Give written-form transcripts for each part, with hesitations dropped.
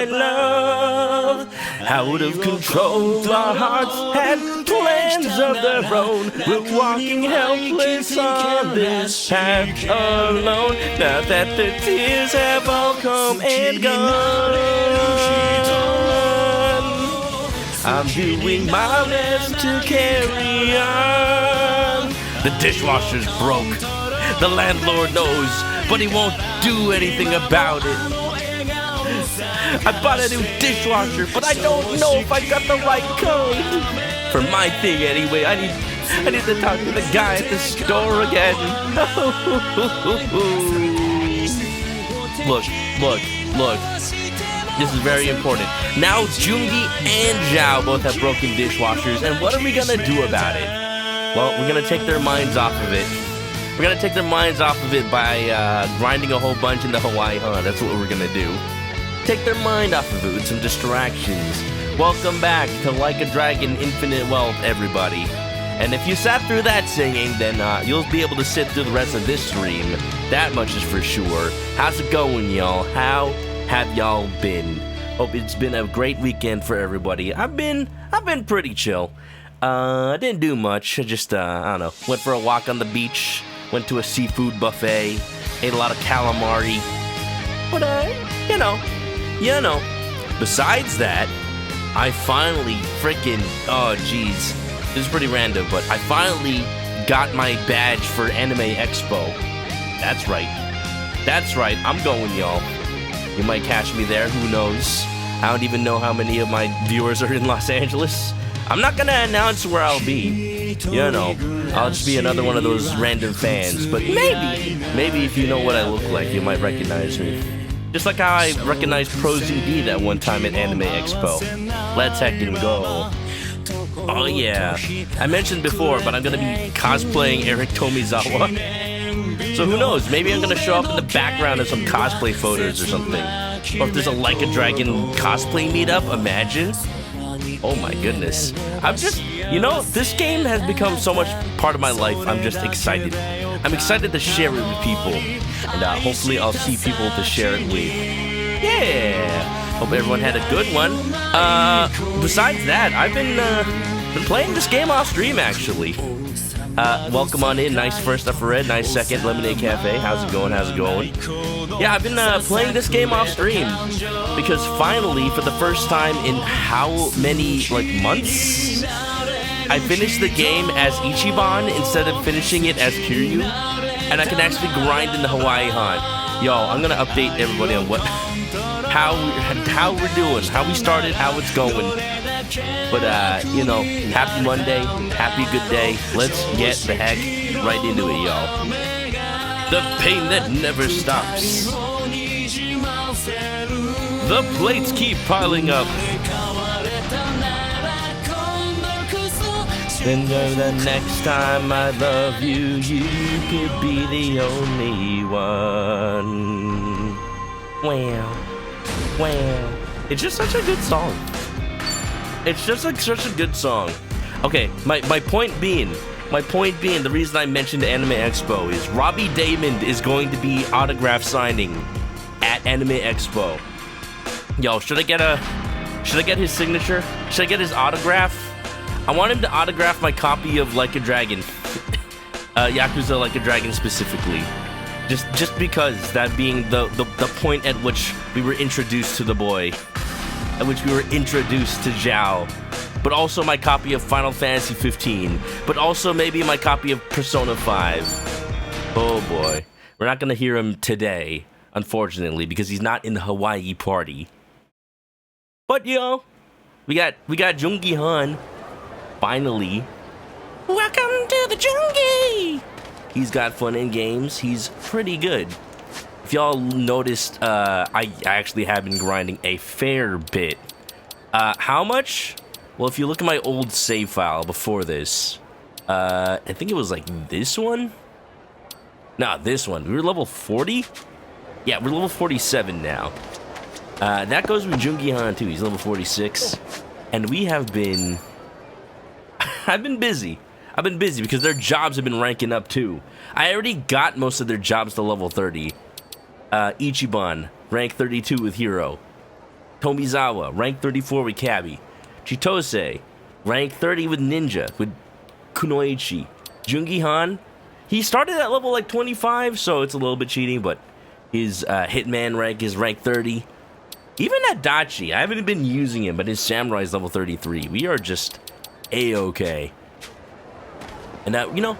my love. Out of control, our hearts had plans of their own. We're walking helpless on this path alone. Now that the tears have all come and gone, I'm doing my best to carry on. The dishwasher's broke. The landlord knows, but he won't do anything about it. I bought a new dishwasher, but I don't know if I got the right code. For my thing anyway, I need to talk to the guy at the store again. Look. This is very important. Now Joon-gi and Zhao both have broken dishwashers, and what are we gonna do about it? Well, we're gonna take their minds off of it. We're gonna take their minds off of it by grinding a whole bunch in the Hawaii Hunt. That's what we're gonna do. Take their mind off of it with some distractions. Welcome back to Like a Dragon Infinite Wealth, everybody. And if you sat through that singing, then you'll be able to sit through the rest of this stream. That much is for sure. How's it going, y'all? How have y'all been? Hope it's been a great weekend for everybody. I've been pretty chill. I didn't do much. I just I don't know. Went for a walk on the beach. Went to a seafood buffet. Ate a lot of calamari. But you know. Besides that, I finally freaking, oh geez, this is pretty random, but I finally got my badge for Anime Expo. That's right. I'm going, y'all. You might catch me there, who knows? I don't even know how many of my viewers are in Los Angeles. I'm not gonna announce where I'll be. You know, I'll just be another one of those random fans. But maybe if you know what I look like, you might recognize me. Just like how I recognized ProZD that one time at Anime Expo. Let's heckin' go. Oh yeah. I mentioned before, but I'm gonna be cosplaying Eric Tomizawa. So who knows, maybe I'm gonna show up in the background of some cosplay photos or something. Or if there's a Like a Dragon cosplay meetup, imagine. Oh my goodness. I'm just, this game has become so much part of my life, I'm just excited. I'm excited to share it with people. And hopefully I'll see people to share it with. Yeah! Hope everyone had a good one. Besides that, I've been playing this game off stream, actually. Welcome on in. Nice first Upper Red, nice second Lemonade Cafe. How's it going? Yeah, I've been playing this game off stream because finally, for the first time in how many months, I finished the game as Ichiban instead of finishing it as Kiryu, and I can actually grind in the Hawaii Hunt. Yo, I'm gonna update everybody on how we're doing, how we started, how it's going. But happy Monday, happy good day. Let's get the heck right into it, y'all. The pain that never stops. The plates keep piling up. Then the next time I love you, you could be the only one. Wow. It's just such a good song. It's just such a good song. Okay, my point being, the reason I mentioned Anime Expo is Robbie Damon is going to be autograph signing at Anime Expo. Yo, should I get his signature? Should I get his autograph? I want him to autograph my copy of Like a Dragon. Yakuza Like a Dragon specifically. Just because that being the point at which we were introduced to the boy. At which we were introduced to Zhao. But also my copy of Final Fantasy 15. But also maybe my copy of Persona 5. Oh boy. We're not gonna hear him today, unfortunately, because he's not in the Hawaii party. But yo, we got Joon-gi Han. Finally. Welcome to the Joon-gi! He's got fun in games. He's pretty good. If y'all noticed, I actually have been grinding a fair bit. How much? Well, if you look at my old save file before this, I think it was like this one? Nah, this one. We were level 40? Yeah, we're level 47 now. That goes with Joon-gi Han too. He's level 46. And we have been... I've been busy because their jobs have been ranking up too. I already got most of their jobs to level 30. Ichiban, rank 32 with Hero. Tomizawa, rank 34 with Kabi. Chitose, rank 30 with Ninja, with Kunoichi. Joon-gi Han, he started at level like 25, so it's a little bit cheating, but his Hitman rank is rank 30. Even Adachi, I haven't been using him, but his Samurai is level 33. We are just A-okay. And you know,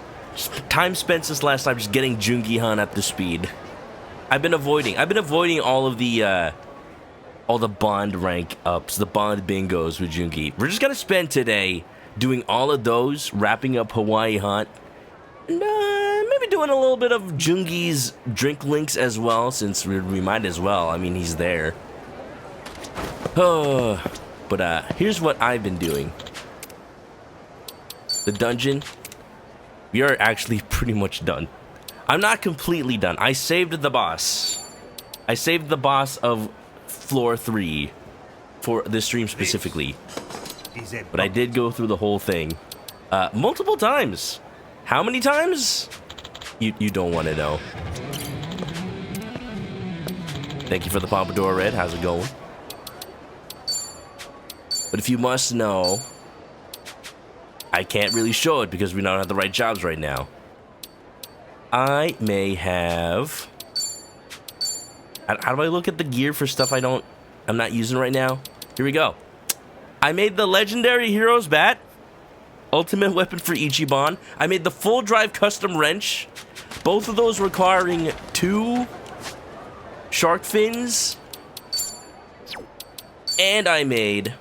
time spent since last time just getting Joon-gi Han up to speed. I've been avoiding all of the bond rank ups, the bond bingos with Joon-gi. We're just gonna spend today doing all of those, wrapping up Hawaii Hunt, and maybe doing a little bit of Joon-gi's drink links as well, since we might as well. I mean, he's there. Oh, but here's what I've been doing. The dungeon, we are actually pretty much done. I'm not completely done. I saved the boss. I saved the boss of floor 3 for this stream specifically. But I did go through the whole thing multiple times. How many times? You don't want to know. Thank you for the Pompadour Red. How's it going? But if you must know, I can't really show it because we don't have the right jobs right now. I may have... How do I look at the gear for stuff I'm not using right now? Here we go. I made the Legendary Heroes Bat. Ultimate weapon for Ichiban. I made the full drive custom wrench. Both of those requiring 2 shark fins. And I made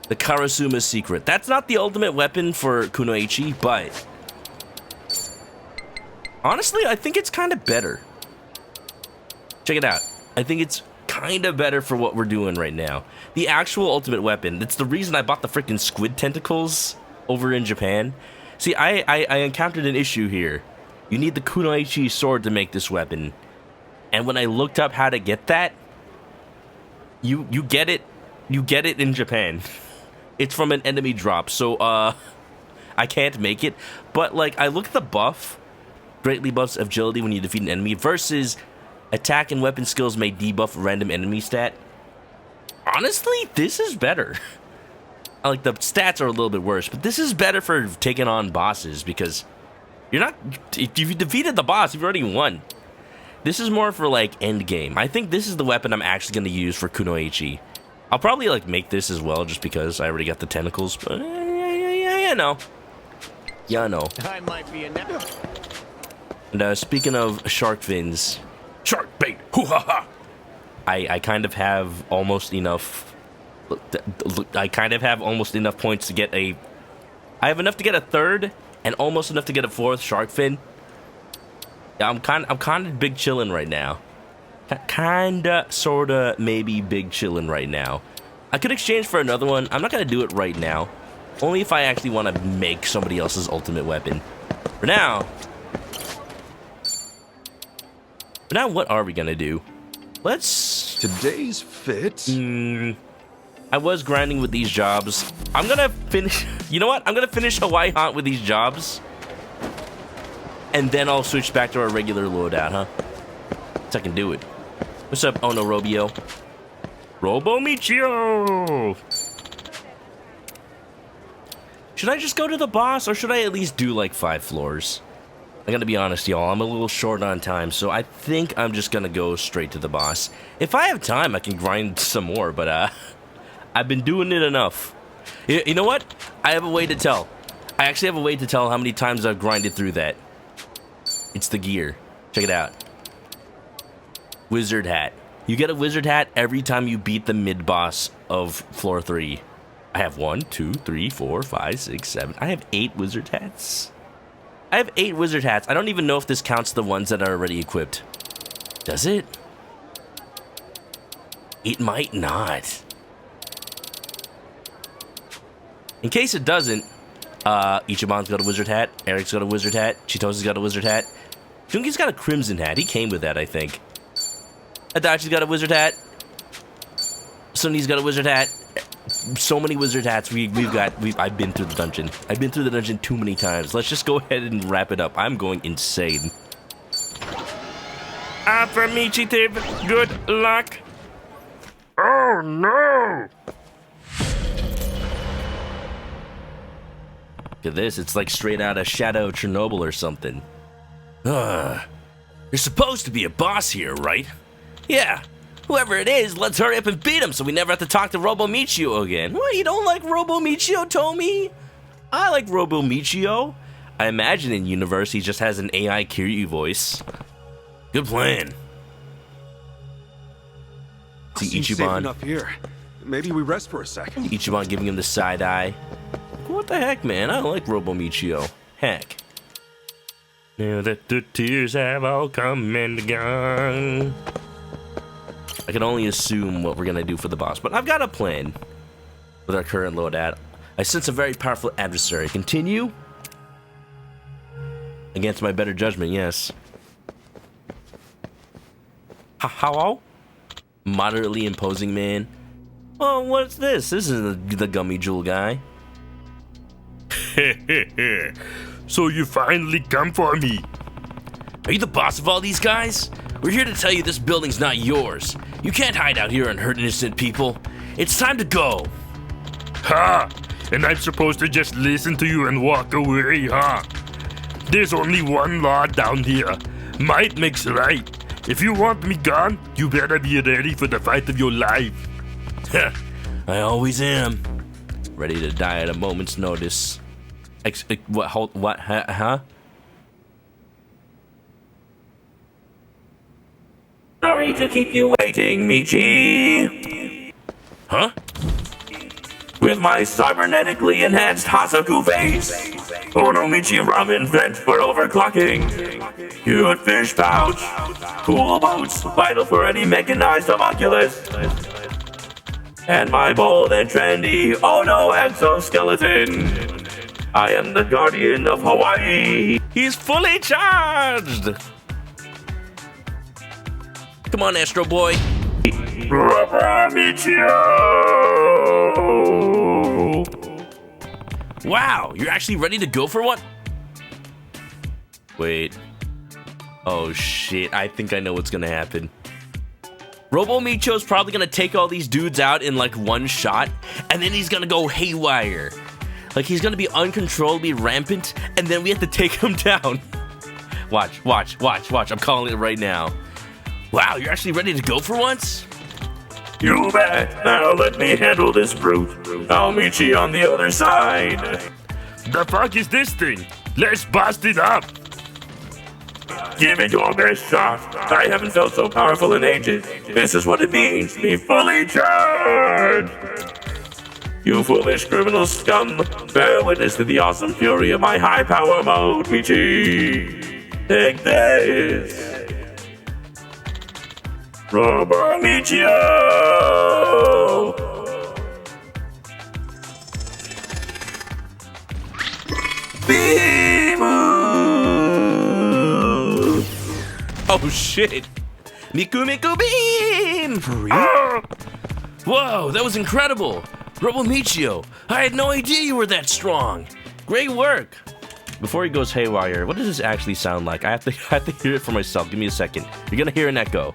the Karasuma's Secret. That's not the ultimate weapon for Kunoichi, but honestly, I think it's kind of better. Check it out. I think it's kind of better for what we're doing right now. The actual ultimate weapon, that's the reason I bought the freaking squid tentacles over in Japan. See, I encountered an issue here. You need the Kunoichi sword to make this weapon. And when I looked up how to get that, you get it in Japan. It's from an enemy drop, so I can't make it. But like, I look at the buff, greatly buffs agility when you defeat an enemy versus attack and weapon skills may debuff a random enemy stat. Honestly, this is better. Like, the stats are a little bit worse, but this is better for taking on bosses because if you defeated the boss, you've already won. This is more for like end game. I think this is the weapon I'm actually going to use for Kunoichi. I'll probably like make this as well just because I already got the tentacles. But yeah, no. Yeah, no. I might be a And speaking of shark fins, shark bait, hoo ha ha. I kind of have almost enough. I kind of have almost enough points to get a. I have enough to get a 3rd and almost enough to get a 4th shark fin. Yeah, I'm kind of big chillin' right now. Kinda, sorta, maybe big chillin' right now. I could exchange for another one. I'm not gonna do it right now. Only if I actually want to make somebody else's ultimate weapon. For now, what are we gonna do? Let's... Today's fit? I was grinding with these jobs. I'm gonna finish... You know what? I'm gonna finish Hawaii Haunt with these jobs. And then I'll switch back to our regular loadout, huh? So I can do it. What's up, ONO Robio? Robo Michio! Should I just go to the boss, or should I at least do like 5 floors? I gotta be honest, y'all. I'm a little short on time, so I think I'm just gonna go straight to the boss. If I have time, I can grind some more, but I've been doing it enough. You know what? I have a way to tell. I actually have a way to tell how many times I've grinded through that. It's the gear. Check it out. Wizard hat. You get a wizard hat every time you beat the mid-boss of floor 3. I have 1, 2, 3, 4, 5, 6, 7. I have 8 wizard hats. I have 8 wizard hats. I don't even know if this counts the ones that are already equipped. Does it? It might not. In case it doesn't, Ichiban's got a wizard hat. Eric's got a wizard hat. Chitose's got a wizard hat. Joon-gi's got a crimson hat. He came with that, I think. Adachi's got a wizard hat. Sunny's got a wizard hat. So many wizard hats I've been through the dungeon. I've been through the dungeon too many times. Let's just go ahead and wrap it up. I'm going insane. Affirmative. Good luck. Oh no! Look at this. It's like straight out of Shadow of Chernobyl or something. You're supposed to be a boss here, right? Yeah. Whoever it is, let's hurry up and beat him so we never have to talk to Robo Michio again. What, you don't like Robo Michio, Tomy? I like Robo Michio. I imagine in universe he just has an AI Kiryu voice. Good plan. See Ichiban up here. Maybe we rest for a second. Ichiban giving him the side eye. What the heck, man? I don't like Robo Michio. Heck. Now that the tears have all come and gone. I can only assume what we're gonna do for the boss, but I've got a plan. With our current loadout, I sense a very powerful adversary. Continue. Against my better judgment, yes. Hello? Moderately imposing man. Oh, what's this? This is the gummy jewel guy. So you finally come for me. Are you the boss of all these guys? We're here to tell you this building's not yours. You can't hide out here and hurt innocent people. It's time to go. Ha! And I'm supposed to just listen to you and walk away, huh? There's only one law down here. Might makes right. If you want me gone, you better be ready for the fight of your life. I always am. Ready to die at a moment's notice. What? Huh? Sorry to keep you waiting, Michi. Huh? With my cybernetically enhanced Hasaku face, ONO Michi ramen vent for overclocking, cute fish pouch, cool boots, vital for any mechanized homunculus, and my bold and trendy ONO exoskeleton. I am the guardian of Hawaii. He's fully charged. Come on, Astro Boy. Wow, you're actually ready to go for one? Wait. Oh shit, I think I know what's gonna happen. Robo Michio's probably gonna take all these dudes out in like one shot, and then he's gonna go haywire. Like he's gonna be uncontrollably rampant, and then we have to take him down. Watch. I'm calling it right now. Wow, you're actually ready to go for once? You bet. Now let me handle this brute. I'll meet you on the other side. The fuck is this thing? Let's bust it up. Give it your best shot. I haven't felt so powerful in ages. This is what it means to be fully charged. You foolish criminal scum. Bear witness to the awesome fury of my high power mode, Michi. Take this. Robo Michio! Beam! Oh shit! Miku Beam! For real? Whoa, that was incredible! Robo Michio, I had no idea you were that strong! Great work! Before he goes haywire, what does this actually sound like? I have to hear it for myself. Give me a second. You're gonna hear an echo.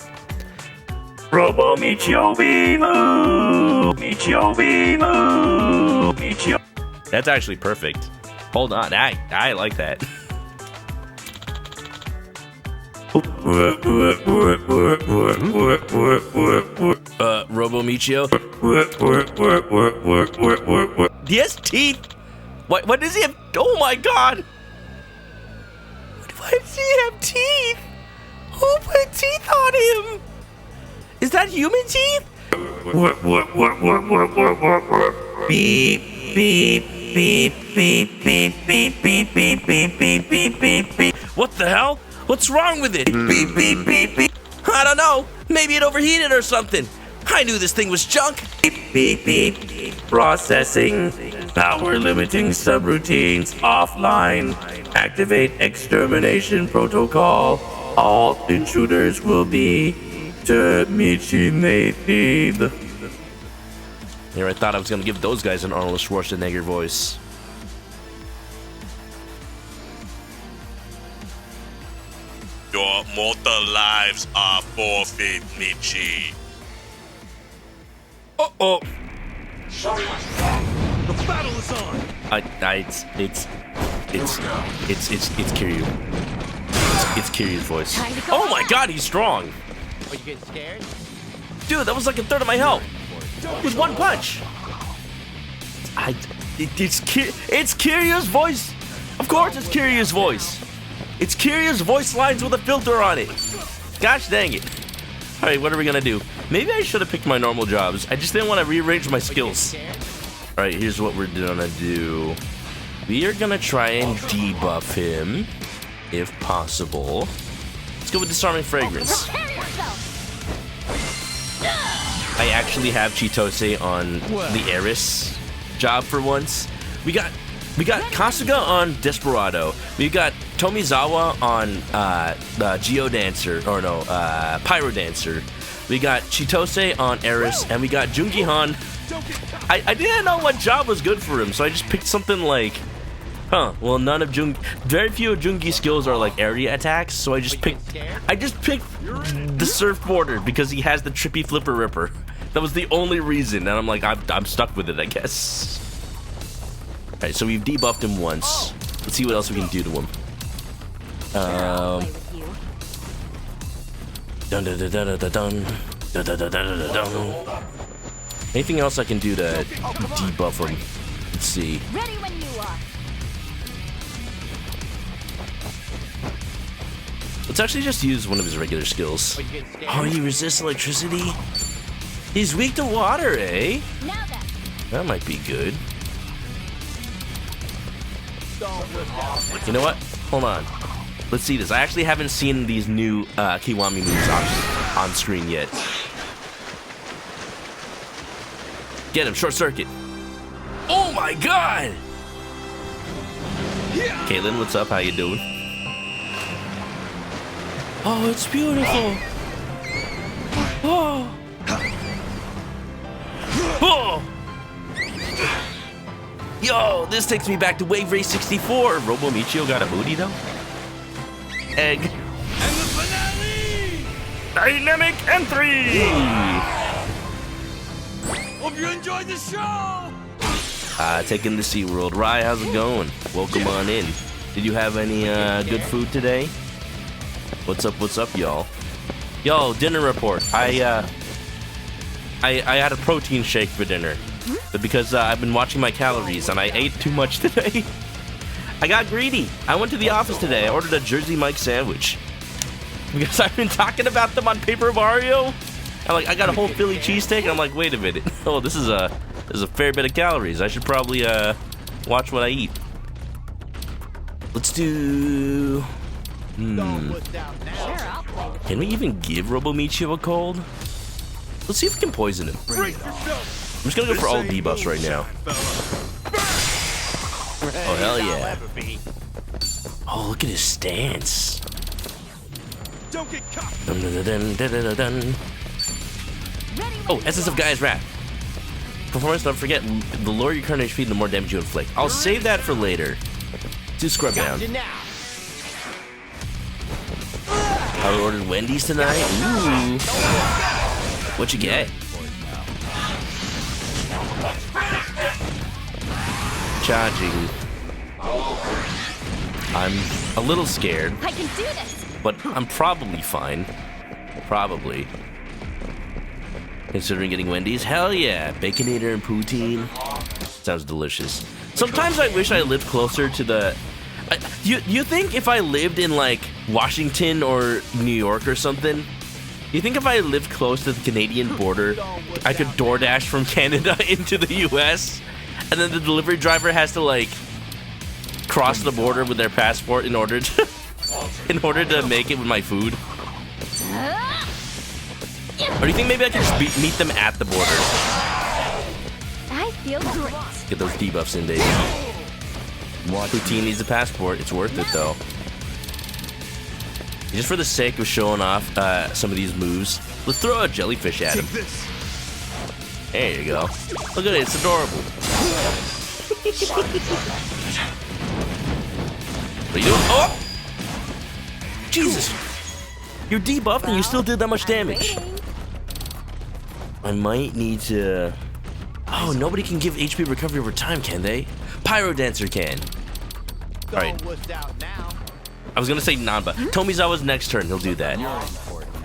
Robo Michio Bimu! Michio Bimu! Michio. That's actually perfect. Hold on, I like that. Robo Michio. He has teeth. What does he have? Oh my god! Why does he have teeth? Who put teeth on him? Is that human teeth? Beep, beep, beep, beep, beep, beep, beep, beep, beep, beep, beep, beep, beep. What the hell? What's wrong with it? Beep, beep, beep, beep. I don't know. Maybe it overheated or something. I knew this thing was junk. Beep, beep, beep. Processing. Power limiting subroutines offline. Activate extermination protocol. All intruders will be terminated. Here, I thought I was gonna give those guys an Arnold Schwarzenegger voice. Your mortal lives are forfeit, Michi. Oh. The battle is on. It's Kiryu. It's Kiryu's voice. Oh my god, he's strong. Are you getting scared? Dude, that was like a third of my health. With one punch. It's Kiryu's voice. Of course it's Kiryu's voice. It's Kiryu's voice lines with a filter on it. Gosh dang it. Alright, what are we gonna do? Maybe I should have picked my normal jobs. I just didn't want to rearrange my skills. Alright, here's what we're gonna do. We are gonna try and debuff him, if possible. Let's go with Disarming Fragrance. I actually have Chitose on the Eris job for once. We got Kasuga on Desperado. We got Tomizawa on Geodancer, or no, Pyro Dancer. We got Chitose on Eris, and we got joon-gi on. I didn't know what job was good for him, so I just picked something like, well, none of very few of joon-gi skills are like area attacks, so I just picked the surfboarder because he has the trippy flipper ripper. That was the only reason, and I'm like, I'm stuck with it, I guess. Alright, so we've debuffed him once. Let's see what else we can do to him. Dun dun dun dun dun dun dun dun dun dun dun. Anything else I can do to debuff him? Let's see. Ready when you are. Let's actually just use one of his regular skills. Oh, he resists electricity? He's weak to water, eh? Now then. That might be good. You know what? Hold on. Let's see this. I actually haven't seen these new Kiwami moves on screen yet. Get him, short circuit. Oh my god! Caitlin, what's up? How you doing? Oh, it's beautiful. Oh. Oh. Yo, this takes me back to Wave Race 64. Robo Michio got a booty though. Egg. And the finale! Dynamic entry! Hope you enjoyed the show! Taking the SeaWorld. Rai, how's it going? Welcome on in. Did you have any good food today? What's up, y'all? Yo, dinner report. I had a protein shake for dinner. But because I've been watching my calories and I ate too much today, I got greedy. I went to the office today. I ordered a Jersey Mike sandwich. Because I've been talking about them on Paper Mario. I got a whole Philly cheesesteak, and I'm like, wait a minute. Oh, this is a fair bit of calories. I should probably watch what I eat. Let's do. Can we even give Robo Michio a cold? Let's see if we can poison him. I'm just gonna go for all debuffs right now. Oh, hell yeah. Oh, look at his stance. Don't get caught. Dun, dun, dun, dun, dun, dun, dun. Oh, Essence of Gaia's Wrath. Performance, don't forget, the lower your current HP, the more damage you inflict. I'll save that for later. Do scrub down. I ordered Wendy's tonight. Ooh. What you get? Charging. I'm a little scared, I can do this. but I'm probably fine. Probably. Considering getting Wendy's? Hell yeah. Baconator and poutine. Sounds delicious. Sometimes I wish I lived closer to the... You think if I lived in, like, Washington or New York or something, you think if I lived close to the Canadian border, I could DoorDash from Canada into the US? And then the delivery driver has to, like, cross the border with their passport in order to... in order to make it with my food? Or do you think maybe I can just meet them at the border? I feel great. Get those debuffs in, baby. Poutine needs a passport. It's worth it, though. Just for the sake of showing off some of these moves, let's throw a jellyfish at him. There you go. Look at it. It's adorable. What are you doing? Oh! Jesus! You're debuffed and you still did that much damage. I might need to... Oh, nobody can give HP recovery over time, can they? Pyro Dancer can. Alright. I was gonna say Nanba. Tomizawa's next turn, he'll do that.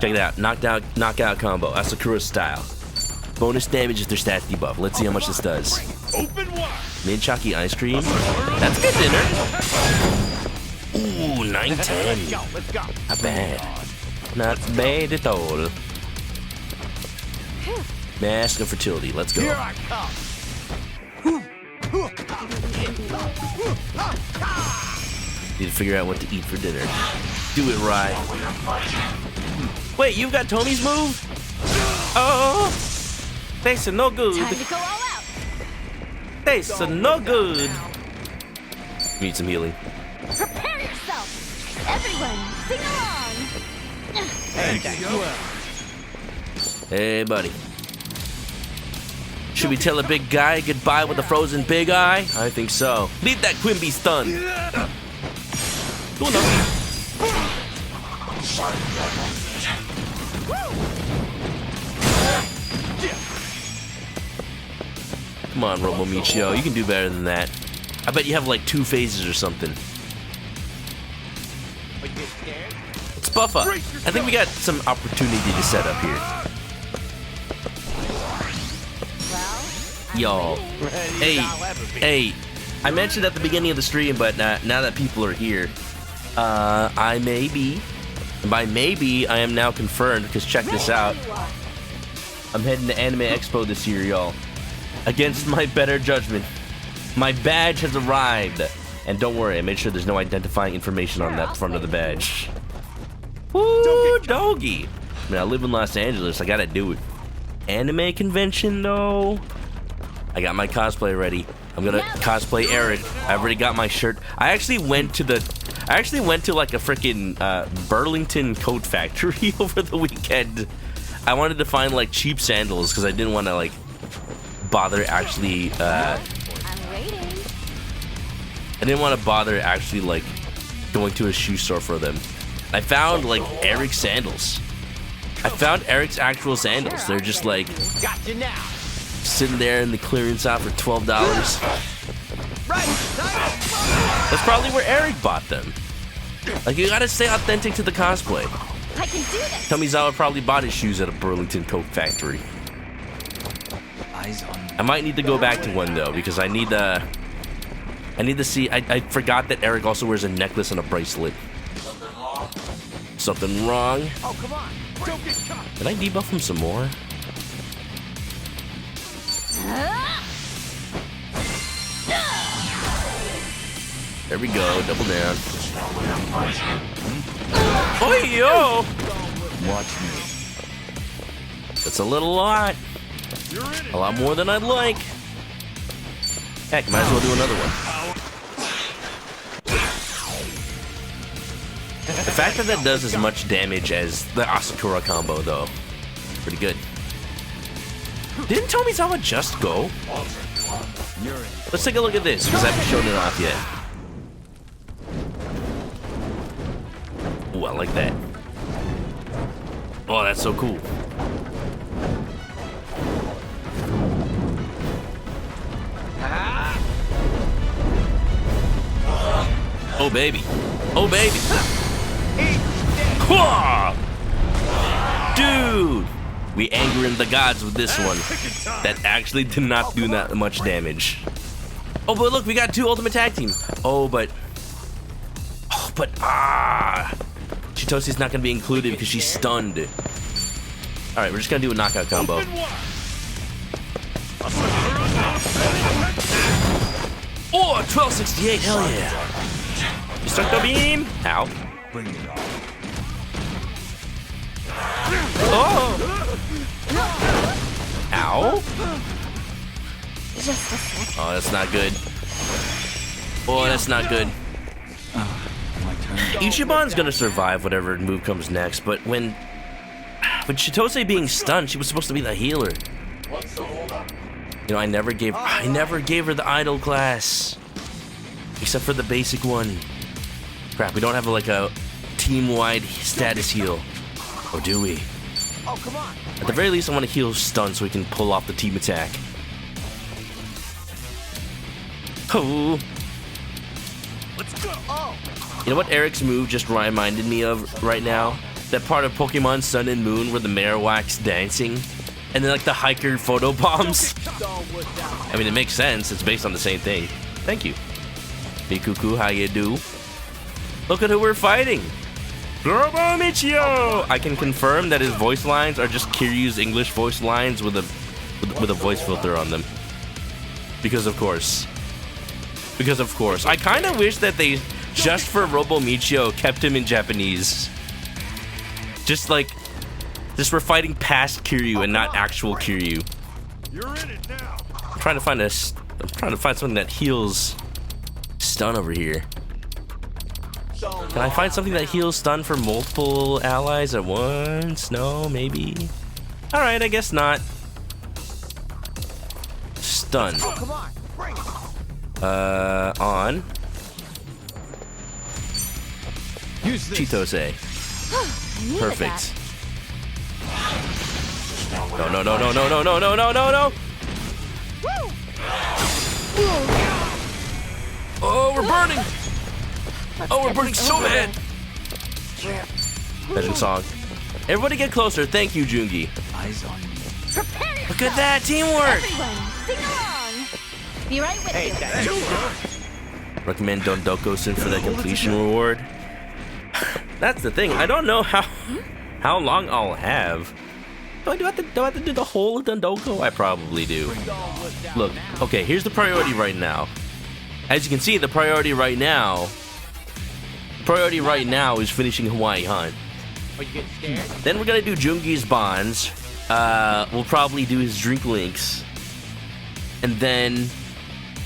Check it out. Knockout combo. Asakura style. Bonus damage if their stats debuff. Let's see how much this does. Open wide. Minchaki ice cream. That's good dinner. Ooh, 910. Not bad. Not bad at all. Mask of fertility. Let's go. Here I come. Need to figure out what to eat for dinner. Do it right. Wait, you've got Tommy's move? Oh, tastes no good. Time to go all out. Tastes no good. Need some healing. Prepare yourself. Everyone, sing along. Hey, buddy. Should we tell a big guy goodbye with a frozen big eye? I think so. Leave that Quimby stun. Oh, no. Come on, Robo Michio. You can do better than that. I bet you have like 2 phases or something. Let's buff up. I think we got some opportunity to set up here. Yo, hey, I mentioned at the beginning of the stream, but now that people are here, I may be, and by maybe, I am now confirmed, because check this out. I'm heading to Anime Expo this year, y'all. Against my better judgment. My badge has arrived. And don't worry, I made sure there's no identifying information on that front of the badge. Woo, doggy. I mean, I live in Los Angeles, I gotta do it. Anime convention, though? I got my cosplay ready. I'm gonna cosplay Eric. I've already got my shirt. I actually went to like a freaking Burlington coat factory over the weekend. I wanted to find like cheap sandals because I didn't want to like bother actually. I'm waiting. I didn't want to bother actually like going to a shoe store for them. I found like Eric's sandals. I found Eric's actual sandals. They're just like sitting there in the clearance aisle for $12. That's probably where Eric bought them. Like, you gotta stay authentic to the cosplay. I can do this. Tomizawa probably bought his shoes at a Burlington coat factory. I might need to go back to one though, because I need to see. I forgot that Eric also wears a necklace and a bracelet. Something wrong? Oh, come on. Don't get caught. Did I debuff him some more? There we go, double down. Oh, yo! Watch me. That's a little lot. A lot more than I'd like. Heck, might as well do another one. The fact that that does as much damage as the Asakura combo, though, pretty good. Didn't Tomizawa just go? Let's take a look at this, because I haven't shown it off yet. Ooh, I like that. Oh, that's so cool. Oh, baby. Oh, baby. Dude! We angering the gods with this one. That actually did not do that much damage. Oh, but look, we got 2 ultimate tag team. Chitosi's not gonna be included because she's stunned. Alright, we're just gonna do a knockout combo. Oh, 1268, hell yeah. You stuck the beam? Ow. Bring it on. Oh! Ow! Just a sec. Oh, that's not good. Oh, that's not good. Ichiban's gonna survive whatever move comes next, but when Chitose being stunned, she was supposed to be the healer. You know, I never gave her the idol class. Except for the basic one. Crap, we don't have like a team-wide status heal. Or do we? Oh, come on. At the very least, I want to heal stun so we can pull off the team attack. Oh. Let's go. Oh. You know what Eric's move just reminded me of right now? That part of Pokemon Sun and Moon where the Marowak's dancing, and then like the hiker photo bombs. I mean, it makes sense. It's based on the same thing. Thank you. Mikuku, how you do? Look at who we're fighting. Robo Michio! I can confirm that his voice lines are just Kiryu's English voice lines with a voice filter on them. Because of course. Because of course. I kind of wish that they, just for Robo Michio, kept him in Japanese. Just we're fighting past Kiryu and not actual Kiryu. You're in it now. I'm trying to find something that heals stun over here. Can I find something that heals stun for multiple allies at once? No, maybe. All right, I guess not. Stun. Oh, come on. Bring it. On Use this. Chitose. I needed Perfect. that. No, no, no, no, no, no, no, no, no, no, no. Oh, we're burning. Oh, we're burning so bad. Legend song. Everybody get closer. Thank you, Joon-gi. Eyes on me. Prepare yourself. Look at that teamwork. Everyone, sing along. Be right with you. Recommend Dondoko Sin for that completion reward. That's the thing. I don't know how long I'll have. Do I have to do the whole of Dondoko? I probably do. Look, okay, here's the priority right now. As you can see, the priority right now is finishing Hawaii Hunt. Then we're gonna do Joon-gi's bonds. We'll probably do his drink links, and then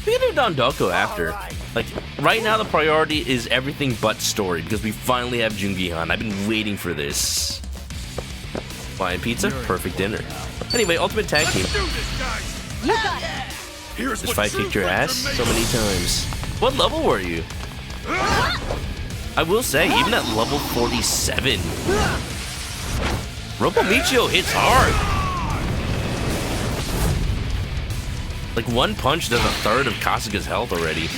we can do Dondoko after. Like right now, the priority is everything but story because we finally have Joon-gi Hunt. I've been waiting for this. Hawaiian pizza, perfect dinner. Anyway, ultimate tag team. Let's do this, guys. You got it. Here's This what fight true kicked your friends ass are so made many times. What level were you? I will say, even at level 47, Robo Michio hits hard. Like one punch does a third of Kasuga's health already.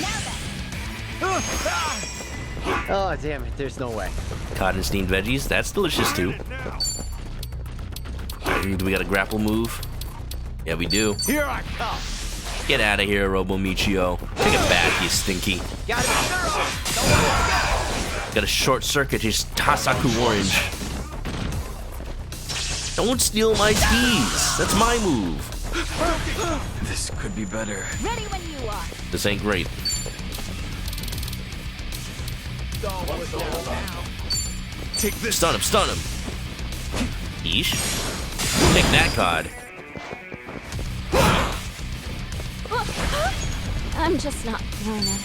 Oh, damn it. There's no way. Cotton steamed veggies, that's delicious too. Do we got a grapple move? Yeah, we do. Here I come. Get out of here, Robo Michio. Take it back, you stinky. Got it. Got a short circuit, his Tasaku orange. Don't steal my skis. That's my move. This could be better. Ready when you are. This ain't great. Take this. Stun him, stun him. Yeesh. Take that, COD. I'm just not feeling it.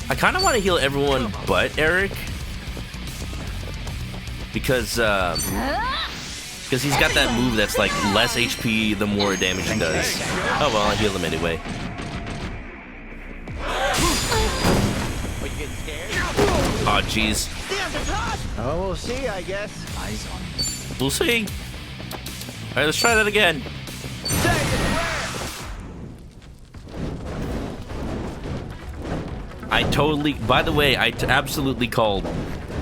I kind of want to heal everyone but Eric. Because he's got that move that's like less HP the more damage he does. Oh well, I'll heal him anyway. Oh jeez. Oh, we'll see, I guess. Eyes on me. We'll see. Alright, let's try that again. By the way, I absolutely called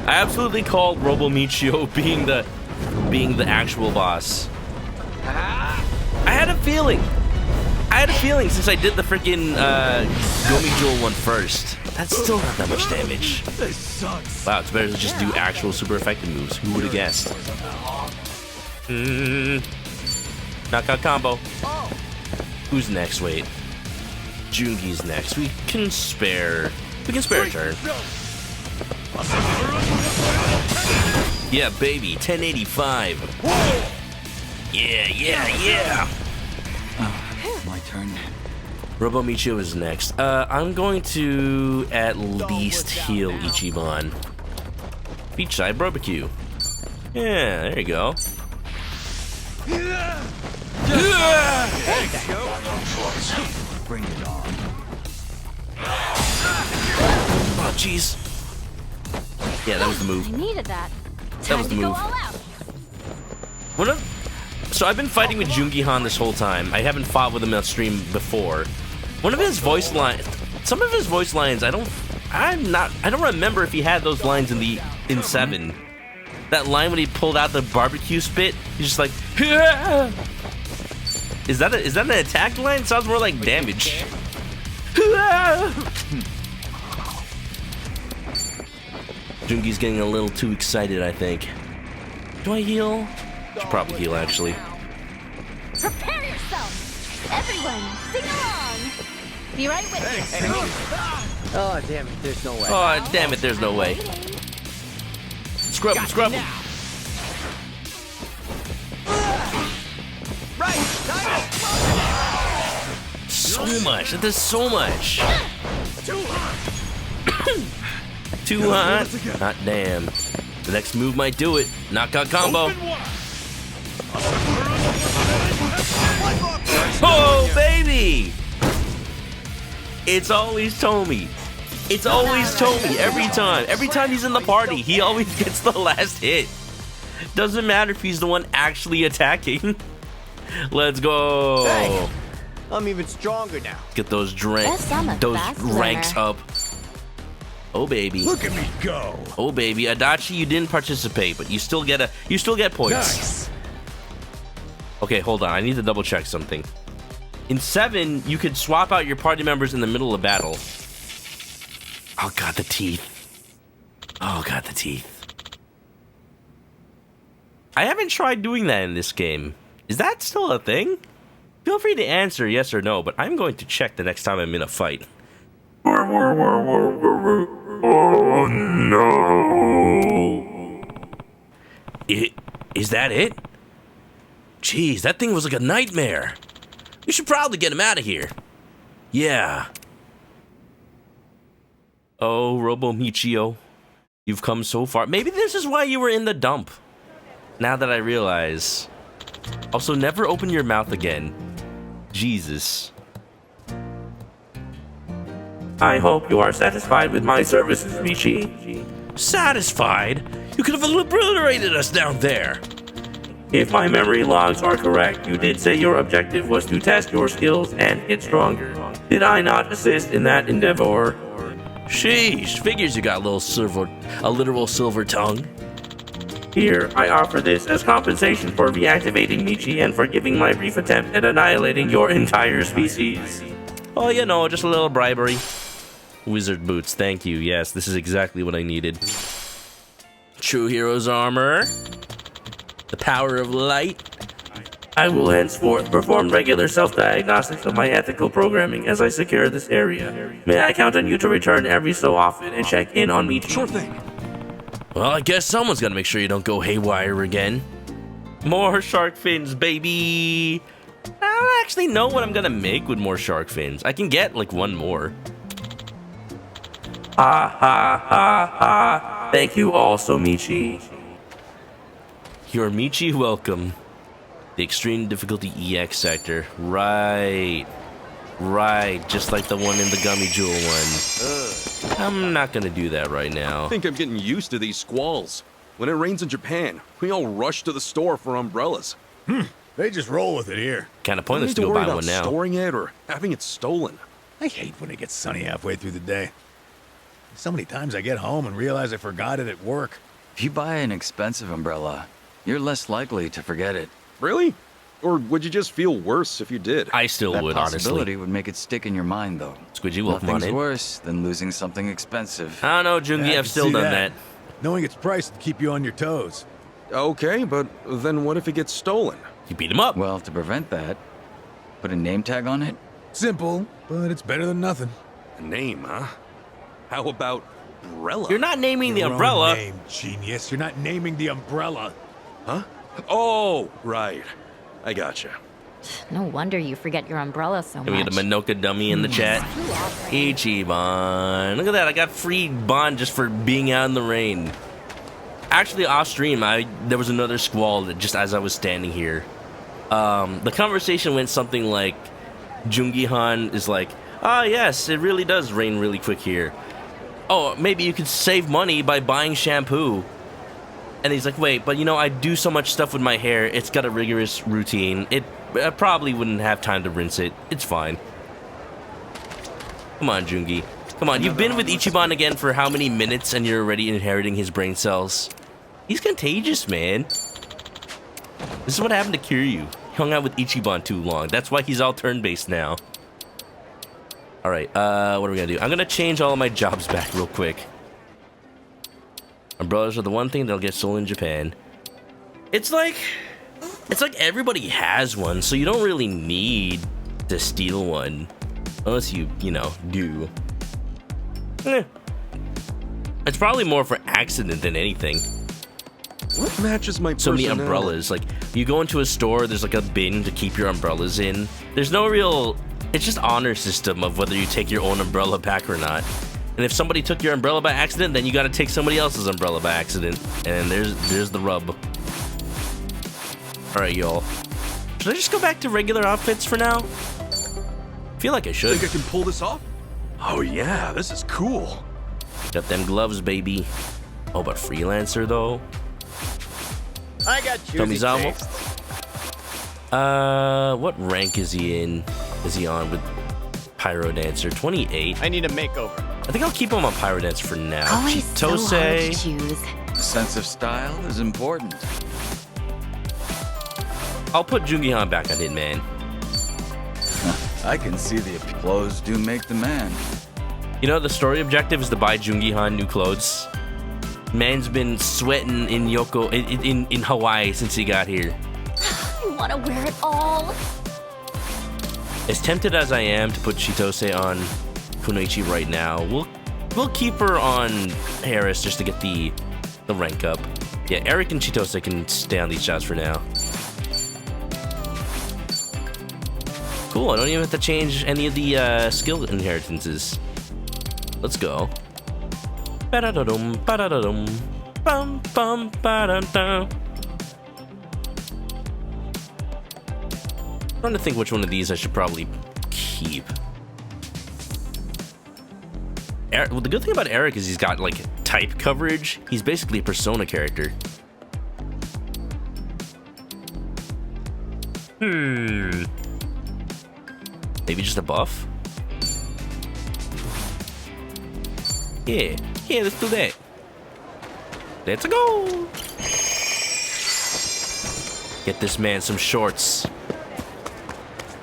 Robo Michio being the actual boss. I had a feeling since I did the freaking Gomi Jewel one first. That's still not that much damage. This sucks. Wow, it's better to just do actual super effective moves. Who would have guessed? Knockout combo. Who's next? Wait. Joon-gi's next. We can spare a turn. Yeah, baby. 1085. Yeah. My turn. Robo Michio is next. I'm going to at least heal Ichiban. Beachside barbecue. Yeah, there you go. Bring it on. Oh, jeez. Yeah, that was the I move. needed that. That was the move. So I've been fighting with Joon-gi Han this whole time. I haven't fought with him on stream before. One of his voice lines, some of his voice lines, I don't remember if he had those lines in 7. That line when he pulled out the barbecue spit, he's just like, "Hah!" Is that an attack line? It sounds more like damage. Joon-gi's getting a little too excited, I think. Do I heal? Should probably heal, actually. Prepare yourself! Everyone, sing along! Be right with you. Oh, damn it, there's no way. Oh, damn it, there's no way. Scrub him, scrub him. So much. That does so much. Too hot. Hot damn. The next move might do it. Knockout combo. Oh, baby! It's always Tommy. It's always Tommy every time. Every time he's in the party, he always gets the last hit. Doesn't matter if he's the one actually attacking. Let's go. Hey, I'm even stronger now. Get those Yes, I'm a fast ranks learner. up. Oh baby. Look at me go. Oh baby. Adachi, you didn't participate, but you still get points. Nice. Okay, hold on. I need to double check something. In 7, you could swap out your party members in the middle of battle. Oh god, the teeth. Oh god, the teeth. I haven't tried doing that in this game. Is that still a thing? Feel free to answer yes or no, but I'm going to check the next time I'm in a fight. Oh no! Is that it? Jeez, that thing was like a nightmare. We should probably get him out of here. Yeah. Oh, Robo Michio, you've come so far. Maybe this is why you were in the dump. Now that I realize. Also, never open your mouth again. Jesus. I hope you are satisfied with my services, Michi. Satisfied? You could have obliterated us down there. If my memory logs are correct, you did say your objective was to test your skills and get stronger. Did I not assist in that endeavor? Sheesh, figures you got a literal silver tongue. Here, I offer this as compensation for reactivating Michi and for giving my brief attempt at annihilating your entire species. Oh, you know, just a little bribery. Wizard boots, thank you. Yes, this is exactly what I needed. True Hero's armor. The power of light. I will henceforth perform regular self-diagnostics of my ethical programming as I secure this area. May I count on you to return every so often and check in on Michi? Sure thing. Well, I guess someone's gotta make sure you don't go haywire again. More shark fins, baby! I don't actually know what I'm gonna make with more shark fins. I can get, like, one more. Ha ha ha ha! Thank you also, Michi. You're Michi welcome. The extreme difficulty EX sector. Right. Right, just like the one in the Gummy Jewel one. I'm not gonna do that right now. I think I'm getting used to these squalls. When it rains in Japan, we all rush to the store for umbrellas. They just roll with it here. Kind of I don't pointless need to to go worry buy about one now. storing it or having it stolen. I hate when it gets sunny halfway through the day. So many times I get home and realize I forgot it at work. If you buy an expensive umbrella, you're less likely to forget it. Really? Or would you just feel worse if you did? I still That would, possibility honestly. would make it stick in your mind, though. Squidgy, welcome on Nothing's in. worse than losing something expensive. I don't know, Joon-gi, Yeah, I I've can still see done that. Knowing its price to keep you on your toes. Okay, but then what if it gets stolen? You beat him up. Well, to prevent that, put a name tag on it. Simple, but it's better than nothing. A name, huh? How about umbrella? You're not naming the Your own umbrella. name, genius. You're not naming the umbrella. Huh? Oh, right. I gotcha. No wonder you forget your umbrella so Can we much. get a Manoka dummy in the chat? Ichiban. Look at that, I got free bond just for being out in the rain. Actually, off stream, there was another squall that just as I was standing here. The conversation went something like, Joon-gi Han is like, ah yes, it really does rain really quick here. Oh, maybe you could save money by buying shampoo. And he's like, wait, but you know, I do so much stuff with my hair. It's got a rigorous routine. I probably wouldn't have time to rinse it. It's fine. Come on, Joon-gi. Come on, you've been with Ichiban again for how many minutes and you're already inheriting his brain cells? He's contagious, man. This is what happened to Kiryu. He hung out with Ichiban too long. That's why he's all turn-based now. Alright, what are we gonna do? I'm gonna change all of my jobs back real quick. Umbrellas are the one thing that'll get stolen in Japan. It's like everybody has one, so you don't really need to steal one. Unless you know, do. It's probably more for accident than anything. What matches my So many personality? umbrellas. Like, you go into a store, there's like a bin to keep your umbrellas in. There's no real... It's just honor system of whether you take your own umbrella back or not. And if somebody took your umbrella by accident, then you gotta take somebody else's umbrella by accident. And there's the rub. Alright, y'all. Should I just go back to regular outfits for now? I feel like I should. Think I can pull this off? Oh yeah, this is cool. Got them gloves, baby. Oh, but freelancer, though? I got choosy Tomizamo? taste. What rank is he in? Is he on with Pyro Dancer? 28. I need a makeover. I think I'll keep him on Pyro Dancer for now. Always so hard to Chitose. choose. Sense of style is important. I'll put Joon-gi back on Hitman. I can see the clothes do make the man. You know, the story objective is to buy Joon-gi new clothes. Man's been sweating in in Hawaii since he got here. I want to wear it all. As tempted as I am to put Chitose on Kunoichi right now, we'll keep her on Harris just to get the rank up. Yeah, Eric and Chitose can stay on these shots for now. Cool, I don't even have to change any of the skill inheritances. Let's go. Ba-da-da-dum, ba-da-da-dum, bum, bum, ba-da-da. I'm trying to think which one of these I should probably keep. Well, the good thing about Eric is he's got, like, type coverage. He's basically a Persona character. Maybe just a buff? Yeah, let's do that. Let's go! Get this man some shorts.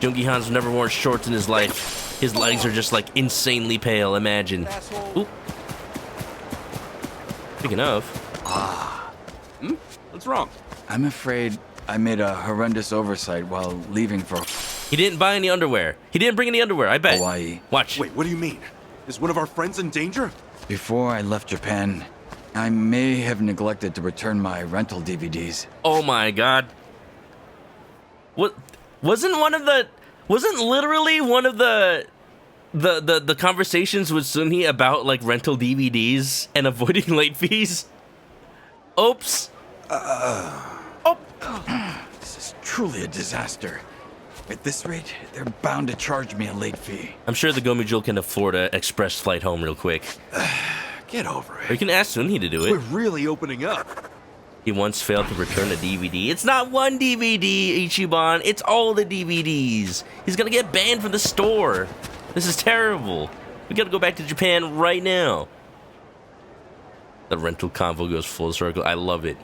Joon-gi Han's never worn shorts in his life. His legs are just like insanely pale, imagine. Oop. Speaking of. What's wrong? I'm afraid I made a horrendous oversight while leaving for He didn't buy any underwear. He didn't bring any underwear, I bet. Hawaii. Watch. Wait, what do you mean? Is one of our friends in danger? Before I left Japan, I may have neglected to return my rental DVDs. Oh my god. What wasn't literally one of the conversations with Sunhee about like rental DVDs and avoiding late fees? Oops. This is truly a disaster. At this rate, they're bound to charge me a late fee. I'm sure the Gomijul can afford an express flight home real quick. Get over Or it. you can ask Sunhee to do We're it. really opening up. He once failed to return a DVD. It's not one DVD, Ichiban. It's all the DVDs. He's gonna get banned from the store. This is terrible. We gotta go back to Japan right now. The rental convo goes full circle. I love it.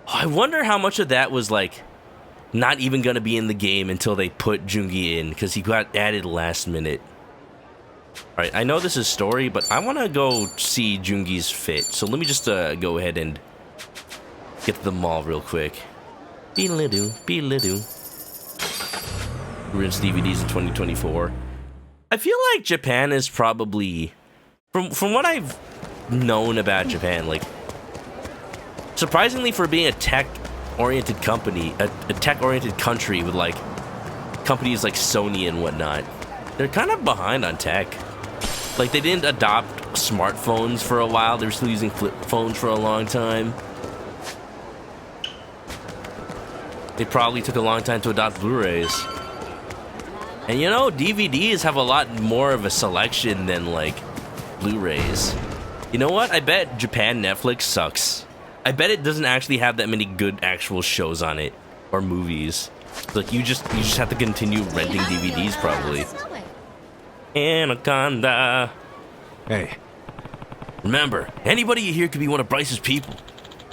Oh, I wonder how much of that was like not even gonna be in the game until they put Joon-gi in, because he got added last minute. Alright, I know this is story, but I wanna go see Joon-gi's fit. So let me just go ahead and get to the mall real quick. Be-a-li-doo, be-a-li-doo. Rinse DVDs in 2024. I feel like Japan is probably, from what I've known about Japan, like, surprisingly for being a tech-oriented company, a tech-oriented country with, like, companies like Sony and whatnot, they're kind of behind on tech. Like, they didn't adopt smartphones for a while. They were still using flip phones for a long time. They probably took a long time to adopt Blu-rays. And you know, DVDs have a lot more of a selection than, like, Blu-rays. You know what? I bet Japan Netflix sucks. I bet it doesn't actually have that many good actual shows on it or movies. Like you just have to continue renting DVDs probably. Anaconda. Hey, Remember, anybody you hear could be one of Bryce's people.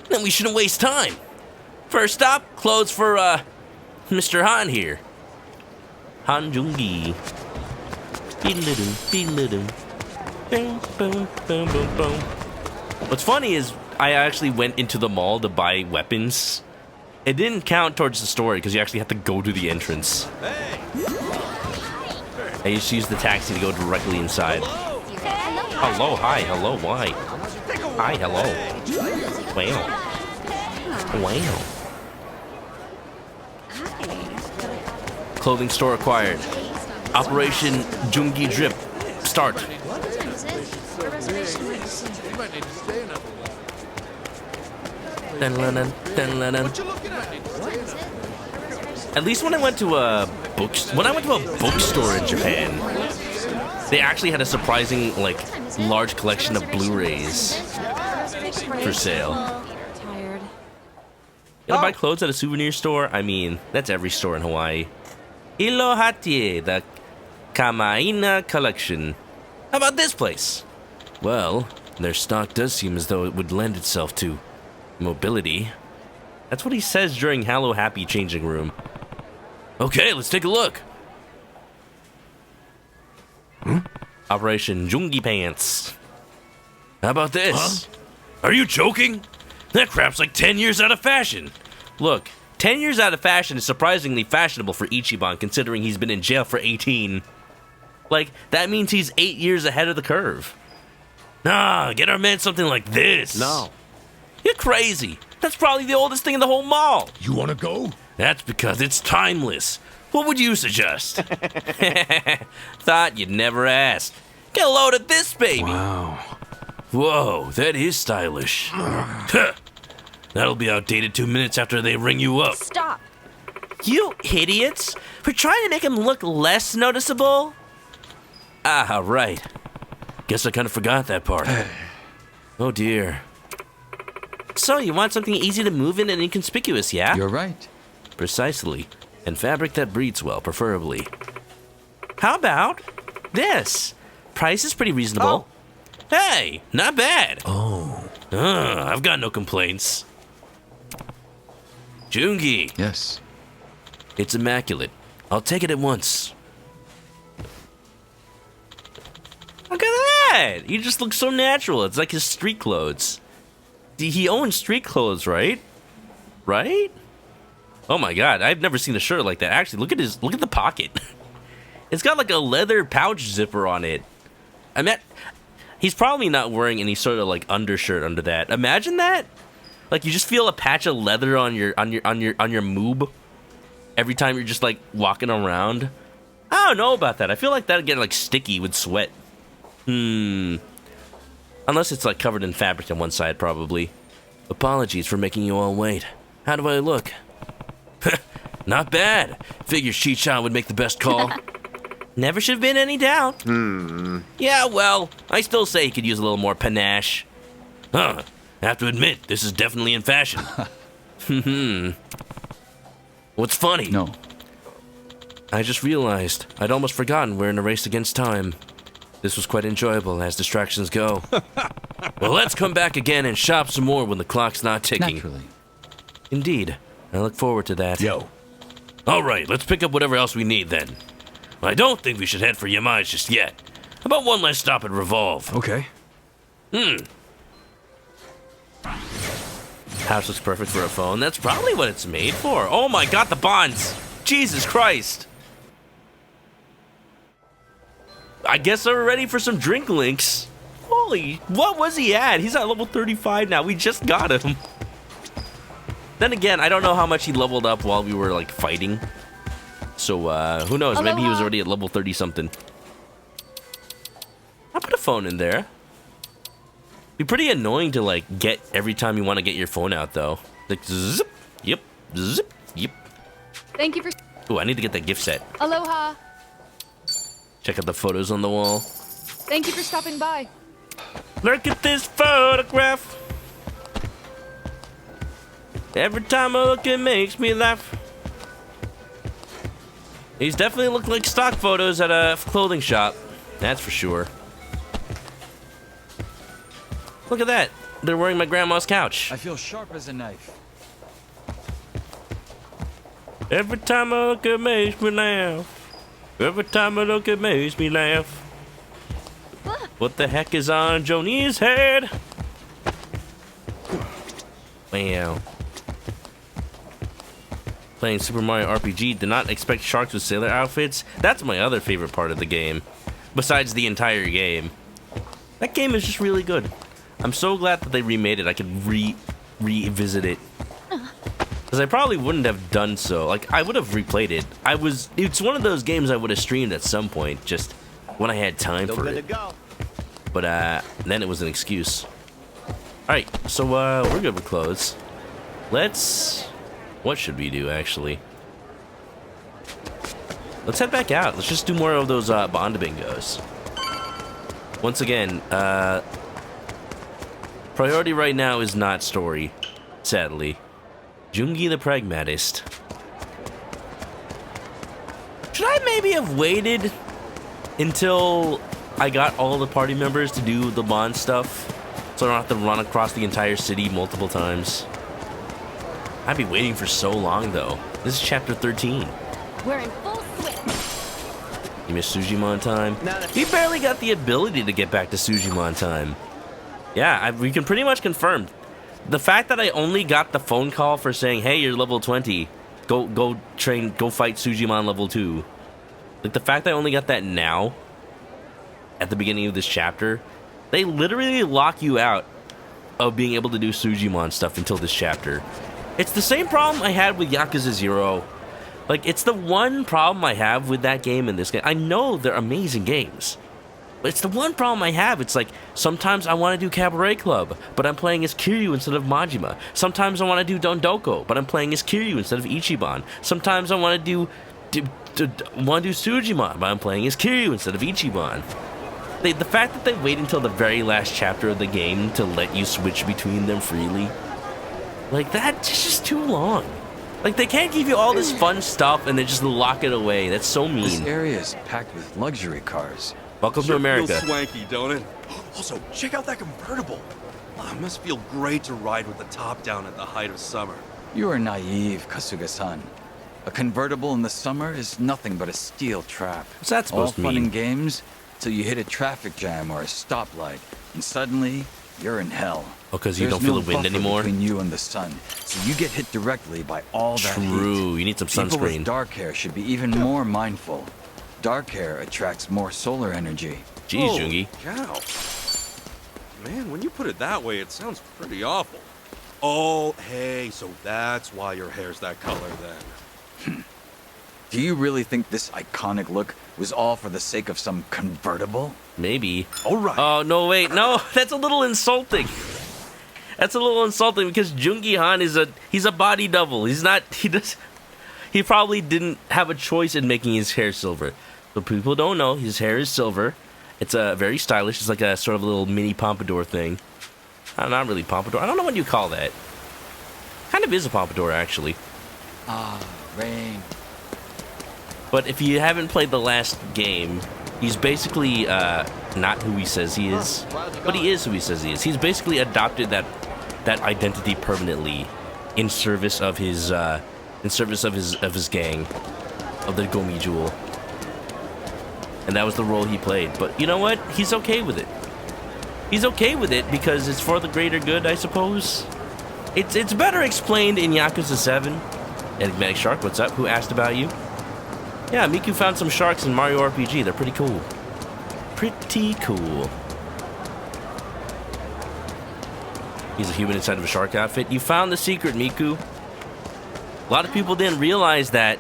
Then we shouldn't waste time. First stop, clothes for Mr. Han here. Han joon-gi. Boom, boom, boom, boom, boom. What's funny is I actually went into the mall to buy weapons. It didn't count towards the story because you actually have to go to the entrance. I just used the taxi to go directly inside. Hello, hi, hello, why? Hi, hello. Wow. Wow. Clothing store acquired. Operation joon-gi drip. Start. At least when I went to a bookstore in Japan, they actually had a surprising large collection of Blu-rays for sale. Gonna buy clothes at a souvenir store? I mean, that's every store in Hawaii. Alo-happy, the Kamaina collection. How about this place? Well, their stock does seem as though it would lend itself to mobility. That's what he says during alo-happy changing room. Okay, let's take a look. Operation joon-gi pants. How about this? Huh? Are you joking? That crap's like 10 years out of fashion. Look, 10 years out of fashion is surprisingly fashionable for Ichiban considering he's been in jail for 18. Like, that means he's 8 years ahead of the curve. Nah, get our man something like this. No. You're crazy. That's probably the oldest thing in the whole mall. You wanna go? That's because it's timeless. What would you suggest? Thought you'd never ask. Get a load of this, baby. wow. Whoa, that is stylish. That'll be outdated 2 minutes after they ring you up. Stop. You idiots! We're trying to make him look less noticeable? Ah, right. Guess I kind of forgot that part. Oh dear. So, you want something easy to move in and inconspicuous, yeah? You're right. Precisely. And fabric that breathes well, preferably. How about this? Price is pretty reasonable. Hey, not bad. I've got no complaints. Joon-gi. Yes. It's immaculate. I'll take it at once. Look at that! He just looks so natural. It's like his street clothes. He owns street clothes, right? Right? Oh my god, I've never seen a shirt like that. Actually, look at the pocket. It's got like a leather pouch zipper on it. I mean, he's probably not wearing any sort of like undershirt under that. Imagine that. Like you just feel a patch of leather on your moob every time you're just like walking around. I don't know about that. I feel like that'd get like sticky with sweat. Unless it's like covered in fabric on one side, probably. Apologies for making you all wait. How do I look? Not bad. Figures Chi-chan would make the best call. Never should have been any doubt. Yeah, well, I still say he could use a little more panache. Huh. Have to admit, this is definitely in fashion. What's funny? No. I just realized I'd almost forgotten we're in a race against time. This was quite enjoyable as distractions go. Well, let's come back again and shop some more when the clock's not ticking. Naturally. Indeed. I look forward to that. Yo. All right, let's pick up whatever else we need then. I don't think we should head for Yamai's just yet. How about one last stop at Revolve? Okay. House looks perfect for a phone. That's probably what it's made for. Oh my god, the bonds! Jesus Christ! I guess we're ready for some drink links. Holy, what was he at? He's at level 35 now. We just got him. Then again, I don't know how much he leveled up while we were like fighting. So who knows? Maybe he was already at level 30 something. I'll put a phone in there. Be pretty annoying to like get every time you want to get your phone out though. Like zip, yep, zip, yep. Thank you for. Ooh, I need to get that gift set. Aloha. Check out the photos on the wall. Thank you for stopping by. Look at this photograph. Every time I look, it makes me laugh. These definitely look like stock photos at a clothing shop. That's for sure. Look at that. They're wearing my grandma's couch. I feel sharp as a knife. Every time I look, it makes me laugh. Every time I look, it makes me laugh. What the heck is on Joni's head? Wow. Playing Super Mario RPG, did not expect sharks with sailor outfits. That's my other favorite part of the game. Besides the entire game. That game is just really good. I'm so glad that they remade it. I could revisit it. Because I probably wouldn't have done so. Like, I would have replayed it. It's one of those games I would have streamed at some point, just when I had time for it. But then it was an excuse. Alright, so we're good with clothes. What should we do, actually? Let's head back out. Let's just do more of those Bond bingos. Once again, priority right now is not story, sadly. Joon-gi the Pragmatist. Should I maybe have waited until I got all the party members to do the Bond stuff, so I don't have to run across the entire city multiple times? I'd be waiting for so long, though. This is chapter 13. We're in full swing. You missed Sujimon time? We barely got the ability to get back to Sujimon time. Yeah, we can pretty much confirm. The fact that I only got the phone call for saying, hey, you're level 20. Go train, go fight Sujimon level 2. Like, the fact that I only got that now, at the beginning of this chapter, they literally lock you out of being able to do Sujimon stuff until this chapter. It's the same problem I had with Yakuza 0. Like, it's the one problem I have with that game and this game. I know they're amazing games, but it's the one problem I have. It's like, sometimes I want to do Cabaret Club, but I'm playing as Kiryu instead of Majima. Sometimes I want to do Dondoko, but I'm playing as Kiryu instead of Ichiban. Sometimes I want to do Sujimon, but I'm playing as Kiryu instead of Ichiban. The fact that they wait until the very last chapter of the game to let you switch between them freely, like, that's just too long. Like, they can't give you all this fun stuff and then just lock it away. That's so mean. This area is packed with luxury cars. Welcome to America. Feels swanky, don't it? Also, check out that convertible. Oh, it must feel great to ride with the top down at the height of summer. You are naive, Kasuga-san. A convertible in the summer is nothing but a steel trap. What's that supposed to mean? All fun and games till you hit a traffic jam or a stoplight, and suddenly you're in hell. Oh, because you don't feel the wind anymore? Between you and the sun, so you get hit directly by all that heat. True, you need some sunscreen. People with dark hair should be even more mindful. Dark hair attracts more solar energy. Jeez, Joon-gi. Cow. Man, when you put it that way, it sounds pretty awful. Oh, hey, so that's why your hair's that color then. Do you really think this iconic look was all for the sake of some convertible? Maybe. All right. Oh, no, wait. No, that's a little insulting. That's a little insulting because Joon-gi Han he's a body double. He probably didn't have a choice in making his hair silver. But people don't know, his hair is silver. It's very stylish. It's like a sort of a little mini pompadour thing. Not really pompadour. I don't know what you call that. Kind of is a pompadour, actually. Rain. But if you haven't played the last game, he's basically not who he says he is, but he is who he says he is. He's basically adopted that identity permanently in service of his gang, of the Gomi Jewel. And that was the role he played. But you know what? He's okay with it. He's okay with it because it's for the greater good, I suppose. It's better explained in Yakuza 7. Enigmatic Shark, what's up? Who asked about you? Yeah, Miku found some sharks in Mario RPG. They're pretty cool. Pretty cool. He's a human inside of a shark outfit. You found the secret, Miku. A lot of people didn't realize that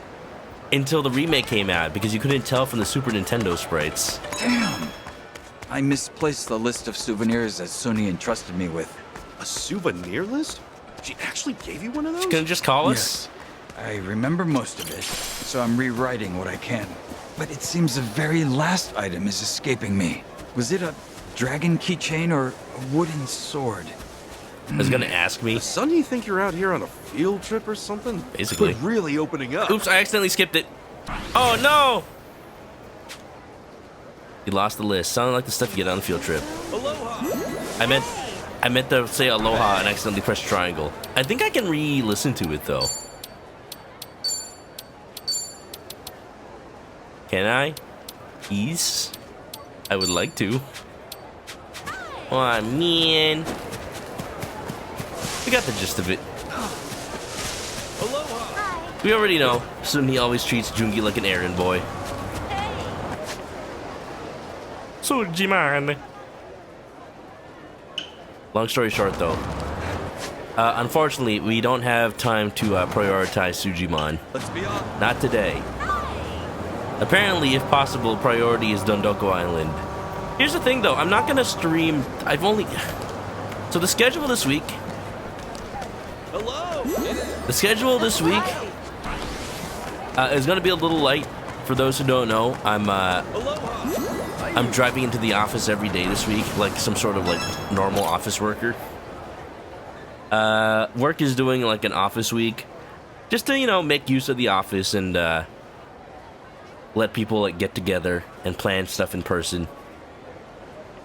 until the remake came out because you couldn't tell from the Super Nintendo sprites. Damn. I misplaced the list of souvenirs that Suni entrusted me with. A souvenir list? She actually gave you one of those? She couldn't just call us? Yes. I remember most of it, so I'm rewriting what I can. But it seems the very last item is escaping me. Was it a dragon keychain or a wooden sword? I was gonna ask me. Does Sonny think you're out here on a field trip or something? Basically. Quit really opening up. Oops, I accidentally skipped it. Oh no! You lost the list. Sounded like the stuff you get on the field trip. Aloha. I meant to say aloha and accidentally press triangle. I think I can re-listen to it though. Can I? Please? I would like to. Oh man. We got the gist of it. Aloha. We already know. Sunni always treats Joon-gi like an errand boy. Suji-man. Long story short, though, unfortunately, we don't have time to prioritize Sujimon. Let's be honest. Not today. Apparently, if possible, priority is Dondoko Island. Here's the thing, though. I'm not gonna stream. So the schedule this week. Hello. The schedule this week is gonna be a little light. For those who don't know, I'm driving into the office every day this week, like some sort of like normal office worker. Work is doing like an office week, just to, you know, make use of the office and let people like get together and plan stuff in person.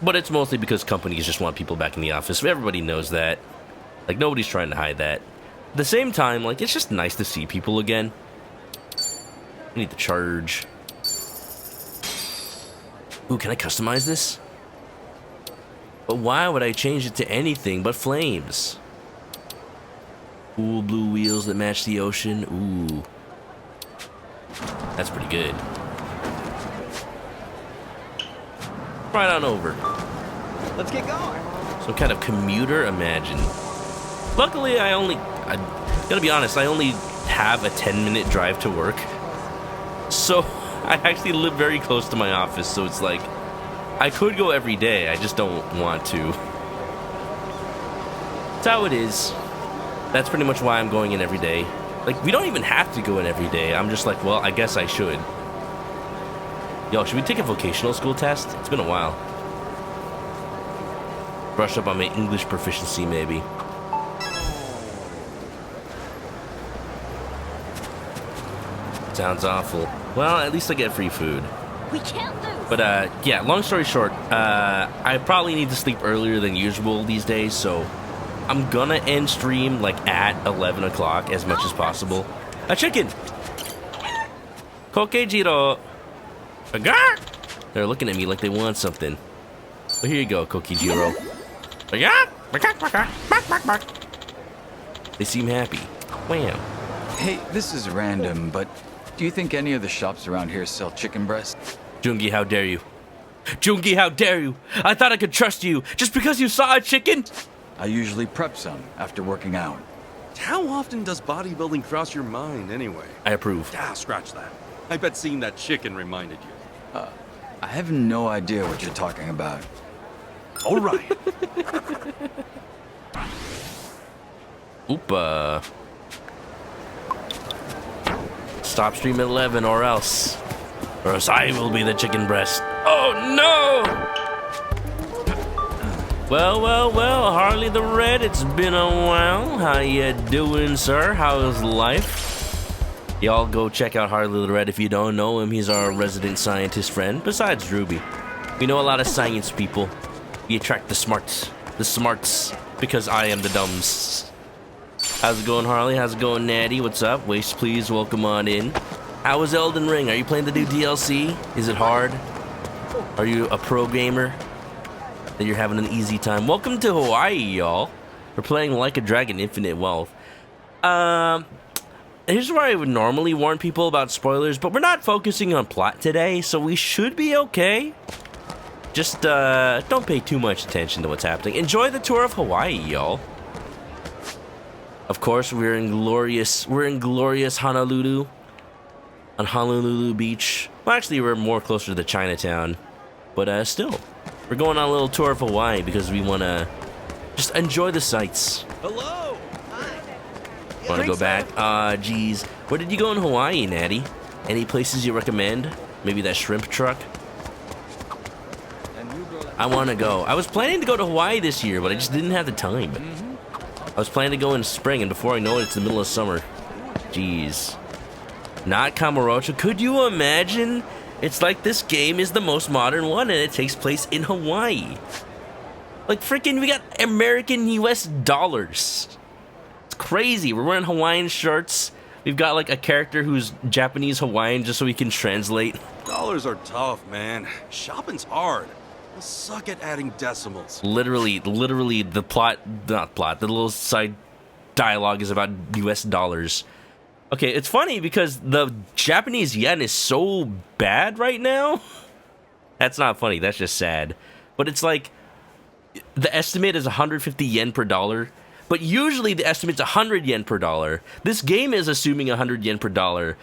But it's mostly because companies just want people back in the office. Everybody knows that. Like, nobody's trying to hide that. At the same time, like, it's just nice to see people again. I need to charge. Ooh, can I customize this? But why would I change it to anything but flames? Cool blue wheels that match the ocean. Ooh. That's pretty good. Right on over. Let's get going. Some kind of commuter, imagine. Luckily, I gotta be honest, I only have a 10-minute drive to work. So, I actually live very close to my office, so it's like, I could go every day, I just don't want to. That's how it is. That's pretty much why I'm going in every day. Like, we don't even have to go in every day. I'm just like, well, I guess I should. Yo, should we take a vocational school test? It's been a while. Brush up on my English proficiency, maybe. Sounds awful. Well, at least I get free food. We can't lose. But, yeah, long story short, I probably need to sleep earlier than usual these days, so I'm gonna end stream, like, at 11 o'clock as much as possible. A chicken! Kokejiro! They're looking at me like they want something. Well, here you go, Kokejiro. They seem happy. Wham. Hey, this is random, but do you think any of the shops around here sell chicken breasts? Joon-gi, how dare you? Joon-gi, how dare you? I thought I could trust you just because you saw a chicken? I usually prep some after working out. How often does bodybuilding cross your mind anyway? I approve. Ah, scratch that. I bet seeing that chicken reminded you. I have no idea what you're talking about. All right. Oop, stop stream at 11 or else I will be the chicken breast. Oh no! Well, Harley the Red, it's been a while. How you doing, sir? How's life? Y'all go check out Harley the Red if you don't know him. He's our resident scientist friend, besides Ruby. We know a lot of science people. We attract the smarts, because I am the dumbs. How's it going, Harley? How's it going, Natty? What's up? Waste, please, welcome on in. How is Elden Ring? Are you playing the new DLC? Is it hard? Are you a pro gamer? That you're having an easy time? Welcome to Hawaii, y'all. We're playing Like a Dragon Infinite Wealth. Here's where I would normally warn people about spoilers, but we're not focusing on plot today, so we should be okay. Just, don't pay too much attention to what's happening. Enjoy the tour of Hawaii, y'all. Of course, we're in glorious Honolulu. On Honolulu Beach. Well, actually, we're more closer to Chinatown. But, still. We're going on a little tour of Hawaii because we want to just enjoy the sights. Hello. Want to go back? Geez. Where did you go in Hawaii, Natty? Any places you recommend? Maybe that shrimp truck? I want to go. I was planning to go to Hawaii this year, but I just didn't have the time. I was planning to go in spring, and before I know it, it's the middle of summer. Jeez. Not Kamurocho. Could you imagine? It's like this game is the most modern one, and it takes place in Hawaii. Like, freaking, we got American US dollars. It's crazy. We're wearing Hawaiian shirts. We've got, like, a character who's Japanese Hawaiian just so we can translate. Dollars are tough, man. Shopping's hard. I suck at adding decimals. Literally, the little side dialogue is about US dollars. Okay, it's funny because the Japanese yen is so bad right now. That's not funny, that's just sad. But it's like, the estimate is 150 yen per dollar. But usually the estimate's 100 yen per dollar. This game is assuming 100 yen per dollar.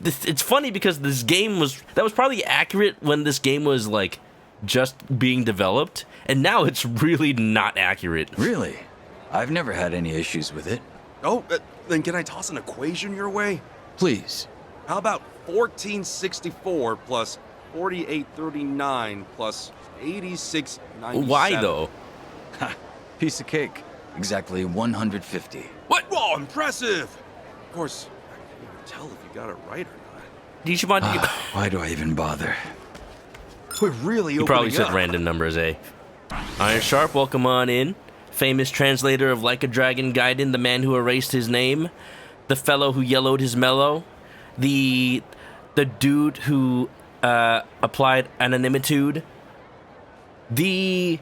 It's funny because this game was probably accurate when this game was like just being developed, and now it's really not accurate. Really? I've never had any issues with it. Oh, then can I toss an equation your way? Please. How about 1464 plus 4839 plus 8697? Why though? Ha, piece of cake. Exactly 150. What? Whoa, impressive! Of course, I can't even tell if you got it right or not. Why do I even bother? We're really You probably said up. random numbers, eh? Iron Sharp, welcome on in. Famous translator of Like a Dragon Gaiden, the man who erased his name, the fellow who yellowed his mellow, the dude who applied anonymitude, the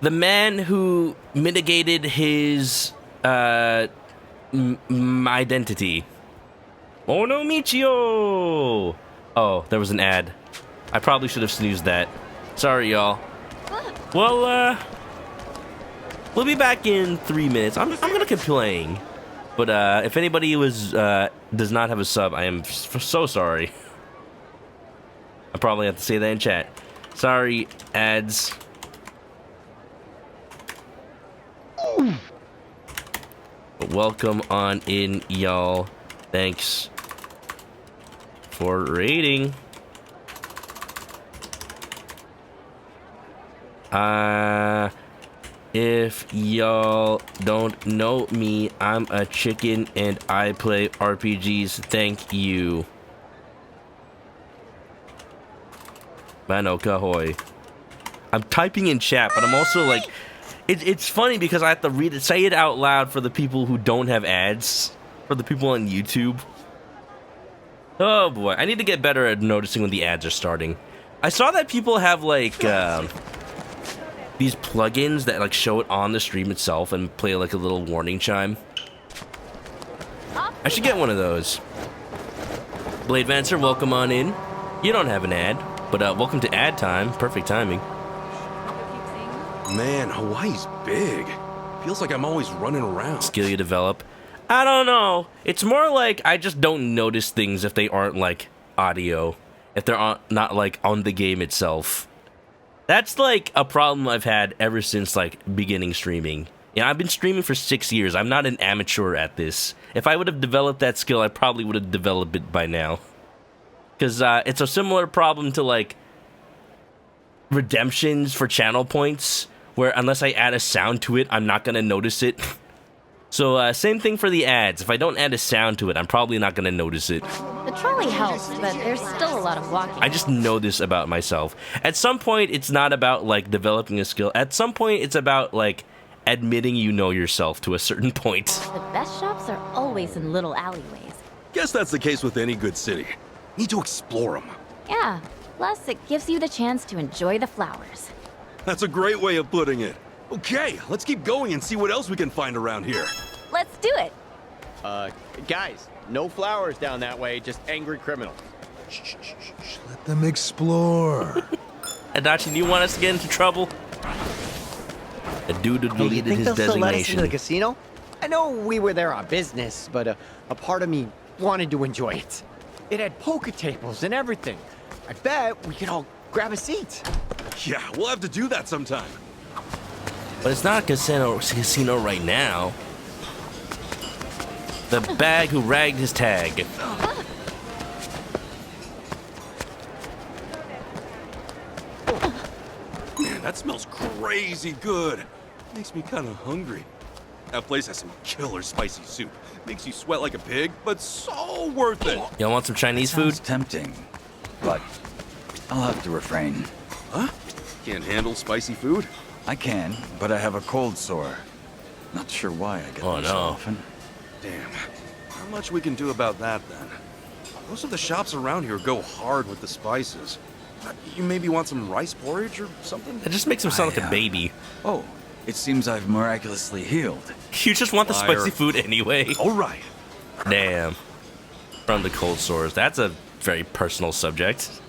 man who mitigated his identity. ONO Michio! Oh, there was an ad. I probably should have snoozed that. Sorry, y'all. Well, we'll be back in 3 minutes. I'm gonna keep playing. But if anybody does not have a sub, I am so sorry. I probably have to say that in chat. Sorry, ads. But welcome on in, y'all. Thanks for rating. If y'all don't know me, I'm a chicken and I play RPGs. Thank you. ManokAdobo. I'm typing in chat, but I'm also like, it's funny because I have to say it out loud for the people who don't have ads, for the people on YouTube. Oh boy, I need to get better at noticing when the ads are starting. I saw that people have like these plugins that like show it on the stream itself and play like a little warning chime. I should get one of those. Blade Vancer, welcome on in. You don't have an ad, but welcome to ad time. Perfect timing. Man, Hawaii's big. Feels like I'm always running around. Skill you develop. I don't know. It's more like I just don't notice things if they aren't like audio. If they're not like on the game itself. That's like a problem I've had ever since like beginning streaming. Yeah, I've been streaming for 6 years. I'm not an amateur at this. If I would have developed that skill, I probably would have developed it by now. Because it's a similar problem to like redemptions for channel points, where unless I add a sound to it, I'm not going to notice it. So same thing for the ads. If I don't add a sound to it, I'm probably not going to notice it. The trolley helps, but there's still a lot of walking. I just know this about myself. At some point, it's not about like developing a skill. At some point, it's about like admitting you know yourself to a certain point. The best shops are always in little alleyways. Guess that's the case with any good city. Need to explore them. Yeah, plus it gives you the chance to enjoy the flowers. That's a great way of putting it. Okay, let's keep going and see what else we can find around here. Let's do it. Guys, no flowers down that way, just angry criminals. Let them explore. Adachi, do you want us to get into trouble? A dude who Hey, you deleted think his they'll still let us into the designation. casino? I know we were there on business, but a part of me wanted to enjoy it. It had poker tables and everything. I bet we could all grab a seat. Yeah, we'll have to do that sometime. But it's not a casino right now. The bag who ragged his tag. Man, that smells crazy good. Makes me kind of hungry. That place has some killer spicy soup. Makes you sweat like a pig, but so worth it. Y'all want some Chinese food? Sounds tempting, but I'll have to refrain. Huh? Can't handle spicy food? I can, but I have a cold sore. Not sure why I get Oh, them so no. often. Damn. Not much we can do about that then. Most of the shops around here go hard with the spices. You maybe want some rice porridge or something? That just makes him sound like a baby. Oh, it seems I've miraculously healed. You just want the Liar. spicy food anyway. All right. Damn. From the cold sores. That's a very personal subject.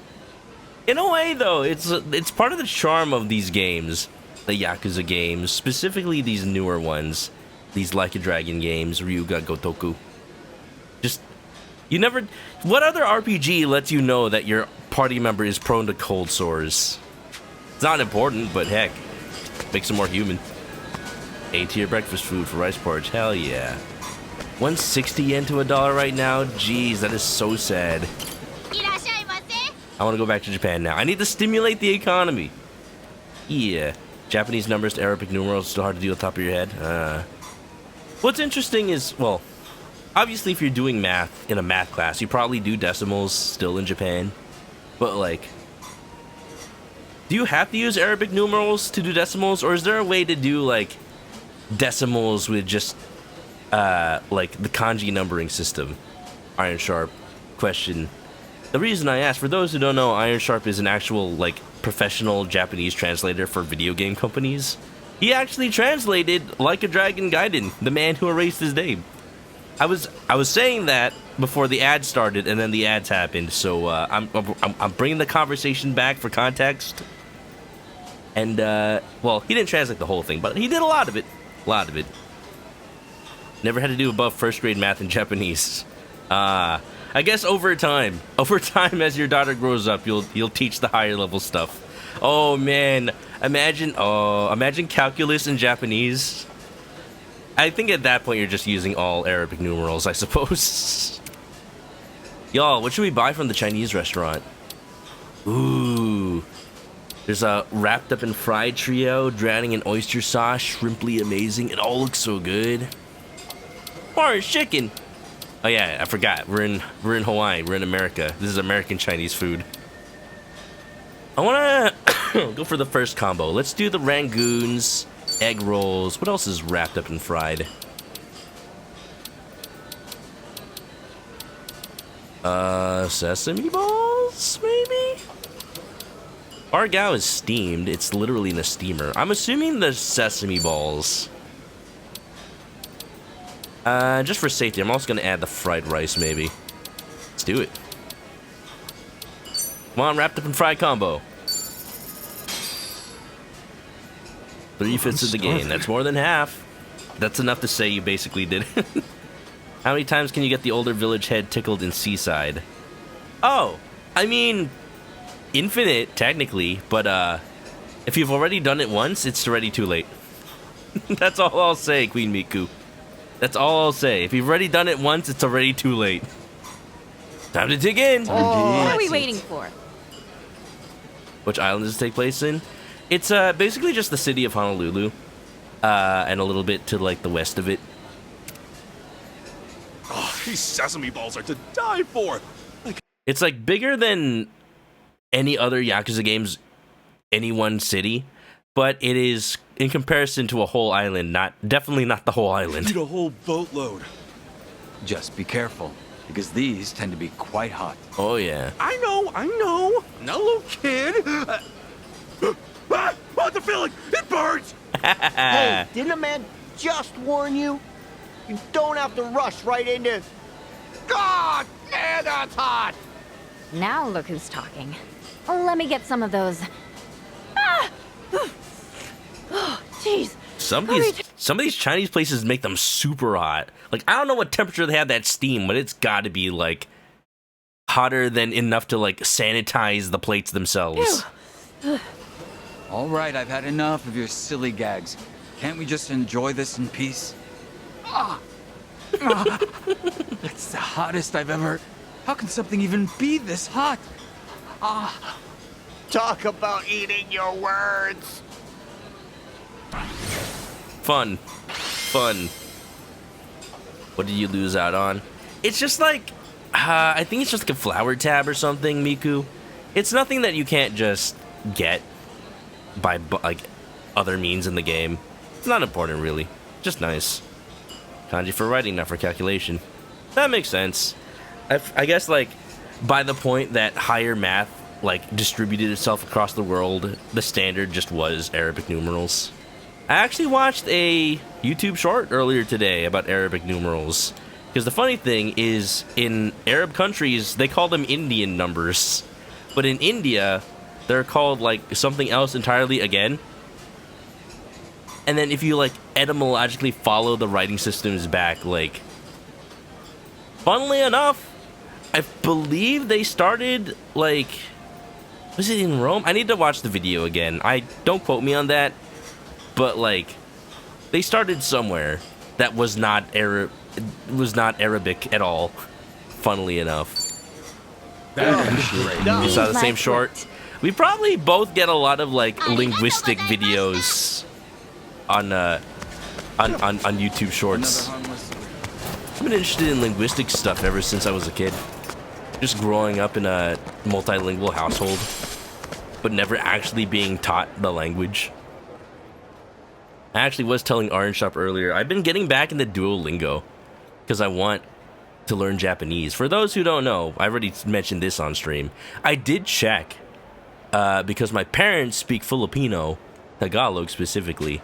In a way, though, it's part of the charm of these games, the Yakuza games, specifically these newer ones, these Like a Dragon games, Ryuga Gotoku. Just, you never... What other RPG lets you know that your party member is prone to cold sores? It's not important, but heck, makes them more human. A-tier breakfast food for rice porridge, hell yeah. 160 yen to $1 right now? Jeez, that is so sad. I want to go back to Japan now. I need to stimulate the economy. Yeah. Japanese numbers to Arabic numerals, still hard to do on top of your head. What's interesting is, well, obviously if you're doing math in a math class, you probably do decimals still in Japan. But, like, do you have to use Arabic numerals to do decimals? Or is there a way to do, like, decimals with just, like, the kanji numbering system? Iron Sharp question. The reason I ask, for those who don't know, Iron Sharp is an actual, like, professional Japanese translator for video game companies. He actually translated Like a Dragon Gaiden, the man who erased his name. I was saying that before the ads started, and then the ads happened, so I'm bringing the conversation back for context. And, well, he didn't translate the whole thing, but he did a lot of it. A lot of it. Never had to do above first grade math in Japanese. I guess over time as your daughter grows up, you'll teach the higher level stuff. Oh man, imagine calculus in Japanese. I think at that point you're just using all Arabic numerals, I suppose. Y'all, what should we buy from the Chinese restaurant? Ooh, there's a wrapped up in fried trio, drowning in oyster sauce, shrimply amazing. It all looks so good. Orange chicken. Oh yeah, I forgot. We're in Hawaii. We're in America. This is American Chinese food. I wanna go for the first combo. Let's do the rangoons, egg rolls. What else is wrapped up and fried? Sesame balls, maybe? Argao is steamed. It's literally in a steamer. I'm assuming the sesame balls. Just for safety, I'm also gonna add the fried rice, maybe. Let's do it. Come on, wrapped up and fried combo. 3/5 of the game. That's more than half. That's enough to say you basically did it. How many times can you get the older village head tickled in Seaside? Oh, I mean, infinite, technically, but, if you've already done it once, it's already too late. That's all I'll say, Queen Miku. That's all I'll say. If you've already done it once, it's already too late. Time to dig in! Oh, what are we waiting for? Which island does it take place in? It's basically just the city of Honolulu. And a little bit to, like, the west of it. Oh, these sesame balls are to die for! It's, like, bigger than any other Yakuza games, any one city. But it is, in comparison to a whole island, definitely not the whole island. Need a whole boatload. Just be careful, because these tend to be quite hot. Oh, yeah. I know. Not a little kid. Oh, the feeling! It burns! Hey, didn't a man just warn you? You don't have to rush right into... God, man, that's hot! Now look who's talking. Let me get some of those. Ah! Oh, jeez. Some of these Chinese places make them super hot. Like, I don't know what temperature they have that steam, but it's got to be, like, hotter than enough to, like, sanitize the plates themselves. All right, I've had enough of your silly gags. Can't we just enjoy this in peace? That's the hottest I've ever... How can something even be this hot? Talk about eating your words. Fun. fun. What did you lose out on? It's just like, I think it's just like a flower tab or something, Miku. It's nothing that you can't just get by like other means in the game. It's not important, really. Just nice. Kanji for writing, not for calculation. That makes sense. I guess, like, by the point that higher math, like, distributed itself across the world, the standard just was Arabic numerals. I actually watched a YouTube short earlier today about Arabic numerals. Because the funny thing is, in Arab countries, they call them Indian numbers. But in India, they're called, like, something else entirely again. And then if you, like, etymologically follow the writing systems back, like... Funnily enough, I believe they started, like... Was it in Rome? I need to watch the video again. Don't quote me on that. But, like, they started somewhere that was not Arabic at all, funnily enough. You saw the same short? We probably both get a lot of, like, linguistic videos on YouTube Shorts. I've been interested in linguistic stuff ever since I was a kid. Just growing up in a multilingual household, but never actually being taught the language. I actually was telling Orange Shop earlier, I've been getting back into Duolingo because I want to learn Japanese. For those who don't know, I already mentioned this on stream. I did check because my parents speak Filipino, Tagalog specifically.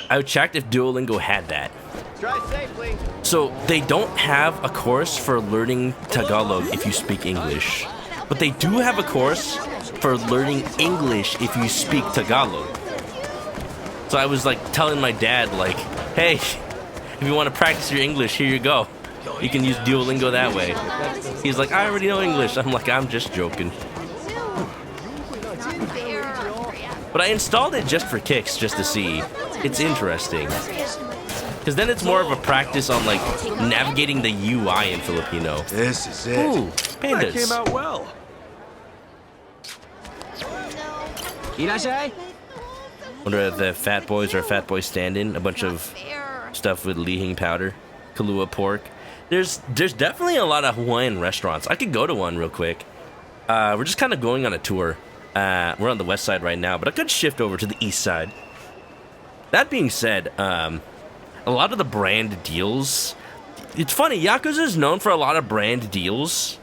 I checked if Duolingo had that. Drive safely. So they don't have a course for learning Tagalog if you speak English, but they do have a course for learning English if you speak Tagalog. So I was like telling my dad, like, hey, if you want to practice your English, here you go. You can use Duolingo that way. He's like, I already know English. I'm like, I'm just joking. But I installed it just for kicks, just to see. It's interesting. Because then it's more of a practice on, like, navigating the UI in Filipino. This is it. Ooh, That pandas. came out well. Wonder if the Fat Boys or Fat Boy stand-in. A bunch of stuff with lihing powder, Kahlua pork. There's definitely a lot of Hawaiian restaurants. I could go to one real quick. We're just kind of going on a tour. We're on the west side right now, but I could shift over to the east side. That being said, a lot of the brand deals... It's funny, Yakuza is known for a lot of brand deals,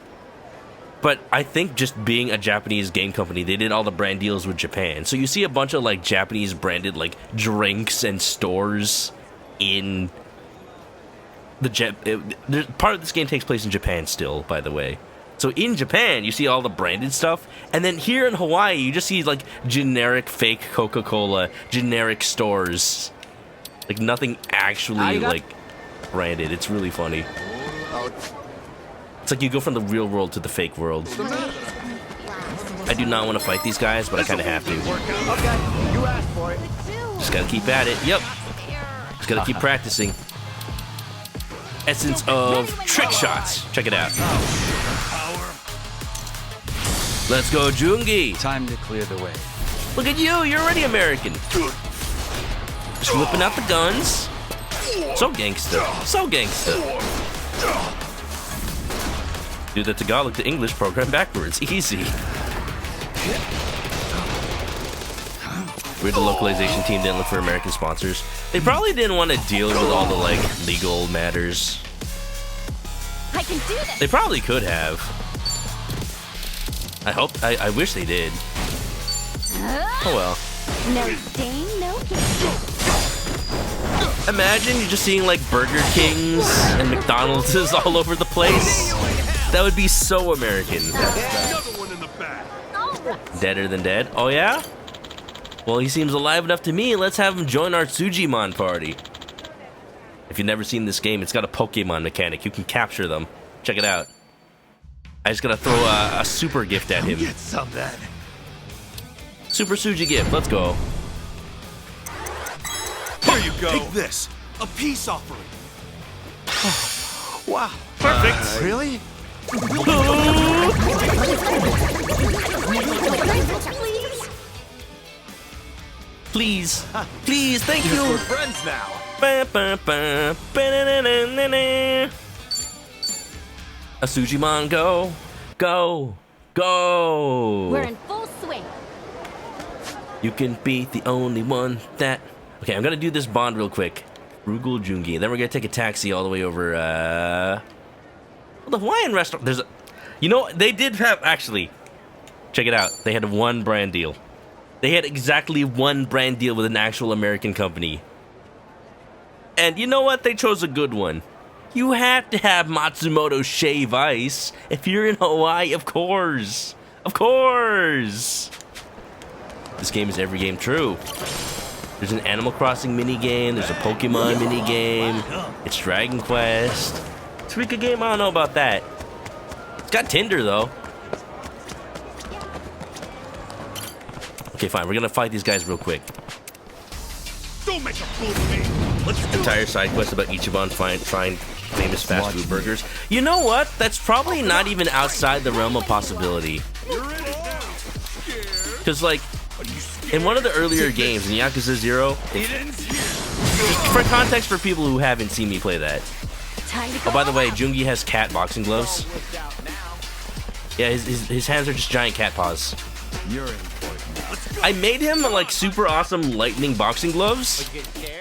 but I think just being a Japanese game company, they did all the brand deals with Japan. So you see a bunch of, like, Japanese branded, like, drinks and stores in the part of this game takes place in Japan still, by the way. So in Japan, you see all the branded stuff, and then here in Hawaii, you just see, like, generic fake Coca-Cola, generic stores. Like, nothing actually, like, branded. It's really funny. It's like you go from the real world to the fake world. I do not want to fight these guys, but I kind of have to. Okay, you asked for it. Just gotta keep at it. Yep. Just gotta keep practicing. Essence of trick shots. Check it out. Let's go, joon-gi. Time to clear the way. Look at you. You're already American. Just whipping out the guns. So gangster. So gangster. Do the Tagalog to English program backwards. Easy. Weird the localization team didn't look for American sponsors. They probably didn't want to deal with all the, like, legal matters. I can do this. They probably could have. I wish they did. Oh well. No stain, no gain. Imagine you're just seeing, like, Burger Kings and McDonald's all over the place. That would be so American. Deader than dead. Oh yeah? Well, he seems alive enough to me. Let's have him join our Tsujimon party. If you've never seen this game, it's got a Pokemon mechanic. You can capture them. Check it out. I just gotta throw a super gift at him. Get some then. Super Suji gift. Let's go. Here you go. Take this. A peace offering. Wow. Perfect. Really? Please. Please, thank We're you. friends now. Asujimon, go. Go. Go. We're in full swing. You can be the only one that... Okay, I'm gonna do this bond real quick. Frugal joon-gi. Then we're gonna take a taxi all the way over, well, the Hawaiian restaurant. There's a... You know, they did have... Actually, check it out. They had one brand deal. They had exactly one brand deal with an actual American company. And you know what? They chose a good one. You have to have Matsumoto Shave Ice if you're in Hawaii, of course. Of course. This game is every game true. There's an Animal Crossing minigame, there's a Pokemon minigame, it's Dragon Quest. Tweak a game, I don't know about that. It's got Tinder though. Okay, fine, we're gonna fight these guys real quick. Don't make a fool of me. Let's do Entire side quest about Ichiban trying famous fast food burgers. You know what? That's probably not even outside the realm of possibility. Because, like, in one of the earlier games, in Yakuza 0, for context for people who haven't seen me play that. Time to go. Oh, by the way, Joon-gi has cat boxing gloves. Yeah, his hands are just giant cat paws. You're important. I made him like super awesome lightning boxing gloves,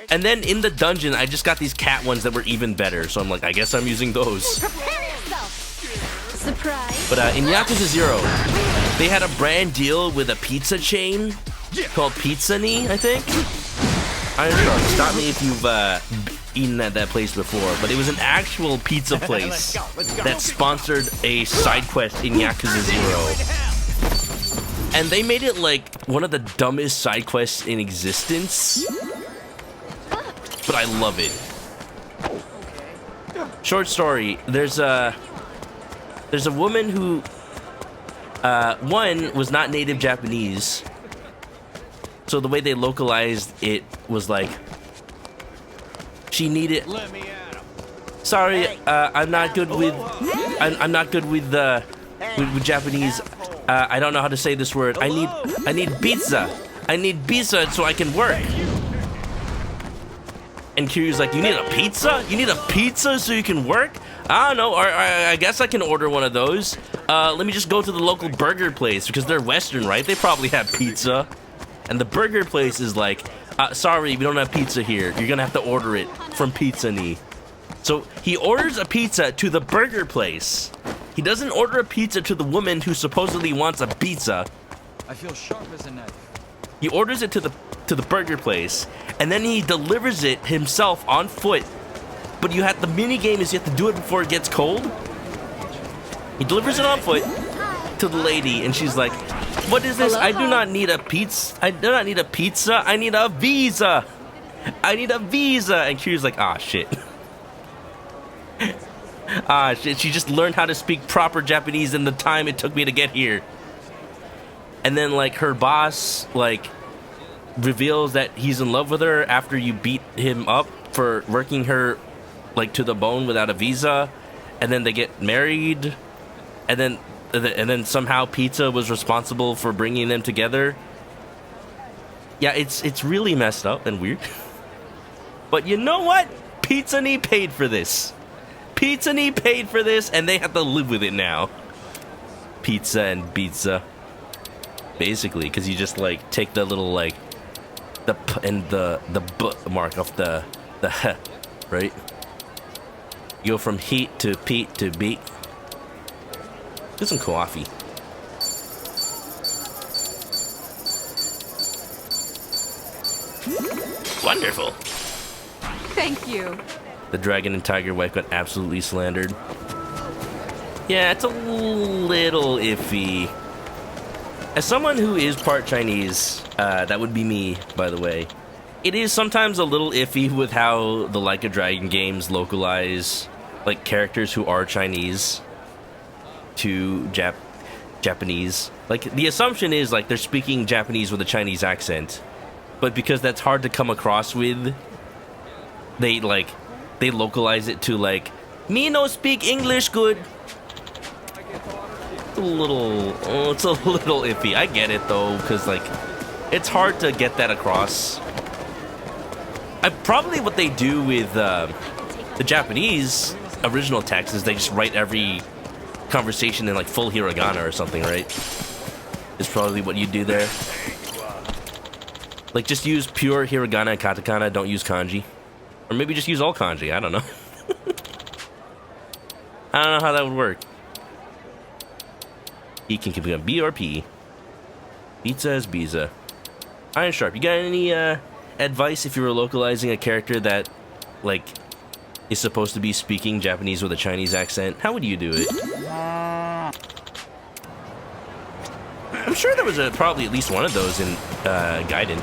and then in the dungeon I just got these cat ones that were even better, so I'm like, I guess I'm using those. Prepare yourself. Surprise. But in Yakuza 0, they had a brand deal with a pizza chain called Pizza-ni, I think. I don't know, stop me if you've eaten at that place before, but it was an actual pizza place that sponsored a side quest in Yakuza 0. And they made it like one of the dumbest side quests in existence. But I love it. Short story, there's a woman who one was not native Japanese. So the way they localized it was like she needed Sorry, I'm not good with I'm not good with Japanese. I don't know how to say this word. I need pizza. I need pizza so I can work. And Kiryu's like, you need a pizza? You need a pizza so you can work? I don't know. I guess I can order one of those. Let me just go to the local burger place because they're Western, right? They probably have pizza. And the burger place is like, sorry, we don't have pizza here. You're gonna have to order it from Pizza-ni. So he orders a pizza to the burger place. He doesn't order a pizza to the woman who supposedly wants a pizza. I feel sharp as a knife. He orders it to the burger place, and then he delivers it himself on foot. But the mini game is you have to do it before it gets cold. He delivers it on foot to the lady, and she's like, "What is this? I do not need a pizza. I do not need a pizza. I need a visa. I need a visa." And Kiryu's like, "Ah, shit." She just learned how to speak proper Japanese in the time it took me to get here. And then, like, her boss, like, reveals that he's in love with her after you beat him up for working her, like, to the bone without a visa. And then they get married. And then somehow pizza was responsible for bringing them together. Yeah, it's really messed up and weird. But you know what? Pizza-ni paid for this. Pizza-ni paid for this, and they have to live with it now. Pizza and pizza. Basically, because you just, like, take the little, like, the p and the b mark off the h, right? You go from heat to Pete to beat. Get some coffee. Wonderful. Thank you. The dragon and tiger wife got absolutely slandered. Yeah, it's a little iffy. As someone who is part Chinese, that would be me, by the way, it is sometimes a little iffy with how the Like a Dragon games localize, like, characters who are Chinese to Japanese. Like, the assumption is, like, they're speaking Japanese with a Chinese accent. But because that's hard to come across with, they localize it to, like, me no speak English good. It's a little iffy. I get it, though, because, like, It's hard to get that across. Probably what they do with the Japanese original text is they just write every conversation in like full hiragana or something, right? Is probably what you do there. Like just use pure hiragana and katakana, don't use kanji. Or maybe just use all kanji, I don't know. I don't know how that would work. E can become B or P. Pizza is Biza. Iron Sharp, you got any advice if you were localizing a character that, like, is supposed to be speaking Japanese with a Chinese accent? How would you do it? I'm sure there was probably at least one of those in Gaiden.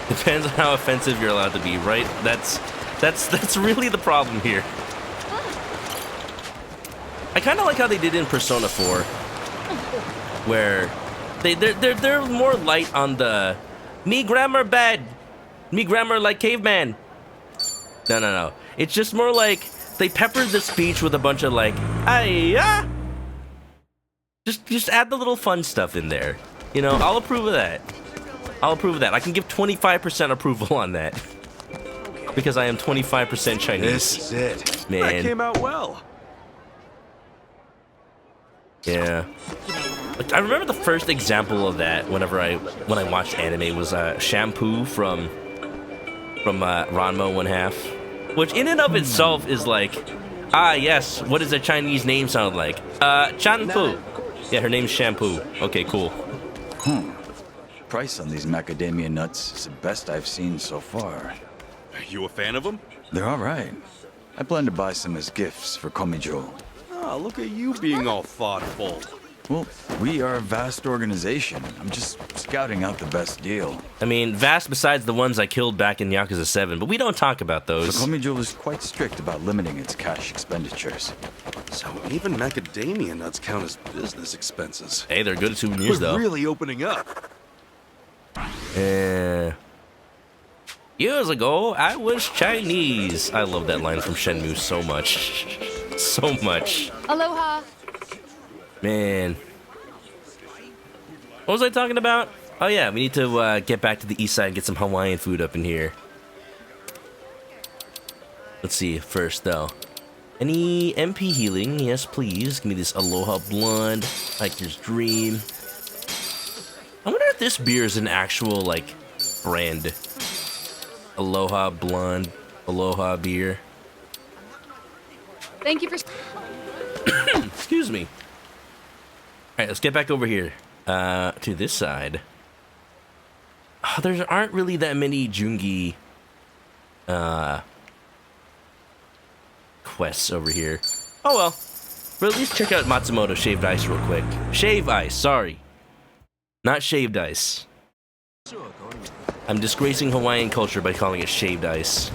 Depends on how offensive you're allowed to be, right? That's really the problem here. I kind of like how they did in Persona 4, where they're more light on the me grammar bad, me grammar like caveman. No. It's just more like they peppered the speech with a bunch of like, ah. Just add the little fun stuff in there. You know, I'll approve of that. I can give 25% approval on that. Because I am 25% Chinese. This is it. Man. That came out well. Yeah. Like, I remember the first example of that when I watched anime was Shampoo from Ranma 1/2. Which in and of itself is like, yes, what does a Chinese name sound like? Shampoo. Yeah, her name's Shampoo. Okay, cool. Price on these macadamia nuts is the best I've seen so far. You a fan of them? They're all right. I plan to buy some as gifts for Komijo. Oh, look at you being all thoughtful. Well, we are a vast organization. I'm just scouting out the best deal. I mean, vast besides the ones I killed back in Yakuza 7, but we don't talk about those. The Komijo is quite strict about limiting its cash expenditures. So even macadamia nuts count as business expenses. Hey, they're good at souvenirs, though. We're really opening up. Years ago, I was Chinese. I love that line from Shenmue so much. So much. Aloha. Man. What was I talking about? Oh yeah, we need to get back to the east side and get some Hawaiian food up in here. Let's see first, though. Any MP healing? Yes, please. Give me this Aloha Blonde. Hiker's Dream. I wonder if this beer is an actual, like, brand. Aloha Blonde. Aloha beer. Thank you for... Excuse me. Alright, let's get back over here. To this side. Oh, there aren't really that many joon-gi quests over here. Oh well. But at least check out Matsumoto Shaved Ice real quick. Shave Ice, sorry. Not Shaved Ice. I'm disgracing Hawaiian culture by calling it Shaved Ice.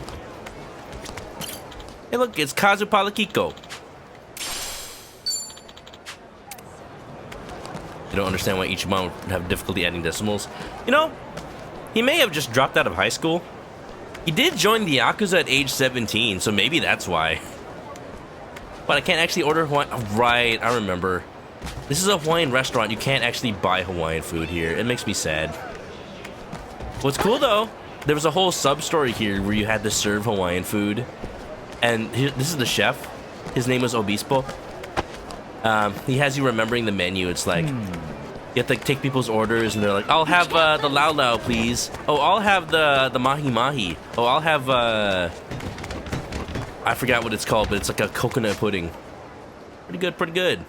Hey look, it's Kazu Palakiko. You don't understand why each mom would have difficulty adding decimals. You know, he may have just dropped out of high school. He did join the Yakuza at age 17, so maybe that's why. But I can't actually order Hawaiian. Right, I remember. This is a Hawaiian restaurant. You can't actually buy Hawaiian food here. It makes me sad. What's cool though, there was a whole sub-story here where you had to serve Hawaiian food. And this is the chef. His name was Obispo. He has you remembering the menu. It's like, you have to take people's orders and they're like, I'll have the lau lau, please. Oh, I'll have the mahi mahi. Oh, I'll have, I forgot what it's called, but it's like a coconut pudding. Pretty good, pretty good.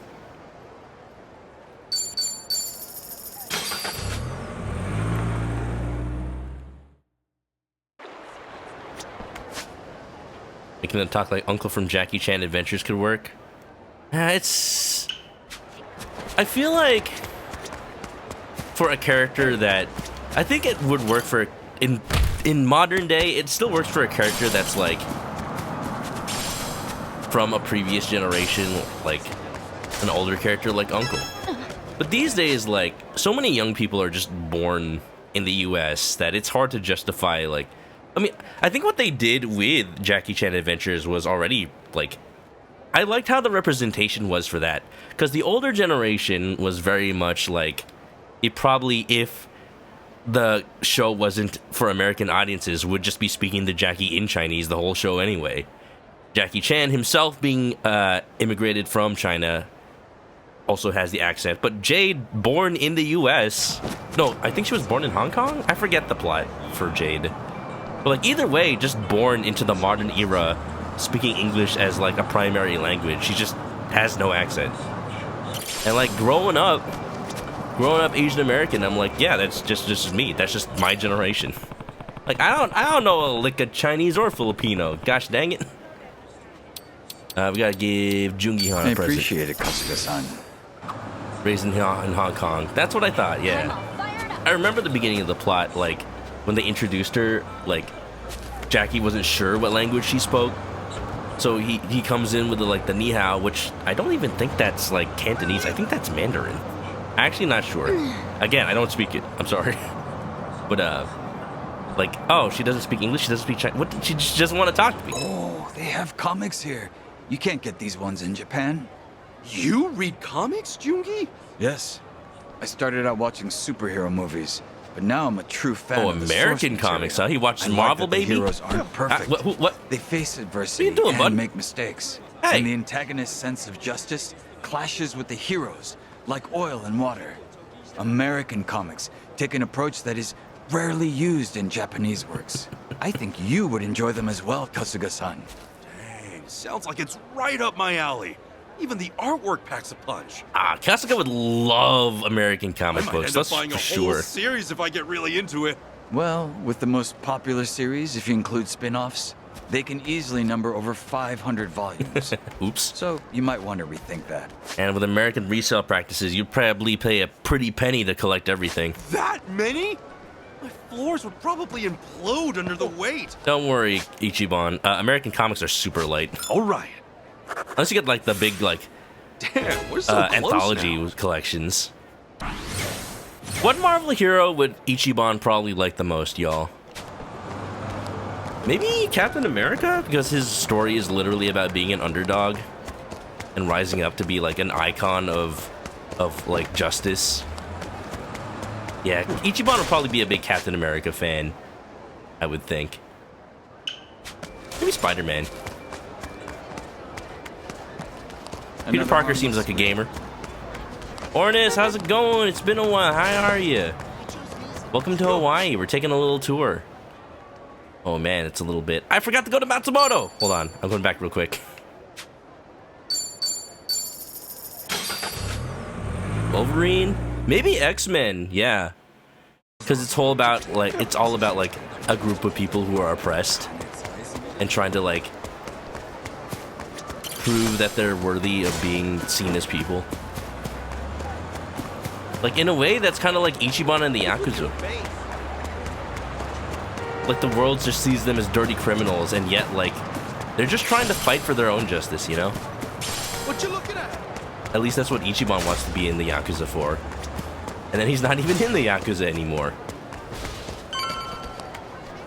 Making them talk like Uncle from Jackie Chan Adventures could work. It's... I feel like for a character that... I think it would work for... In modern day, it still works for a character that's like... from a previous generation, like an older character like Uncle. But these days, like, so many young people are just born in the US that it's hard to justify, like... I mean, I think what they did with Jackie Chan Adventures was already, like, I liked how the representation was for that, because the older generation was very much like, it probably, if the show wasn't for American audiences, would just be speaking to Jackie in Chinese the whole show anyway. Jackie Chan himself being immigrated from China also has the accent, but Jade, born in the US, no, I think she was born in Hong Kong? I forget the plot for Jade. But like either way, just born into the modern era, speaking English as like a primary language. She just has no accent. And like growing up Asian American, I'm like, yeah, that's just me. That's just my generation. Like I don't know a lick of Chinese or Filipino. Gosh dang it. We gotta give Joon-gi a present. I appreciate it, Kasuga-san. Raised in Hong Kong. That's what I thought, yeah. I remember the beginning of the plot, like, when they introduced her, like, Jackie wasn't sure what language she spoke. So he comes in with, the ni hao, which I don't even think that's, like, Cantonese. I think that's Mandarin. I'm actually not sure. Again, I don't speak it. I'm sorry. But, like, oh, she doesn't speak English? She doesn't speak Chinese? What? She just doesn't want to talk to me. Oh, they have comics here. You can't get these ones in Japan. You read comics, Joon-gi? Yes. I started out watching superhero movies, but now I'm a true fan Oh, of the American source comics, material. huh? He watches I like Marvel, that the baby? heroes aren't perfect. What? They face adversity What are you doing, and bud? make mistakes. Hey. And the antagonist's sense of justice clashes with the heroes, like oil and water. American comics take an approach that is rarely used in Japanese works. I think you would enjoy them as well, Kasuga-san. Dang, sounds like it's right up my alley. Even the artwork packs a punch. Kasuga would love American I comic might books, end up that's buying for a sure. whole series if I get really into it. Well, with the most popular series, if you include spin-offs, they can easily number over 500 volumes. Oops. So you might want to rethink that. And with American resale practices, you'd probably pay a pretty penny to collect everything. That many? My floors would probably implode under the weight. Don't worry, Ichiban. American comics are super light. All right. Unless you get like the big Damn, we're so close anthology now. collections. What Marvel hero would Ichiban probably like the most, y'all? Maybe Captain America? Because his story is literally about being an underdog and rising up to be like an icon of like justice. Yeah, Ichiban would probably be a big Captain America fan, I would think. Maybe Spider-Man. Peter Parker seems like a gamer. Ornis, how's it going? It's been a while. How are you? Welcome to Hawaii. We're taking a little tour. Oh man, it's a little bit. I forgot to go to Matsumoto. Hold on, I'm going back real quick. Wolverine? Maybe X-Men. Yeah, because it's all about like a group of people who are oppressed and trying to like prove that they're worthy of being seen as people. Like, in a way, that's kind of like Ichiban and the Yakuza. Like, the world just sees them as dirty criminals, and yet, like, they're just trying to fight for their own justice, you know? What you looking at? At least that's what Ichiban wants to be in the Yakuza for. And then he's not even in the Yakuza anymore.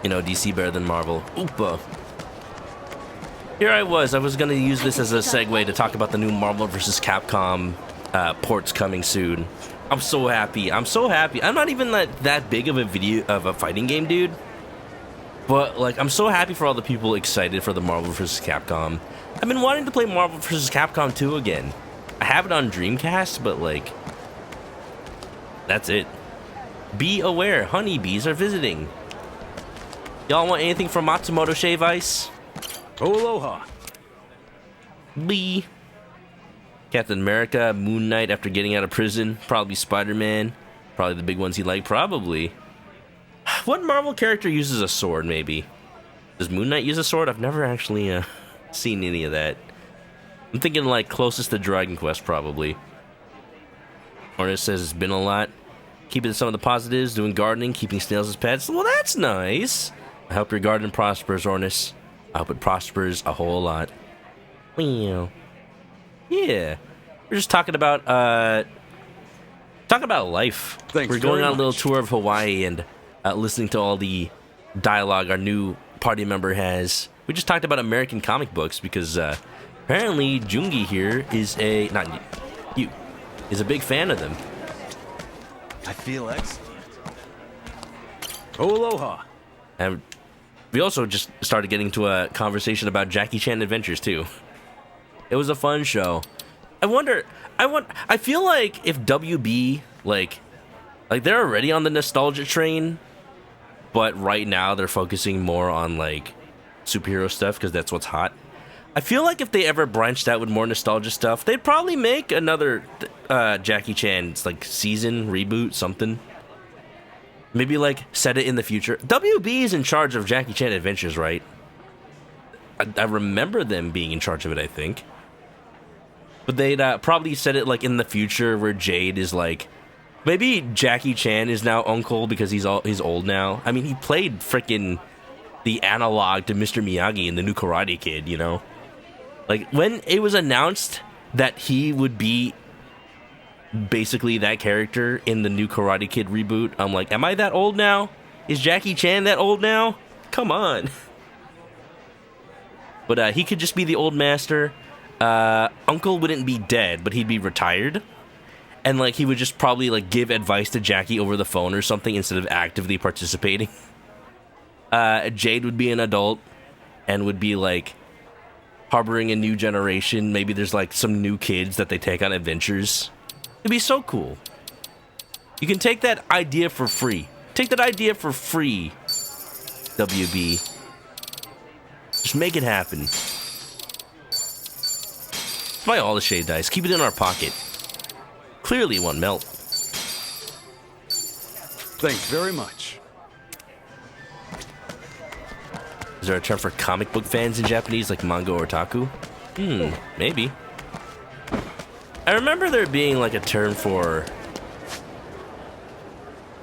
You know, DC better than Marvel. Oopa. Here I was gonna use this as a segue to talk about the new Marvel vs. Capcom ports coming soon. I'm so happy. I'm so happy. I'm not even that big of a fighting game dude. But like, I'm so happy for all the people excited for the Marvel vs. Capcom. I've been wanting to play Marvel vs. Capcom 2 again. I have it on Dreamcast, but like, that's it. Be aware, honeybees are visiting. Y'all want anything from Matsumoto Shave Ice? Aloha. Lee. Captain America, Moon Knight after getting out of prison, probably Spider-Man, probably the big ones he liked, probably. What Marvel character uses a sword, maybe? Does Moon Knight use a sword? I've never actually seen any of that. I'm thinking like closest to Dragon Quest, probably. Ornis says it's been a lot. Keeping some of the positives, doing gardening, keeping snails as pets. Well, that's nice. I hope your garden prospers, Ornis. I hope it prospers a whole lot. Well, yeah. We're just talking about life. Thanks We're going very on a little much. tour of Hawaii and listening to all the dialogue our new party member has. We just talked about American comic books because Apparently, Joon-gi here is a is a big fan of them. I feel excellent. Oh, aloha. And we also just started getting to a conversation about Jackie Chan Adventures too. It was a fun show. I feel like if WB like they're already on the nostalgia train, but right now they're focusing more on like superhero stuff because that's what's hot. I feel like if they ever branched out with more nostalgia stuff, they'd probably make another Jackie Chan's like season reboot, something. Maybe like set it in the future. WB is in charge of Jackie Chan Adventures, right? I remember them being in charge of it, I think. But they'd probably set it like in the future where Jade is like, maybe Jackie Chan is now Uncle because he's old now. I mean, he played freaking the analog to Mr. Miyagi in the new Karate Kid, you know? Like, when it was announced that he would be basically that character in the new Karate Kid reboot, I'm like, am I that old now? Is Jackie Chan that old now? Come on. But he could just be the old master. Uncle wouldn't be dead, but he'd be retired. And, like, he would just probably, like, give advice to Jackie over the phone or something instead of actively participating. Jade would be an adult and would be, like, harboring a new generation. Maybe there's like some new kids that they take on adventures. It'd be so cool. You can take that idea for free. Take that idea for free, WB. Just make it happen. Buy all the shade dice. Keep it in our pocket. Clearly it won't melt. Thanks very much. Is there a term for comic book fans in Japanese, like manga or otaku? Maybe. I remember there being like a term for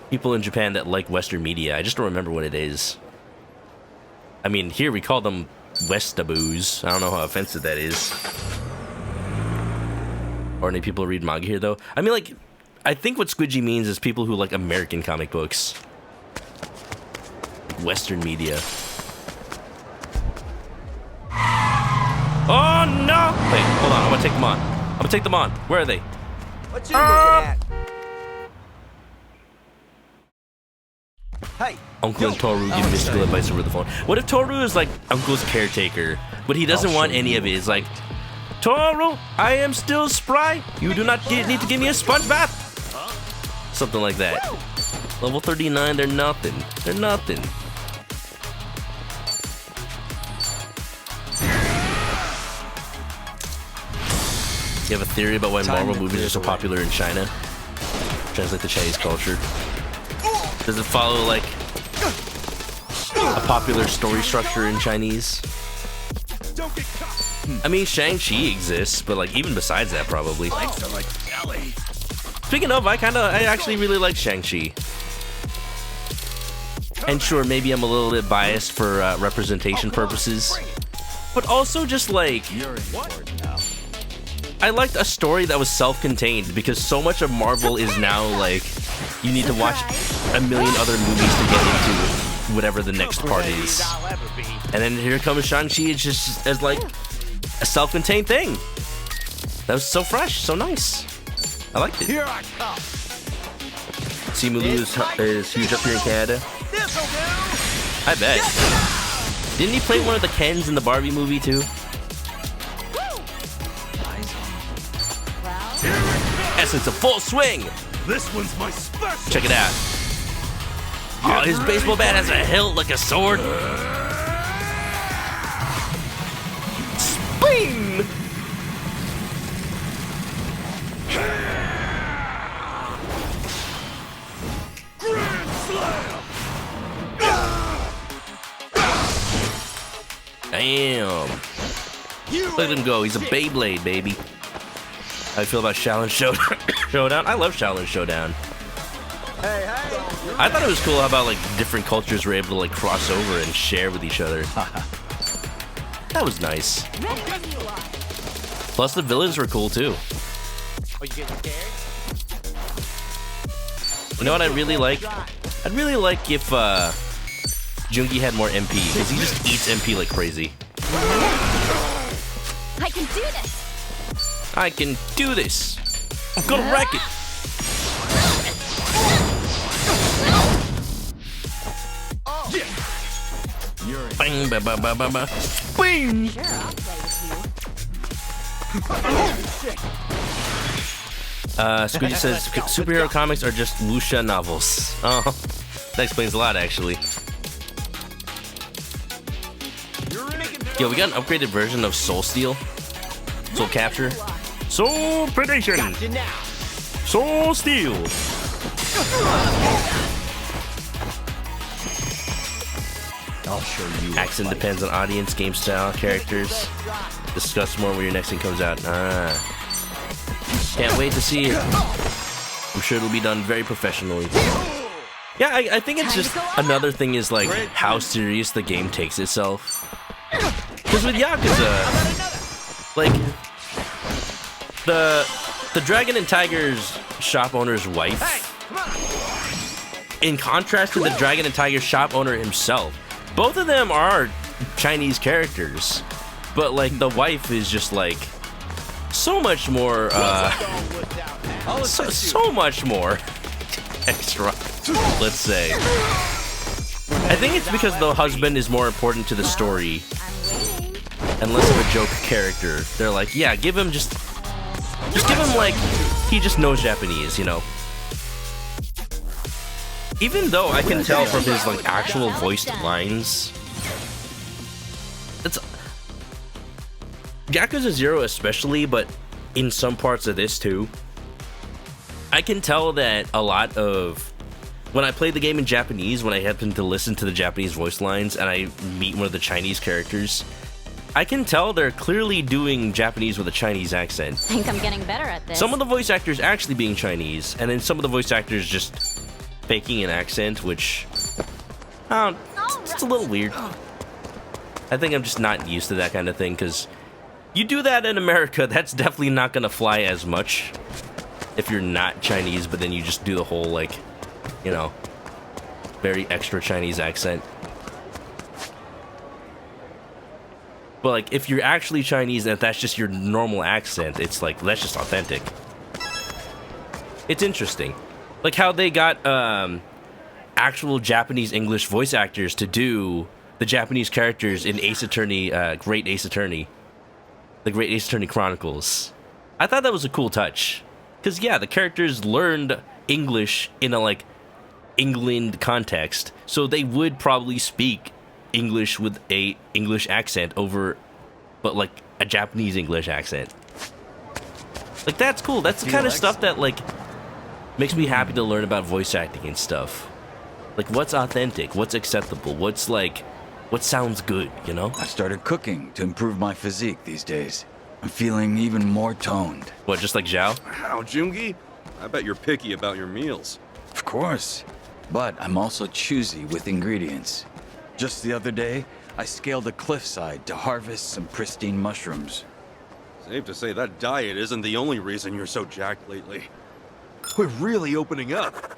people in Japan that like Western media. I just don't remember what it is. I mean, here we call them Westaboos. I don't know how offensive that is. Or any people read manga here, though. I mean, like, I think what Squidgy means is people who like American comic books. Western media. Oh no! Wait, hold on. I'm gonna take them on. I'm gonna take them on. Where are they? What you looking at? Hey. Uncle and Toru give mystical advice over the phone. What if Toru is like Uncle's caretaker, but he doesn't want any of it? He's like, Toru, I am still spry. You do not need to give me a sponge bath. Something like that. Level 39, they're nothing. They're nothing. You have a theory about why Marvel movies are so popular in China? Translate the Chinese culture. Does it follow like a popular story structure in Chinese? I mean, Shang-Chi exists, but like even besides that, probably. Speaking of, I actually really like Shang-Chi. And sure, maybe I'm a little bit biased for representation purposes, but also just like I liked a story that was self-contained, because so much of Marvel is now like you need to watch a million other movies to get into whatever the next part is. And then here comes Shang-Chi, it's just as like a self-contained thing. That was so fresh, so nice. I liked it. Here I come. Simu is huge up here in Canada. I bet. Didn't he play one of the Kens in the Barbie movie too? Essence of full swing. This one's my special. Check it out. Oh, his baseball bat has a hilt like a sword. Sping! Grand slam. Damn. Look at him go. He's a Beyblade, baby. How do you feel about Shaolin Showdown? I love Shaolin Showdown. Hey, hey. I thought it was cool how about like different cultures were able to like cross over and share with each other. That was nice. Plus the villains were cool too. Oh, you getting scared? You know what I'd really like? I'd really like if Joon-gi had more MP, because he just eats MP like crazy. I can do this. I can do this. I'm gonna wreck it. Bang, ba, ba, ba, ba, ba. Bing. Sure, I'll play with Squeegee says superhero comics are just wuxia novels. Oh, that explains a lot, actually. Yo, we got an upgraded version of Soul Steal, Soul Capture, Soul Predation. Gotcha now. Soul Steel. I'll show you. Accent depends on audience, game style, characters. Discuss more when your next thing comes out. Ah. Can't wait to see it. I'm sure it'll be done very professionally. Yeah, I think it's just another thing is like how serious the game takes itself. Because with Yakuza, like the Dragon and Tiger's shop owner's wife, in contrast to the Dragon and Tiger shop owner himself, both of them are Chinese characters, but like the wife is just like so much more, so much more extra, let's say. I think it's because the husband is more important to the story and less of a joke character. They're like, yeah, give him just give him like he just knows Japanese, you know. Even though I can tell from his like actual voiced lines, it's Yakuza 0 especially, but in some parts of this too, I can tell that a lot of when I play the game in Japanese, when I happen to listen to the Japanese voice lines and I meet one of the Chinese characters, I can tell they're clearly doing Japanese with a Chinese accent. I think I'm getting better at this. Some of the voice actors actually being Chinese, and then some of the voice actors just faking an accent, which it's a little weird. I think I'm just not used to that kind of thing, because you do that in America, that's definitely not going to fly as much if you're not Chinese, but then you just do the whole, like, you know, very extra Chinese accent. But, like, if you're actually Chinese and if that's just your normal accent, it's like, that's just authentic. It's interesting. Like how they got actual Japanese English voice actors to do the Japanese characters in Ace Attorney, Great Ace Attorney. The Great Ace Attorney Chronicles. I thought that was a cool touch. Because, yeah, the characters learned English in a, like, England context. So they would probably speak English with a English accent over, but, like, a Japanese English accent. Like, that's cool. That's the kind of stuff that, like, makes me happy to learn about voice acting and stuff. Like, what's authentic? What's acceptable? What's, like, what sounds good, you know? I started cooking to improve my physique these days. I'm feeling even more toned. What, just like Zhao? How, joon-gi? I bet you're picky about your meals. Of course. But I'm also choosy with ingredients. Just the other day, I scaled a cliffside to harvest some pristine mushrooms. Safe to say that diet isn't the only reason you're so jacked lately. We're really opening up.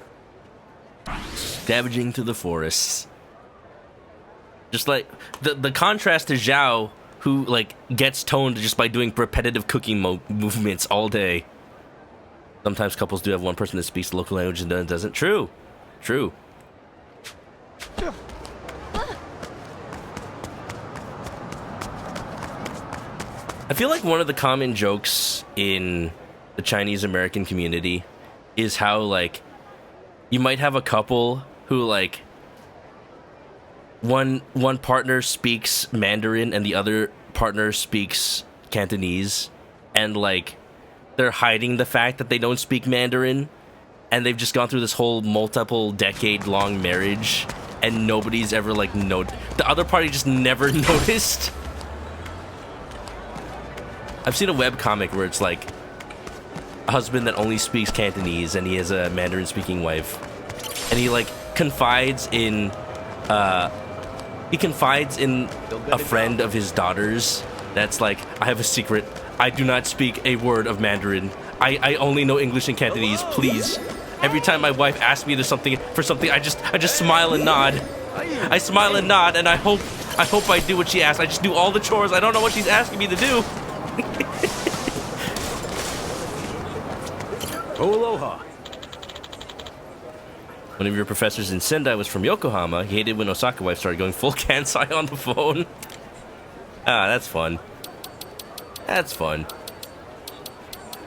Scavenging to the forests. Just like the contrast to Zhao, who like gets toned just by doing repetitive cooking movements all day. Sometimes couples do have one person that speaks the local language and then doesn't. True. I feel like one of the common jokes in the Chinese American community is how, like, you might have a couple who, like, one partner speaks Mandarin and the other partner speaks Cantonese, and, like, they're hiding the fact that they don't speak Mandarin, and they've just gone through this whole multiple decade-long marriage, and nobody's ever, like, the other party just never noticed. I've seen a webcomic where it's, like, a husband that only speaks Cantonese, and he has a Mandarin-speaking wife, and he, like, confides in a friend of his daughter's that's like, I have a secret. I do not speak a word of Mandarin. I only know English and Cantonese, please. Every time my wife asks me for something, I just smile and nod. I smile and nod, and I hope I do what she asks. I just do all the chores. I don't know what she's asking me to do. Aloha. One of your professors in Sendai was from Yokohama. He hated when Osaka wife started going full Kansai on the phone. Ah, that's fun. That's fun.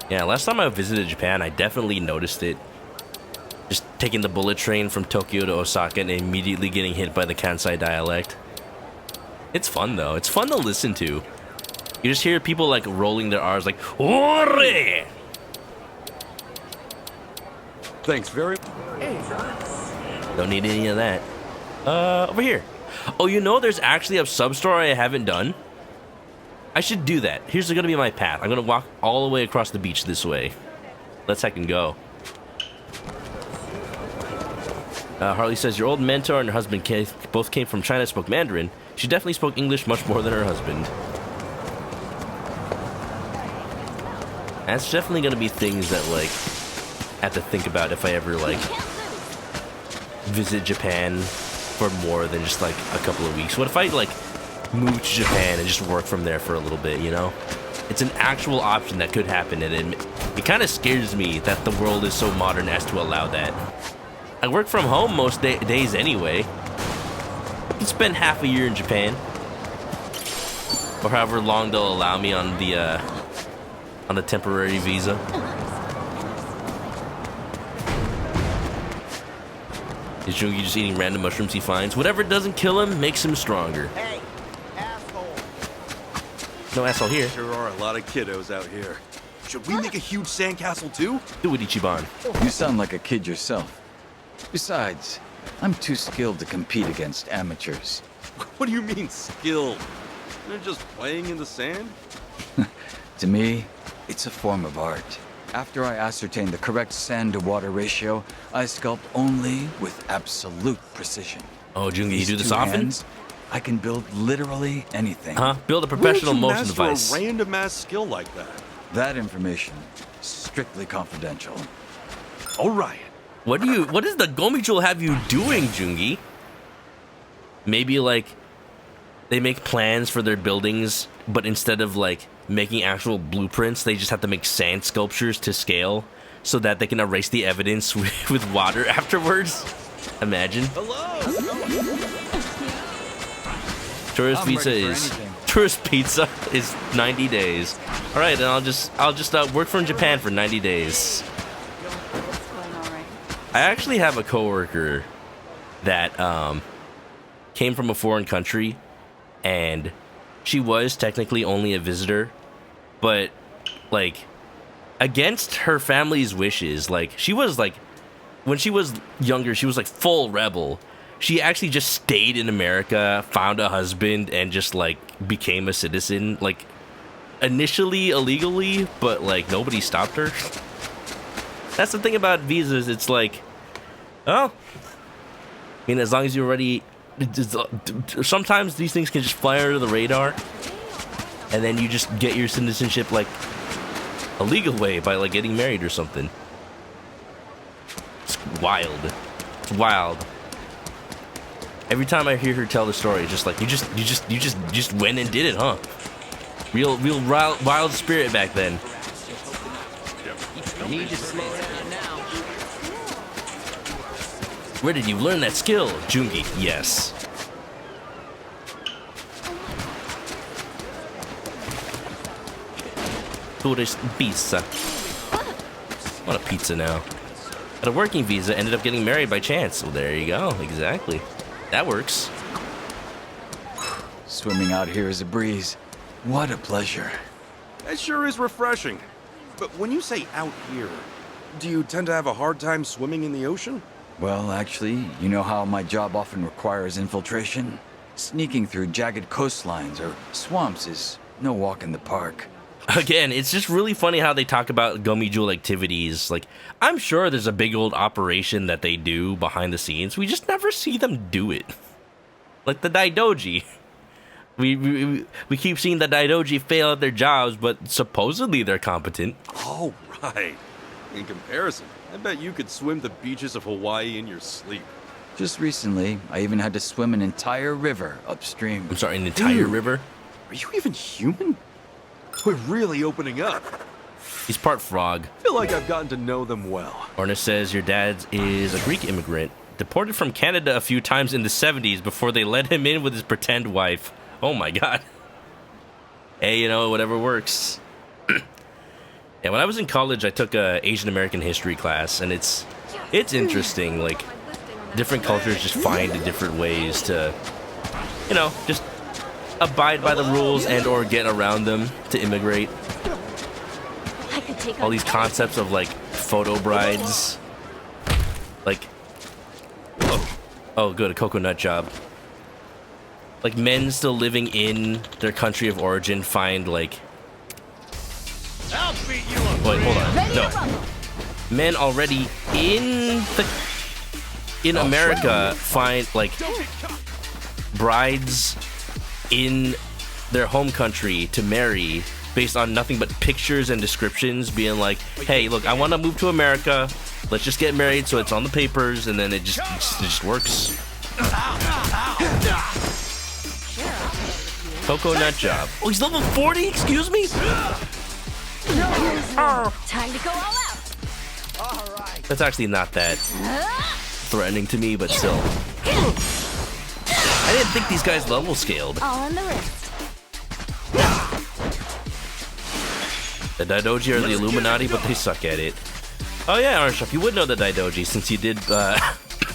Yeah, last time I visited Japan, I definitely noticed it. Just taking the bullet train from Tokyo to Osaka and immediately getting hit by the Kansai dialect. It's fun, though. It's fun to listen to. You just hear people, like, rolling their R's like, Ore! Thanks very Don't need any of that. Over here. Oh, you know there's actually a sub-story I haven't done? I should do that. Here's gonna be my path. I'm gonna walk all the way across the beach this way. Let's heck and go. Harley says, your old mentor and her husband both came from China, spoke Mandarin. She definitely spoke English much more than her husband. That's definitely gonna be things that, like, I have to think about if I ever, like, visit Japan for more than just, like, a couple of weeks. What if I, like, move to Japan and just work from there for a little bit, you know? It's an actual option that could happen, and it kind of scares me that the world is so modern as to allow that. I work from home most days anyway. I can spend half a year in Japan, or however long they'll allow me on the temporary visa. Is Joon-gi just eating random mushrooms he finds? Whatever doesn't kill him makes him stronger. Hey, asshole. No asshole here. There are a lot of kiddos out here. Should we make a huge sandcastle too? Do it, Ichiban. You sound like a kid yourself. Besides, I'm too skilled to compete against amateurs. What do you mean skilled? They're just playing in the sand? To me, it's a form of art. After I ascertain the correct sand-to-water ratio, I sculpt only with absolute precision. Oh, Joon-gi, you These do this two often? hands, I can build literally anything. Huh? Build a Where did professional you motion master device. a random ass skill like that? That information, strictly confidential. All right. What does the Gomichul have you doing, Joon-gi? Maybe, like, they make plans for their buildings, but instead of, like, making actual blueprints, they just have to make sand sculptures to scale so that they can erase the evidence with water afterwards. Imagine. Tourist I'm pizza ready for is anything. tourist pizza is 90 days. All right, then I'll just work from Japan for 90 days. I actually have a coworker that came from a foreign country, and she was technically only a visitor, but, like, against her family's wishes. Like, she was, like, when she was younger, she was, like, full rebel. She actually just stayed in America, found a husband, and just, like, became a citizen. Like, initially illegally, but, like, nobody stopped her. That's the thing about visas. It's like, oh, I mean, as long as you're already... Sometimes these things can just fly under the radar, and then you just get your citizenship, like, a legal way by, like, getting married or something. It's wild. It's wild. Every time I hear her tell the story, it's just like, you just went and did it, huh? Real wild spirit back then. Need to slow down now. Where did you learn that skill, Joon-gi? Yes. Tourist pizza. I want a pizza now. Got a working visa, ended up getting married by chance. Well, there you go. Exactly. That works. Swimming out here is a breeze. What a pleasure. That sure is refreshing. But when you say out here, do you tend to have a hard time swimming in the ocean? Well, actually, you know how my job often requires infiltration? Sneaking through jagged coastlines or swamps is no walk in the park. Again, it's just really funny how they talk about Gummy activities. Like, I'm sure there's a big old operation that they do behind the scenes. We just never see them do it. Like the Daidoji. We keep seeing the Daidoji fail at their jobs, but supposedly they're competent. Oh, right. In comparison, I bet you could swim the beaches of Hawaii in your sleep. Just recently, I even had to swim an entire river upstream. I'm sorry, an entire river? Are you even human? We're really opening up. He's part frog. I feel like I've gotten to know them well. Orna says your dad is a Greek immigrant. Deported from Canada a few times in the 70s before they let him in with his pretend wife. Oh my god. Hey, you know, whatever works. Yeah, when I was in college, I took a Asian American history class, and it's interesting. Like, different cultures just find different ways to, you know, just abide by the rules and or get around them to immigrate. All these concepts of like photo brides, like oh good, a coconut job. Like men still living in their country of origin find like. I'll beat you up. Wait, hold on. No, men already in America find like brides in their home country to marry based on nothing but pictures and descriptions, being like, hey, look, I want to move to America. Let's just get married so it's on the papers, and then it just works. Coconut job. Oh, he's level 40? Excuse me? Time to go all out. That's actually not that threatening to me, but still. I didn't think these guys level scaled. All in the wrist. The Daidoji are the Illuminati, but they suck at it. Oh yeah, Arshaf, you would know the Daidoji since you did,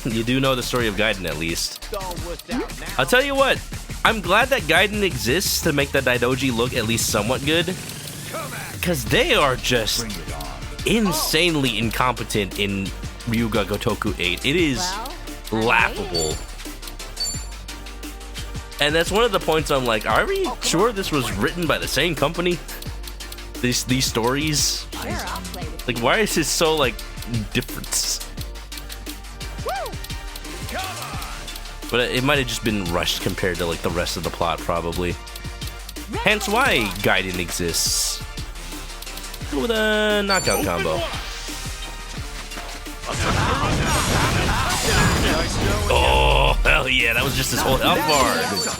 you do know the story of Gaiden at least. I'll tell you what, I'm glad that Gaiden exists to make the Daidoji look at least somewhat good. Because they are just insanely incompetent in Ryuga Gotoku 8. It is laughable. And that's one of the points I'm like, are we sure this was written by the same company? These stories? Like, why is it so, like, different? But it might have just been rushed compared to, like, the rest of the plot, probably. Hence why Gaiden exists. With a knockout combo. Oh, hell yeah, that was just his whole health bar.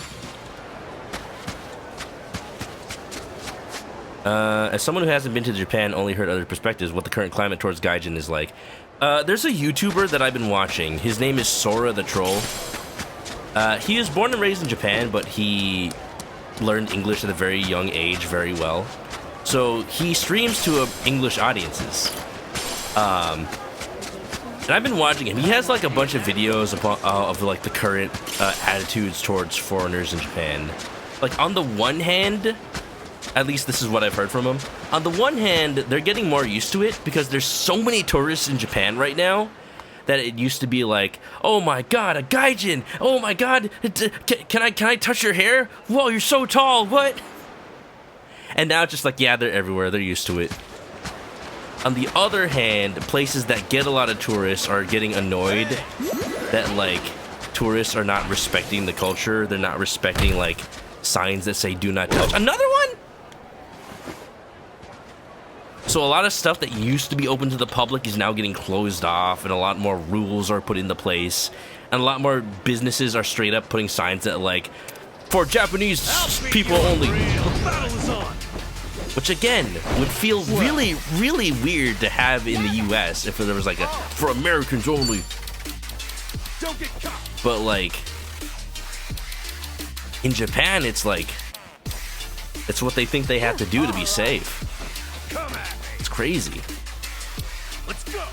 As someone who hasn't been to Japan, only heard other perspectives, what the current climate towards Gaijin is like. There's a YouTuber that I've been watching. His name is Sora the Troll. He was born and raised in Japan, but he learned English at a very young age very well. So he streams to English audiences. And I've been watching him. He has like a bunch of videos of like the current attitudes towards foreigners in Japan. Like on the one hand, at least this is what I've heard from him. On the one hand, they're getting more used to it because there's so many tourists in Japan right now that it used to be like, oh my god, a gaijin! Oh my god, can I touch your hair? Whoa, you're so tall, what? And now it's just like, yeah, they're everywhere, they're used to it. On the other hand, places that get a lot of tourists are getting annoyed that, like, tourists are not respecting the culture. They're not respecting, like, signs that say do not touch. Another one? So a lot of stuff that used to be open to the public is now getting closed off, and a lot more rules are put into place. And a lot more businesses are straight up putting signs that, like, for Japanese people only. Which again would feel really, really weird to have in the US if there was like a for Americans only. But like in Japan, it's like it's what they think they have to do to be safe. It's crazy. Let's go.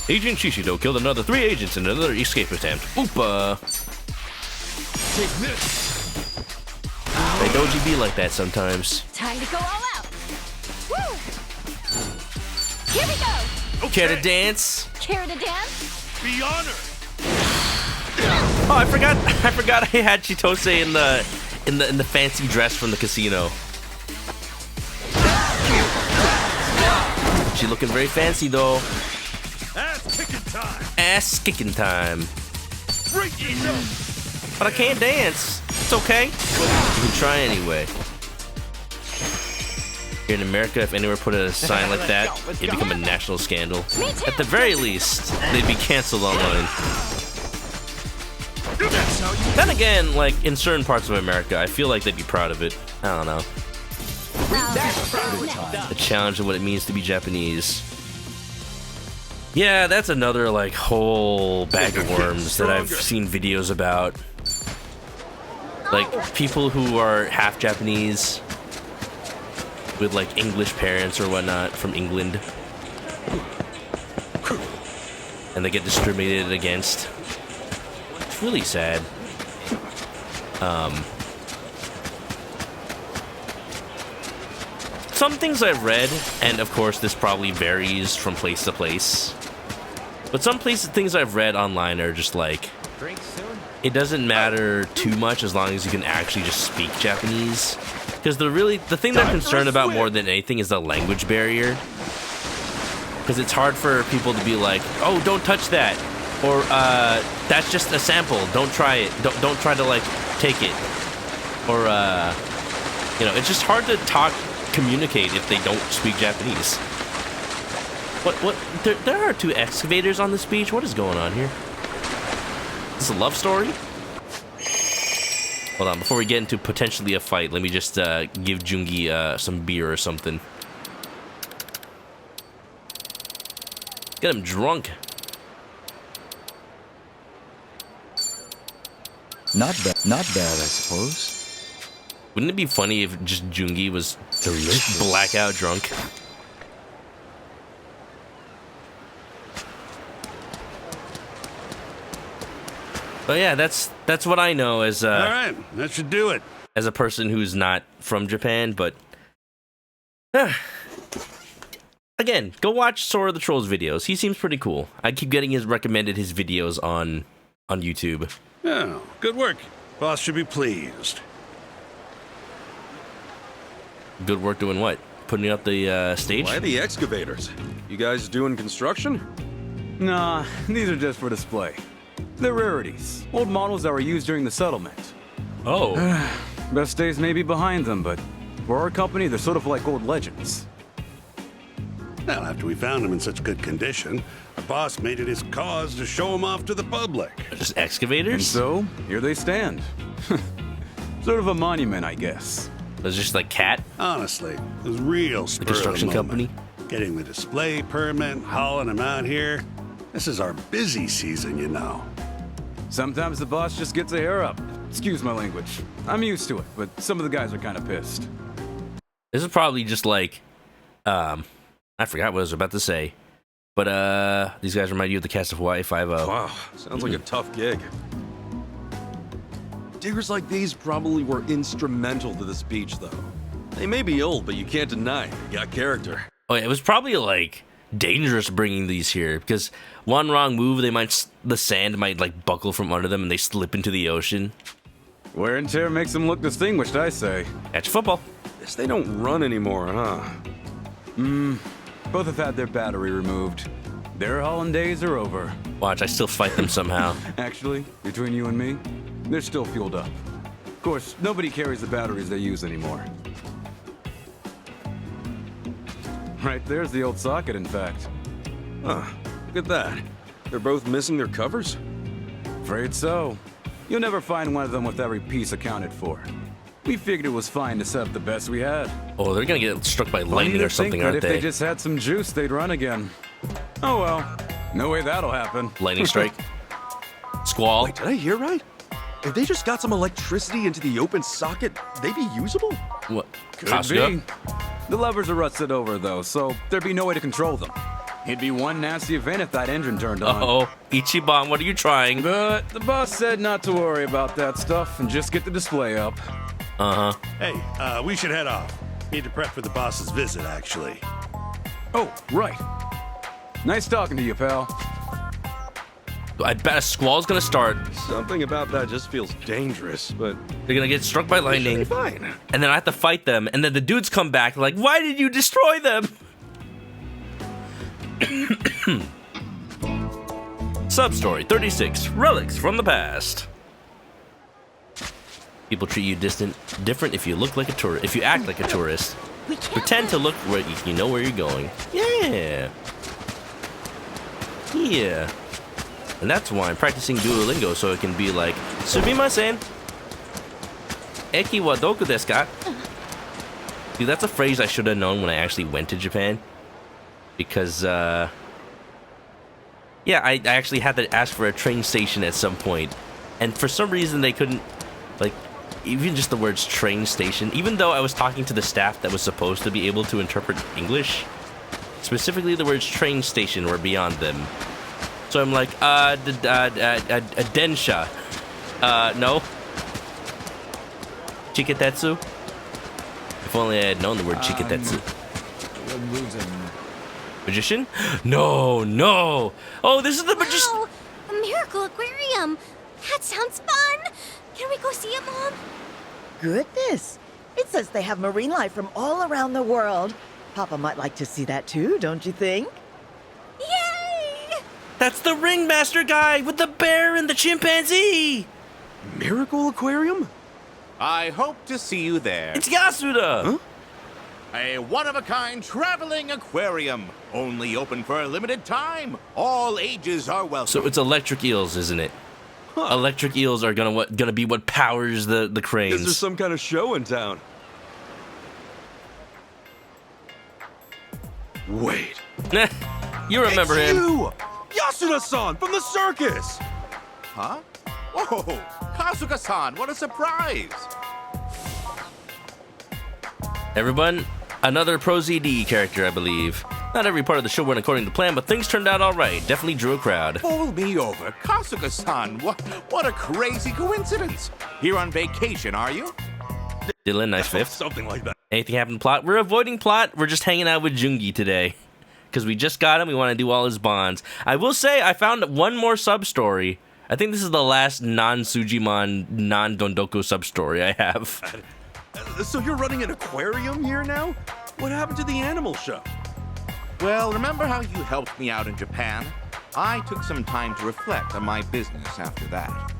Agent Shishido killed another 3 agents in another escape attempt. Oopa. Take this. They doji be like that sometimes. Time to go all out. Woo! Here we go. Okay. Care to dance? Care to dance? Be honored. Oh, I forgot I had Chitose in the fancy dress from the casino. She looking very fancy though. Ass kicking time. Ass kicking time. Freaky. But I can't dance. It's okay. You can try anyway. Here in America, if anywhere put a sign like that, it'd become a national scandal. At the very least, they'd be canceled online. Then again, like in certain parts of America, I feel like they'd be proud of it. I don't know. A challenge of what it means to be Japanese. Yeah, that's another like whole bag of worms that I've seen videos about. Like people who are half Japanese with like English parents or whatnot from England, and they get discriminated against. It's really sad. Some things I've read, and of course this probably varies from place to place, but some things I've read online are just like, it doesn't matter too much as long as you can actually just speak Japanese. Because the thing they're concerned about more than anything is the language barrier. Because it's hard for people to be like, oh, don't touch that, or that's just a sample, don't try it, don't try to like take it, or you know, it's just hard to communicate if they don't speak Japanese. What? There are two excavators on this beach. What is going on here? Is this a love story? Hold on, before we get into potentially a fight, let me just give joon-gi some beer or something. Get him drunk. Not bad, I suppose. Wouldn't it be funny if just joon-gi was delicious, blackout drunk? But yeah, that's what I know as all right, that should do it. As a person who's not from Japan, but again, go watch Sora the Troll's videos. He seems pretty cool. I keep getting his videos on YouTube. Oh, good work. Boss should be pleased. Good work doing what? Putting up the stage? Why the excavators? You guys doing construction? Nah, these are just for display. They're rarities. Old models that were used during the settlement. Oh. Best days may be behind them, but for our company, they're sort of like old legends. Well, after we found them in such good condition, our boss made it his cause to show them off to the public. Just excavators? And so, here they stand. Sort of a monument, I guess. It's just like Cat? Honestly, it was real spur The construction of the moment. company? Getting the display permit, hauling them out here. This is our busy season, you know. Sometimes the boss just gets a hair up. Excuse my language. I'm used to it, but some of the guys are kind of pissed. This is probably just like, I forgot what I was about to say. But these guys remind you of the cast of Hawaii Five-0. Wow, sounds like a tough gig. Diggers like these probably were instrumental to this beach, though. They may be old, but you can't deny they got character. Oh, yeah, it was probably like dangerous bringing these here because one wrong move, the sand might like buckle from under them and they slip into the ocean. Wear and tear makes them look distinguished, I say. Catch football. Guess they don't run anymore, huh? Both have had their battery removed. Their hauling days are over. Watch, I still fight them somehow. Actually, between you and me, they're still fueled up. Of course, nobody carries the batteries they use anymore. Right there's the old socket, in fact. Huh, look at that. They're both missing their covers? Afraid so. You'll never find one of them with every piece accounted for. We figured it was fine to set up the best we had. Oh, they're gonna get struck by lightning or something, aren't if they? they just had some juice, they'd run again. Oh well, no way that'll happen. Lightning strike. Squall. Wait, did I hear right? If they just got some electricity into the open socket, they'd be usable? What? Could Kasuga? be. The levers are rusted over, though, so there'd be no way to control them. It'd be one nasty event if that engine turned on. Uh-oh. Ichiban, what are you trying? But the boss said not to worry about that stuff and just get the display up. Uh-huh. Hey, we should head off. Need to prep for the boss's visit, actually. Oh, right. Nice talking to you, pal. I bet a squall's gonna start. Something about that just feels dangerous, but They're gonna get struck by should be lightning. fine. And then I have to fight them. And then the dudes come back like, why did you destroy them? Sub-story 36. Relics from the past. People treat you different if you look like a tourist. If you act like a tourist. Pretend to look where you know where you're going. Yeah. Yeah. And that's why I'm practicing Duolingo so it can be like, Sumimasen. Eki wa doku desu ka? Dude, that's a phrase I should have known when I actually went to Japan. Because, yeah, I actually had to ask for a train station at some point. And for some reason, they couldn't, like, even just the words train station, even though I was talking to the staff that was supposed to be able to interpret English, specifically the words train station were beyond them. So I'm like, densha. No. Chiketetsu? If only I had known the word chiketetsu. Magician? No, no. Oh, this is the magician. Wow, a miracle aquarium. That sounds fun. Can we go see it, Mom? Goodness. It says they have marine life from all around the world. Papa might like to see that too, don't you think? Yay! That's the ringmaster guy with the bear and the chimpanzee. Miracle Aquarium? I hope to see you there. It's Yasuda. Huh? A one-of-a-kind traveling aquarium. Only open for a limited time. All ages are welcome. So it's electric eels, isn't it? Huh. Electric eels are gonna be what powers the cranes. Guess there's some kind of show in town. Wait. You remember it's him. You! Yasuda-san from the circus! Huh? Whoa! Kasuga-san, what a surprise! Everyone, another Pro ZD character, I believe. Not every part of the show went according to plan, but things turned out all right. Definitely drew a crowd. Pull me over. Kasuga-san, what a crazy coincidence. Here on vacation, are you? Dylan, nice fifth. Something like that. Anything happened to plot? We're avoiding plot. We're just hanging out with Joon-gi today. Because we just got him. We want to do all his bonds. I will say, I found one more sub-story. I think this is the last non-Sujimon, non-Dondoku sub-story I have. So you're running an aquarium here now? What happened to the animal show? Well, remember how you helped me out in Japan? I took some time to reflect on my business after that.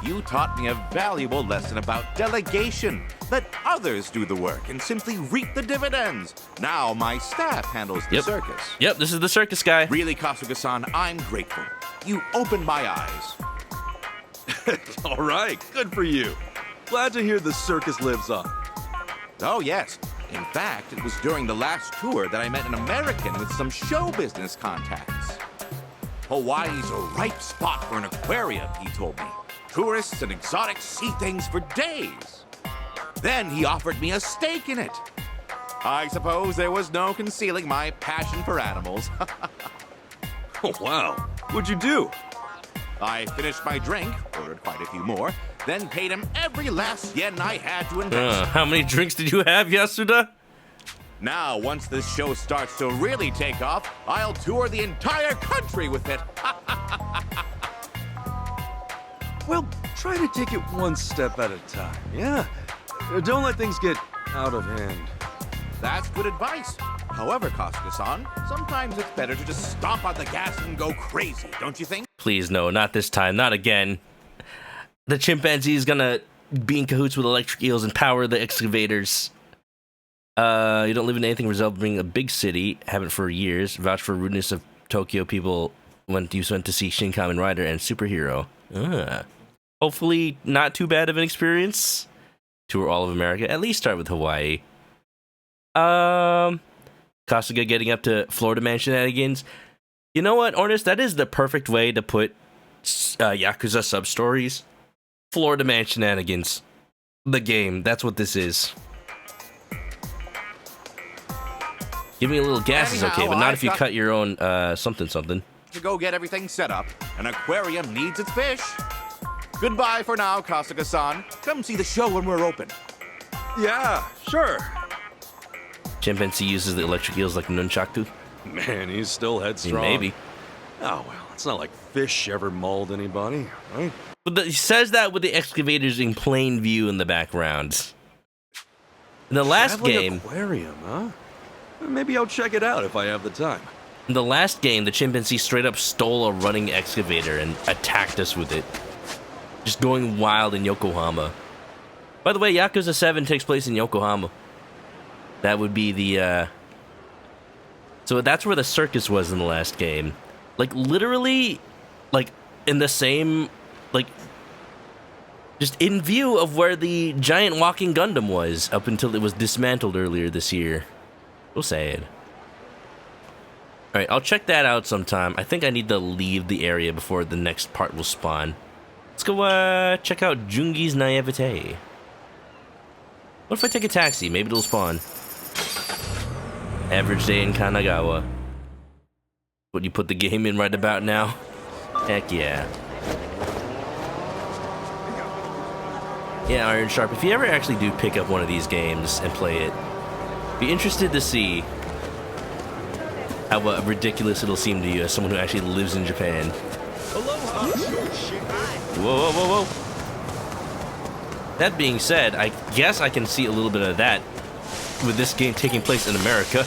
You taught me a valuable lesson about delegation. Let others do the work and simply reap the dividends. Now my staff handles the circus. Yep, this is the circus guy. Really, Kasuga-san, I'm grateful. You opened my eyes. All right, good for you. Glad to hear the circus lives on. Oh, yes. In fact, it was during the last tour that I met an American with some show business contacts. Hawaii's a ripe spot for an aquarium, he told me. Tourists and exotic sea things for days. Then he offered me a stake in it. I suppose there was no concealing my passion for animals. Oh, wow. What'd you do? I finished my drink, ordered quite a few more, then paid him every last yen I had to invest. How many drinks did you have, Yasuda? Now, once this show starts to really take off, I'll tour the entire country with it. Well, try to take it one step at a time, yeah? Don't let things get out of hand. That's good advice. However, Kasuga-san, sometimes it's better to just stomp on the gas and go crazy, don't you think? Please, no, not this time, not again. The chimpanzee is gonna be in cahoots with electric eels and power the excavators. You don't live in anything resembling a big city. Haven't for years. Vouch for rudeness of Tokyo people when you went to see Shin Kamen Rider and Superhero. Hopefully not too bad of an experience. Tour all of America. At least start with Hawaii. Kasuga getting up to Florida Man shenanigans. You know what, Ornis? That is the perfect way to put Yakuza sub-stories. Florida Man shenanigans. The game. That's what this is. Give me a little gas is okay, but not if you cut your own something. To go get everything set up. An aquarium needs its fish. Goodbye for now, Kasuga-san. Come see the show when we're open. Yeah, sure. Chimpanzee uses the electric eels like nunchaku. Man, he's still headstrong. Maybe. Oh, well, it's not like fish ever mauled anybody, right? But he says that with the excavators in plain view in the background. In the last game... aquarium, huh? Maybe I'll check it out if I have the time. In the last game, the chimpanzee straight up stole a running excavator and attacked us with it. Just going wild in Yokohama. By the way, Yakuza 7 takes place in Yokohama. That would be the, So that's where the circus was in the last game. Like, literally, like, in the same, like, Just in view of where the giant walking Gundam was up until it was dismantled earlier this year. So sad. Alright, I'll check that out sometime. I think I need to leave the area before the next part will spawn. Let's go check out Joon-gi's naivete. What if I take a taxi? Maybe it'll spawn. Average day in Kanagawa. What, you put the game in right about now? Heck yeah. Yeah, Iron Sharp, if you ever actually do pick up one of these games and play it, be interested to see how ridiculous it'll seem to you as someone who actually lives in Japan. Whoa, whoa, whoa, whoa. That being said, I guess I can see a little bit of that with this game taking place in America.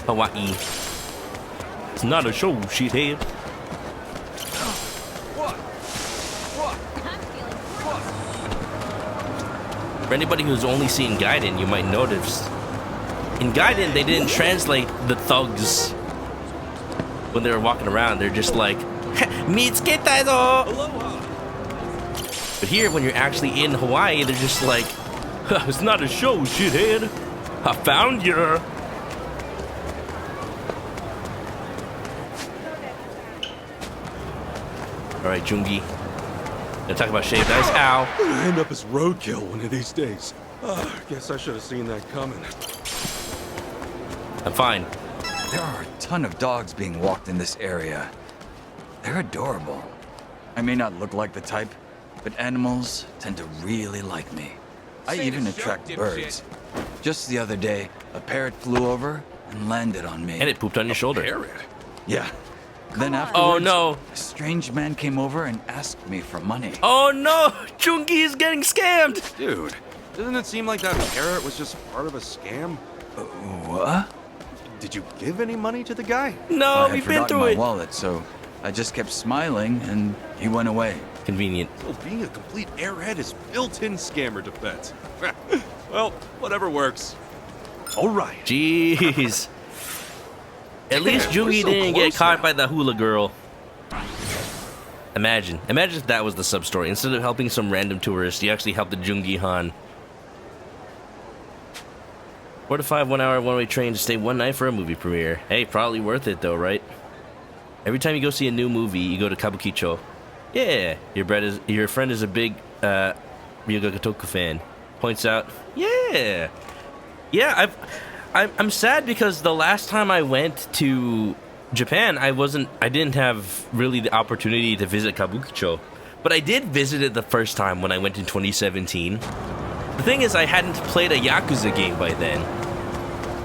Hawaii. It's not a show, shithead. For anybody who's only seen Gaiden, you might notice. In Gaiden, they didn't translate the thugs when they were walking around. They're just like, Mitsuketai zo! But here, when you're actually in Hawaii, they're just like, it's not a show, shithead. I found ya. Alright, Joon-gi. Gonna talk about shaved ice. Ow. I'm gonna end up as roadkill one of these days. Guess I should have seen that coming. I'm fine. There are a ton of dogs being walked in this area. They're adorable. I may not look like the type, but animals tend to really like me. I even attract birds. Just the other day, a parrot flew over and landed on me. And it pooped on your shoulder. Parrot? Yeah. Then afterwards, oh no, a strange man came over and asked me for money. Oh no, Joon-gi is getting scammed. Dude, doesn't it seem like that parrot was just part of a scam? What? Did you give any money to the guy? No, we've been through my it. wallet, so I just kept smiling and he went away. Convenient. Well, being a complete airhead is built-in scammer defense. Well, whatever works. All right. Jeez. At least Joon-gi didn't get caught by the hula girl. Imagine if that was the sub-story. Instead of helping some random tourist, you actually helped the Joon-gi Han. 4 to 5 1-hour one-way train to stay one night for a movie premiere. Hey, probably worth it though, right? Every time you go see a new movie, you go to Kabukicho. Yeah, your friend is a big Ryuga Gotoku fan. Points out, yeah, I'm sad because the last time I went to Japan, I didn't have really the opportunity to visit Kabukicho, but I did visit it the first time when I went in 2017. The thing is, I hadn't played a Yakuza game by then,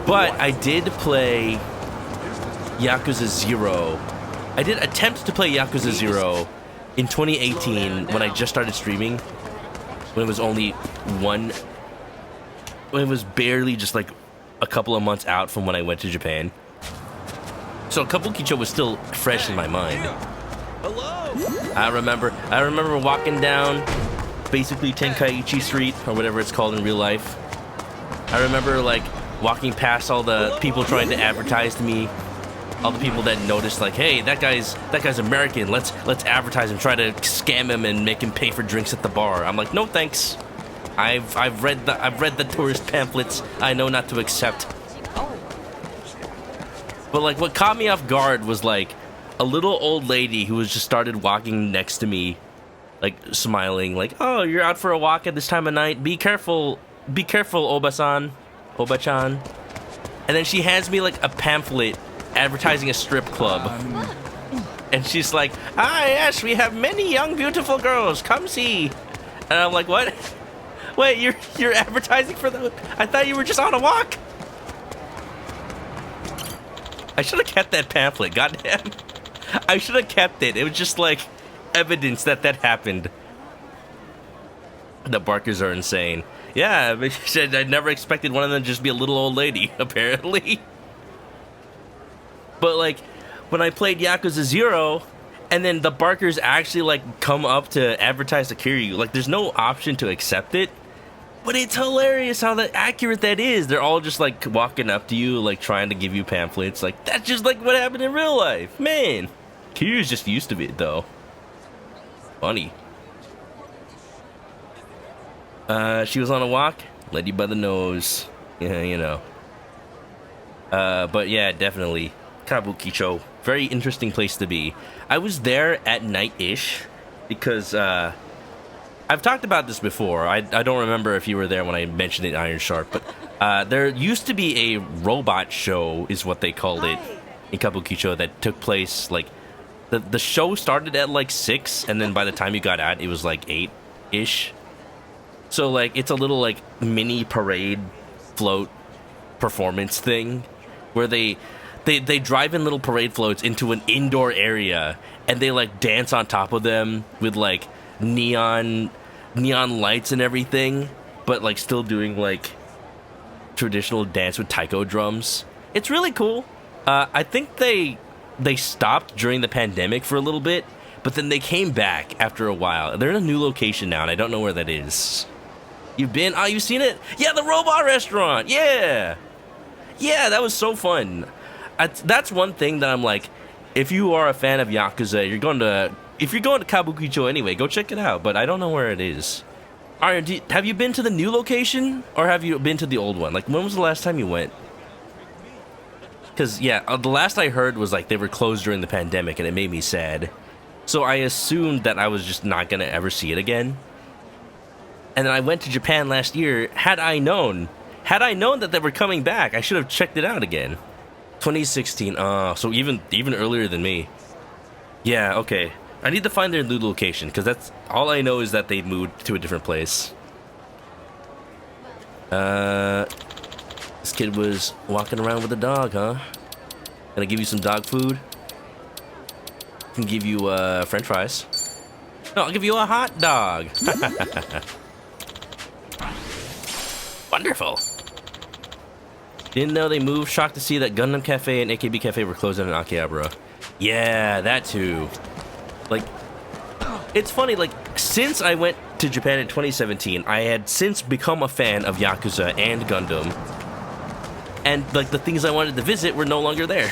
but I did play Yakuza 0. I did attempt to play Yakuza 0 in 2018 when I just started streaming, when it was only when it was barely just like a couple of months out from when I went to Japan. So Kabukicho was still fresh in my mind. Hello. I remember walking down basically Tenkaichi Street or whatever it's called in real life. I remember like walking past all the people trying to advertise to me. All the people that noticed, like, hey, that guy's American. Let's advertise him, try to scam him, and make him pay for drinks at the bar. I'm like, no, thanks. I've read the tourist pamphlets. I know not to accept. But like, what caught me off guard was like a little old lady who was just started walking next to me, like smiling, like, oh, you're out for a walk at this time of night. Be careful, Oba-chan. And then she hands me like a pamphlet advertising a strip club, and she's like, ah yes, we have many young beautiful girls, come see. And I'm like, what? Wait, you're advertising for the, I thought you were just on a walk. I should have kept that pamphlet, goddamn. I should have kept it. It was just like evidence that happened. The Barkers are insane. Yeah, I never expected one of them to just be a little old lady, apparently. But like, when I played Yakuza 0, and then the Barkers actually like come up to advertise to Kiryu, like there's no option to accept it. But it's hilarious how accurate that is. They're all just like walking up to you, like trying to give you pamphlets. Like that's just like what happened in real life, man. Kiryu's just used to it though. Funny. She was on a walk. Led you by the nose. Yeah, you know. But yeah, definitely. Kabukicho. Very interesting place to be. I was there at night-ish because I've talked about this before. I don't remember if you were there when I mentioned it in Iron Shark, but there used to be a robot show, is what they called it, in Kabukicho that took place, like, the show started at, like, 6, and then by the time you got out, it was, like, 8-ish. So, like, it's a little, like, mini parade float performance thing where they drive in little parade floats into an indoor area, and they, like, dance on top of them with, like, neon lights and everything, but, like, still doing, like, traditional dance with taiko drums. It's really cool. I think they stopped during the pandemic for a little bit, but then they came back after a while. They're in a new location now, and I don't know where that is. You've been? Oh, you've seen it? Yeah, the robot restaurant. Yeah. Yeah, that was so fun. That's one thing that I'm like, if you are a fan of Yakuza, if you're going to Kabukicho anyway, go check it out, but I don't know where it is. Arya, have you been to the new location, or have you been to the old one? Like, when was the last time you went? Because, yeah, the last I heard was, like, they were closed during the pandemic, and it made me sad. So I assumed that I was just not going to ever see it again. And then I went to Japan last year. Had I known that they were coming back, I should have checked it out again. 2016, so even earlier than me. Yeah, okay. I need to find their new location, because that's all I know is that they moved to a different place. This kid was walking around with a dog, huh? Gonna give you some dog food? Can give you French fries. No, I'll give you a hot dog. Wonderful. Didn't know they moved. Shocked to see that Gundam Cafe and AKB Cafe were closed down in Akihabara. Yeah, that too. Like, it's funny, like, since I went to Japan in 2017, I had since become a fan of Yakuza and Gundam. And, like, the things I wanted to visit were no longer there.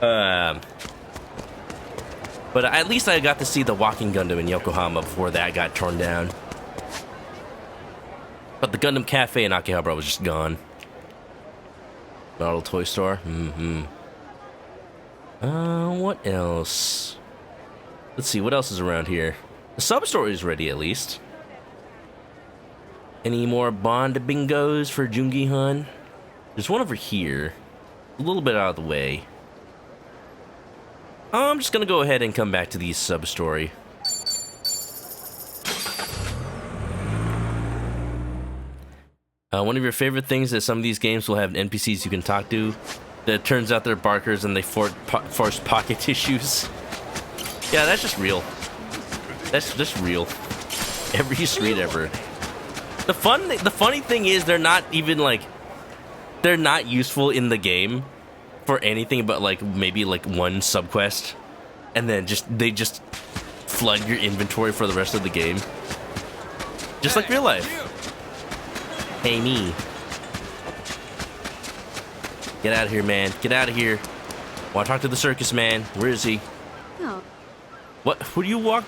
But at least I got to see the walking Gundam in Yokohama before that got torn down. But the Gundam Cafe in Akihabara was just gone. Model toy store? Mm-hmm. What else? Let's see, what else is around here? The sub-store is ready, at least. Any more Bond bingos for Joon-gi-hun? There's one over here. A little bit out of the way. I'm just gonna go ahead and come back to the sub-story. One of your favorite things is some of these games will have NPCs you can talk to. That turns out they're barkers and they force pocket tissues. Yeah, that's just real. That's just real. Every street ever. The funny thing is they're not even like, they're not useful in the game for anything but like maybe like one subquest, and then they just flood your inventory for the rest of the game. Just like real life. Hey, me. Get out of here, man. Get out of here. Want to talk to the circus man? Where is he? Oh. What? Who do you walk?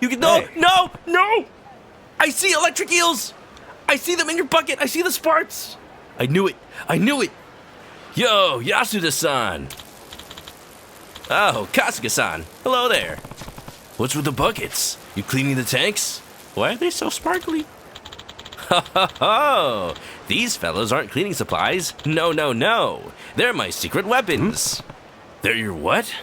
You can no, no, no! I see electric eels. I see them in your bucket. I see the sparks. I knew it. I knew it. Yo, Yasuda-san. Oh, Kasuga-san. Hello there. What's with the buckets? You cleaning the tanks? Why are they so sparkly? Ho ho ho! These fellows aren't cleaning supplies. No, no, no. They're my secret weapons. They're your what?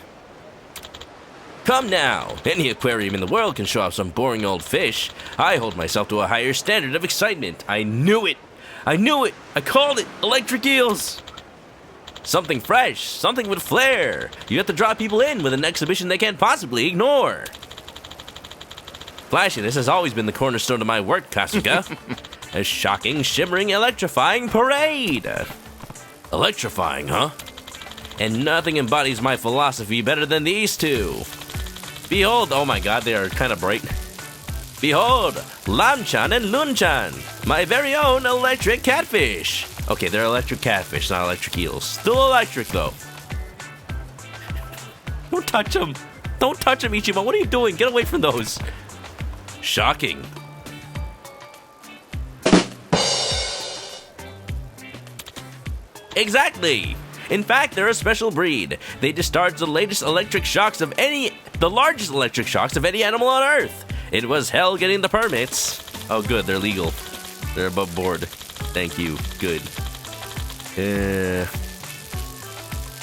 Come now. Any aquarium in the world can show off some boring old fish. I hold myself to a higher standard of excitement. I knew it. I knew it. I called it. Electric eels. Something fresh. Something with flair. You have to draw people in with an exhibition they can't possibly ignore. Flashiness has always been the cornerstone of my work, Kasuga. A shocking, shimmering, electrifying parade. Electrifying, huh? And nothing embodies my philosophy better than these two. Behold, oh my god, they are kind of bright. Behold, Lam-chan and Lun-chan, my very own electric catfish. Okay, they're electric catfish, not electric eels. Still electric, though. Don't touch them. Don't touch them, Ichiban. What are you doing? Get away from those. Shocking. Exactly. In fact, they're a special breed. They discharge the largest electric shocks of any animal on Earth. It was hell getting the permits. Oh, good, they're legal. They're above board. Thank you. Good.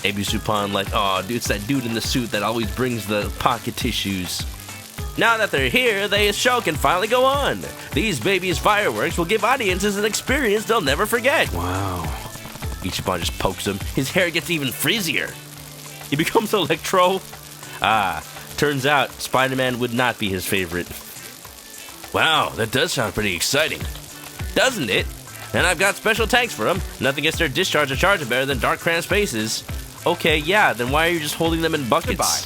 Abu Supan like, oh, dude, it's that dude in the suit that always brings the pocket tissues. Now that they're here, the show can finally go on. These babies' fireworks will give audiences an experience they'll never forget. Wow. Ichiban just pokes him. His hair gets even frizzier. He becomes Electro. Turns out Spider-Man would not be his favorite. Wow, that does sound pretty exciting. Doesn't it? And I've got special tanks for them. Nothing gets their discharge or charge better than dark cramped spaces. Okay, yeah, then why are you just holding them in buckets?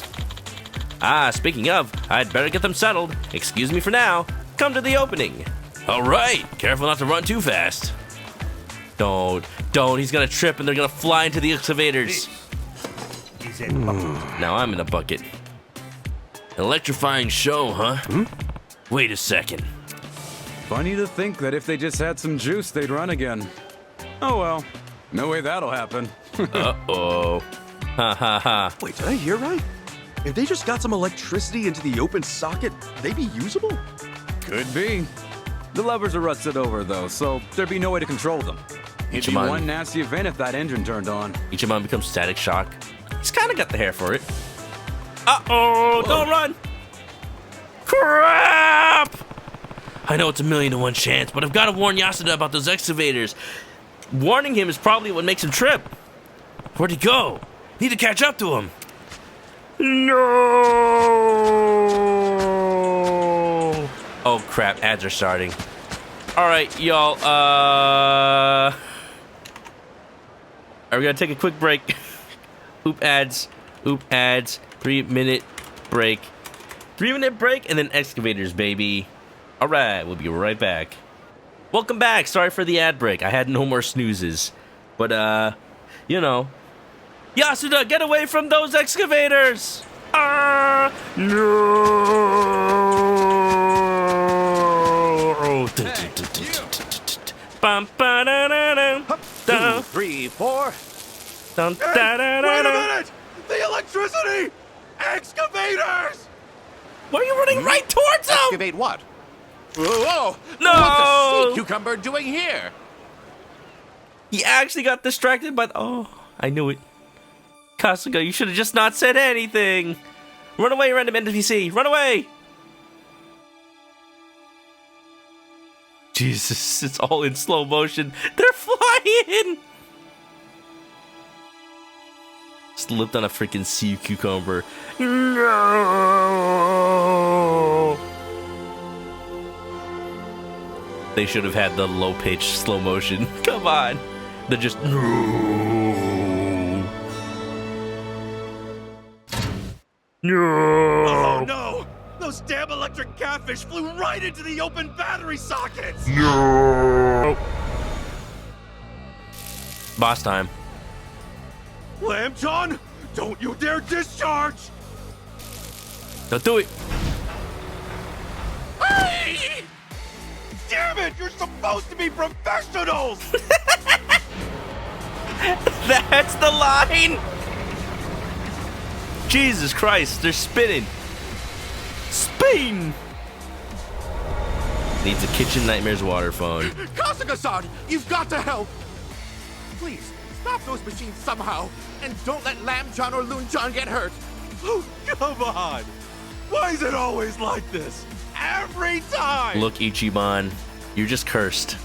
Goodbye. Speaking of, I'd better get them settled. Excuse me for now. Come to the opening. All right, careful not to run too fast. Don't. He's gonna trip and they're gonna fly into the excavators. Now I'm in a bucket. Electrifying show, huh? Wait a second. Funny to think that if they just had some juice, they'd run again. Oh well. No way that'll happen. Uh-oh. Ha ha ha. Wait, did I hear right? If they just got some electricity into the open socket, they'd be usable? Could be. The levers are rusted over, though, so there'd be no way to control them. It'd be one nasty event if that engine turned on. Ichiban becomes Static Shock. He's kind of got the hair for it. Uh-oh! Don't run! Crap! I know it's a 1,000,000 to 1 chance, but I've got to warn Yasuda about those excavators. Warning him is probably what makes him trip. Where'd he go? Need to catch up to him. No! Oh crap, ads are starting. Alright, y'all, are we gonna take a quick break? Oop ads. 3-minute break. 3-minute break and then excavators, baby. Alright, we'll be right back. Welcome back. Sorry for the ad break. I had no more snoozes. But, you know. Yasuda, get away from those excavators! No! 2, 3, 4. Wait a minute! The electricity! Excavators! Why are you running right towards them? Excavate what? Whoa! No! What's the sea cucumber doing here? He actually got distracted by the... Oh, I knew it. Kasuga, you should have just not said anything. Run away, random NPC. Run away! Jesus, it's all in slow motion. They're flying! Slipped on a freaking sea cucumber. No! They should have had the low-pitched slow motion. Come on. They're just... No! Oh no! Those damn electric catfish flew right into the open battery sockets! No! Boss time. Lambjon, don't you dare discharge! Don't do it. Hey! Damn it! You're supposed to be professionals! That's the line! Jesus Christ, they're spinning. Spin! Needs a Kitchen Nightmares water phone. Kasuga-san, you've got to help! Please, stop those machines somehow, and don't let Lambjon or Loon-chan get hurt! Oh, come on! Why is it always like this? Every time! Look, Ichiban, you're just cursed.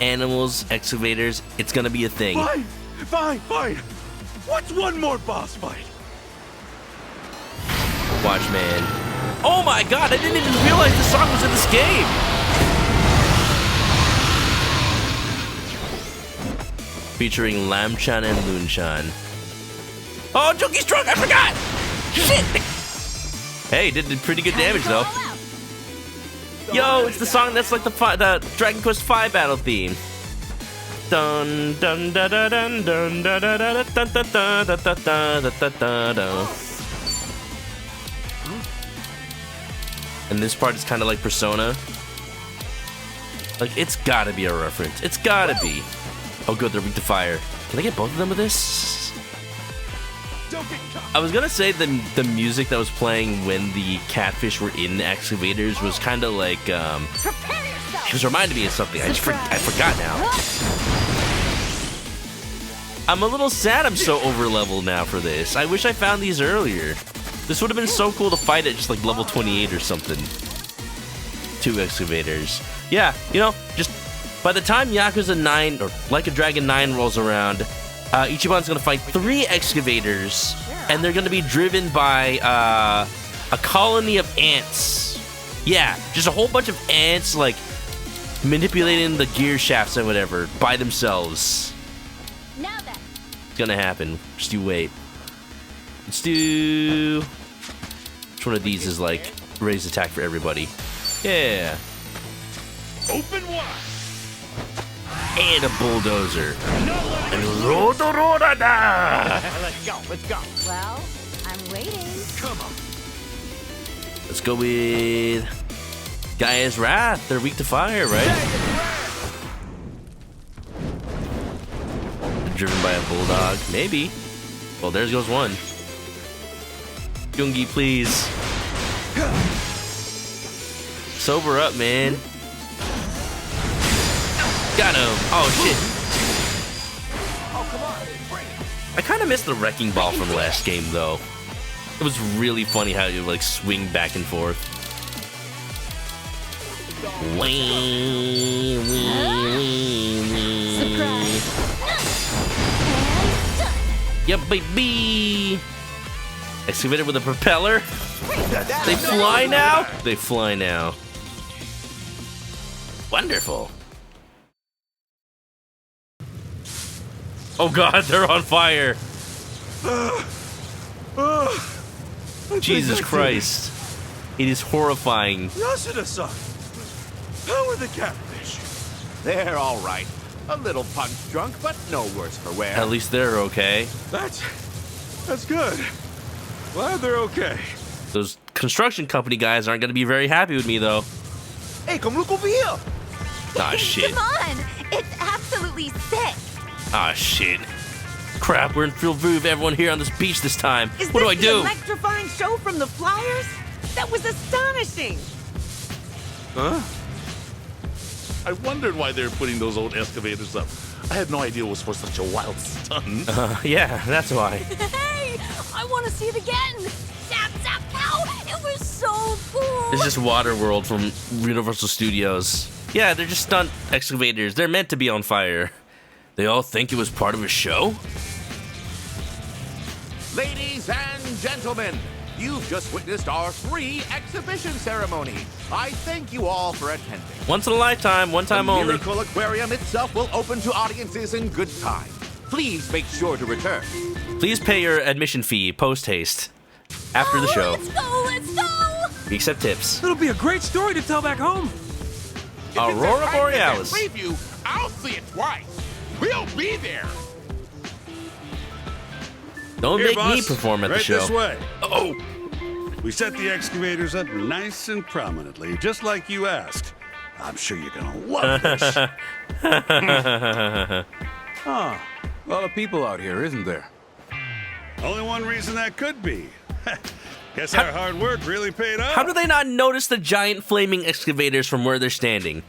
Animals, excavators, it's gonna be a thing. Fine. What's one more boss fight? Watch, man. Oh my god, I didn't even realize the song was in this game! Featuring Lambjon and Loon-chan. Oh, Joon-gi's drunk, I forgot! Shit! Hey, did pretty good damage though. Yo, it's the song that's like the Dragon Quest V battle theme. Dun dun dun dun dun dun dun dun dun dun dun dun dun dun dun. And this part is kind of like Persona. Like, it's gotta be a reference. It's gotta be. Oh, good, they're weak to fire. Can I get both of them with this? I was gonna say the music that was playing when the catfish were in the excavators was kind of like, it was reminding me of something. I forgot now. I'm a little sad I'm so over leveled now for this. I wish I found these earlier. This would have been so cool to fight at just like level 28 or something. 2 excavators. Yeah, you know, just by the time Yakuza 9 or Like a Dragon 9 rolls around, Ichiban's gonna fight 3 excavators, and they're gonna be driven by a colony of ants. Yeah, just a whole bunch of ants like manipulating the gear shafts and whatever by themselves. Now then. It's gonna happen. Just you wait. Let's do. Which one of these is like raised attack for everybody? Yeah. Open wide. And a bulldozer. And Rodo-Roda-da! Let's go. Well, I'm waiting. Come on. Let's go with Gaia's Wrath. They're weak to fire, right? Driven by a bulldog, maybe. Well, there goes one. Joon-gi, please. Sober up, man. Got him. Oh, shit. I kind of missed the wrecking ball from last game, though. It was really funny how you like swing back and forth. Wee, wee, wee, wee. Yep, baby. Excavator with a propeller. They fly now? They fly now. Wonderful. Oh god, they're on fire. Jesus Christ. It is horrifying. Yasuda-san, how are the catfish? They're all right. A little punch drunk, but no worse for wear. At least they're okay. That's good. Glad they're okay. Those construction company guys aren't going to be very happy with me, though. Hey, come look over here. Ah, shit. Come on! It's absolutely sick! Ah, shit. Crap, we're in full view of everyone here on this beach this time. What do I Is this do? the electrifying show from the Flyers? That was astonishing! Huh? I wondered why they were putting those old excavators up. I had no idea it was for such a wild stunt. Yeah, that's why. Hey! I want to see it again! Zap, zap, cow! It was so cool! It's just Waterworld from Universal Studios. Yeah, they're just stunt excavators. They're meant to be on fire. They all think it was part of a show? Ladies and gentlemen, you've just witnessed our free exhibition ceremony. I thank you all for attending. Once in a lifetime, one time the only. Miracle Aquarium itself will open to audiences in good time. Please make sure to return. Please pay your admission fee post-haste after the show. Let's go! Let's go! We accept tips. It'll be a great story to tell back home. Aurora Borealis. Preview, I'll see it twice. We'll be there. Don't Here, make me boss. perform at the Right show. this way. Oh. We set the excavators up nice and prominently, just like you asked. I'm sure you're gonna love this. Ah, a lot of people out here, isn't there? Only one reason that could be. Guess our hard work really paid off. How do they not notice the giant flaming excavators from where they're standing?